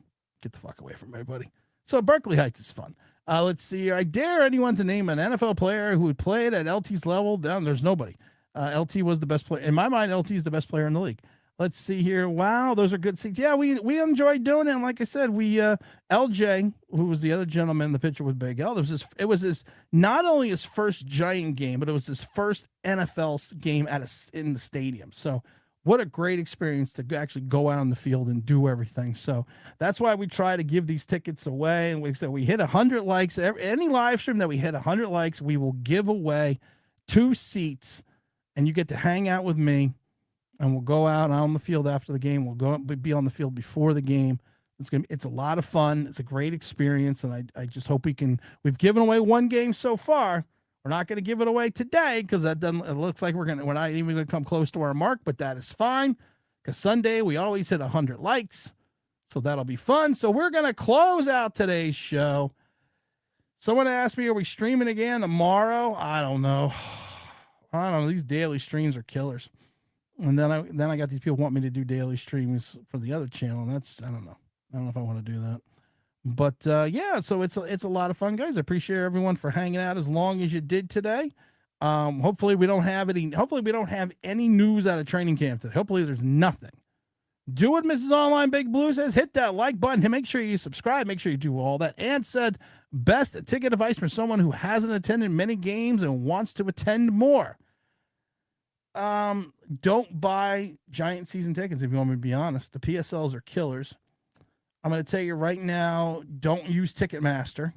get the fuck away from everybody. So Berkeley Heights is fun. Let's see. I dare anyone to name an NFL player who played at LT's level. There's nobody. LT was the best player. In my mind, LT is the best player in the league. Let's see here. Wow, those are good seats. Yeah, we enjoyed doing it. And like I said, LJ, who was the other gentleman, the pitcher with Big L, it was his not only his first Giant game, but it was his first NFL game in the stadium. So what a great experience to actually go out on the field and do everything. So that's why we try to give these tickets away. And we said we hit 100 likes. Any live stream that we hit 100 likes, we will give away 2 seats, and you get to hang out with me. And we'll go out on the field after the game. We'll be on the field before the game. It's a lot of fun. It's a great experience, and I just hope we've given away 1 game so far. We're not going to give it away today because it looks like we're not even going to come close to our mark, but that is fine because Sunday we always hit 100 likes. So that'll be fun. So we're going to close out today's show. Someone asked me, are we streaming again tomorrow? I don't know. These daily streams are killers. And then I got these people want me to do daily streams for the other channel. And I don't know. I don't know if I want to do that. But yeah, so it's a lot of fun, guys. I appreciate everyone for hanging out as long as you did today. Hopefully we don't have any news out of training camp today. Hopefully there's nothing. Do what Mrs. Online Big Blue says. Hit that like button. Make sure you subscribe. Make sure you do all that. And said best ticket advice for someone who hasn't attended many games and wants to attend more. Don't buy Giant season tickets if you want me to be honest. The PSLs are killers. I'm going to tell you right now, don't use Ticketmaster.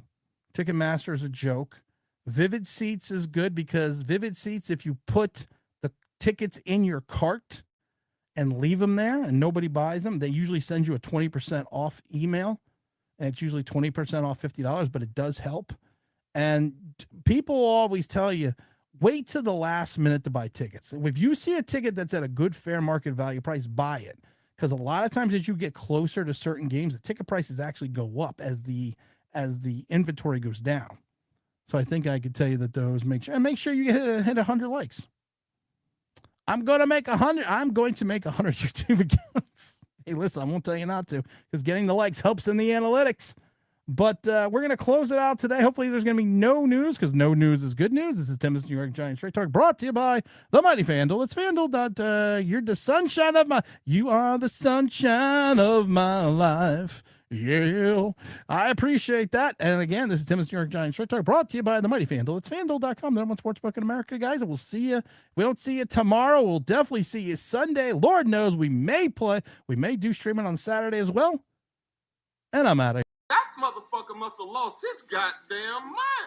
Ticketmaster is a joke. Vivid Seats is good because Vivid Seats, if you put the tickets in your cart and leave them there and nobody buys them, they usually send you a 20% off email, and it's usually 20% off $50, but it does help. And people always tell you, wait till the last minute to buy tickets. If you see a ticket that's at a good fair market value price, buy it. Because a lot of times as you get closer to certain games, the ticket prices actually go up as the inventory goes down. So I think I could tell you that those make sure you hit 100 likes. I'm going to make 100 YouTube accounts. Hey, listen, I won't tell you not to, because getting the likes helps in the analytics. But we're going to close it out today. Hopefully there's going to be no news, because no news is good news. This is Tim's New York Giants Straight Talk, brought to you by the mighty FanDuel. It's FanDuel. You're the sunshine of you are the sunshine of my life. Yeah, I appreciate that. And again, this is Tim's New York Giants Straight Talk, brought to you by the mighty FanDuel. It's FanDuel.com, the number one sportsbook in America, guys. And we'll see you. If we don't see you tomorrow, we'll definitely see you Sunday. Lord knows we may do streaming on Saturday as well. And I'm out of here. That motherfucker must have lost his goddamn mind.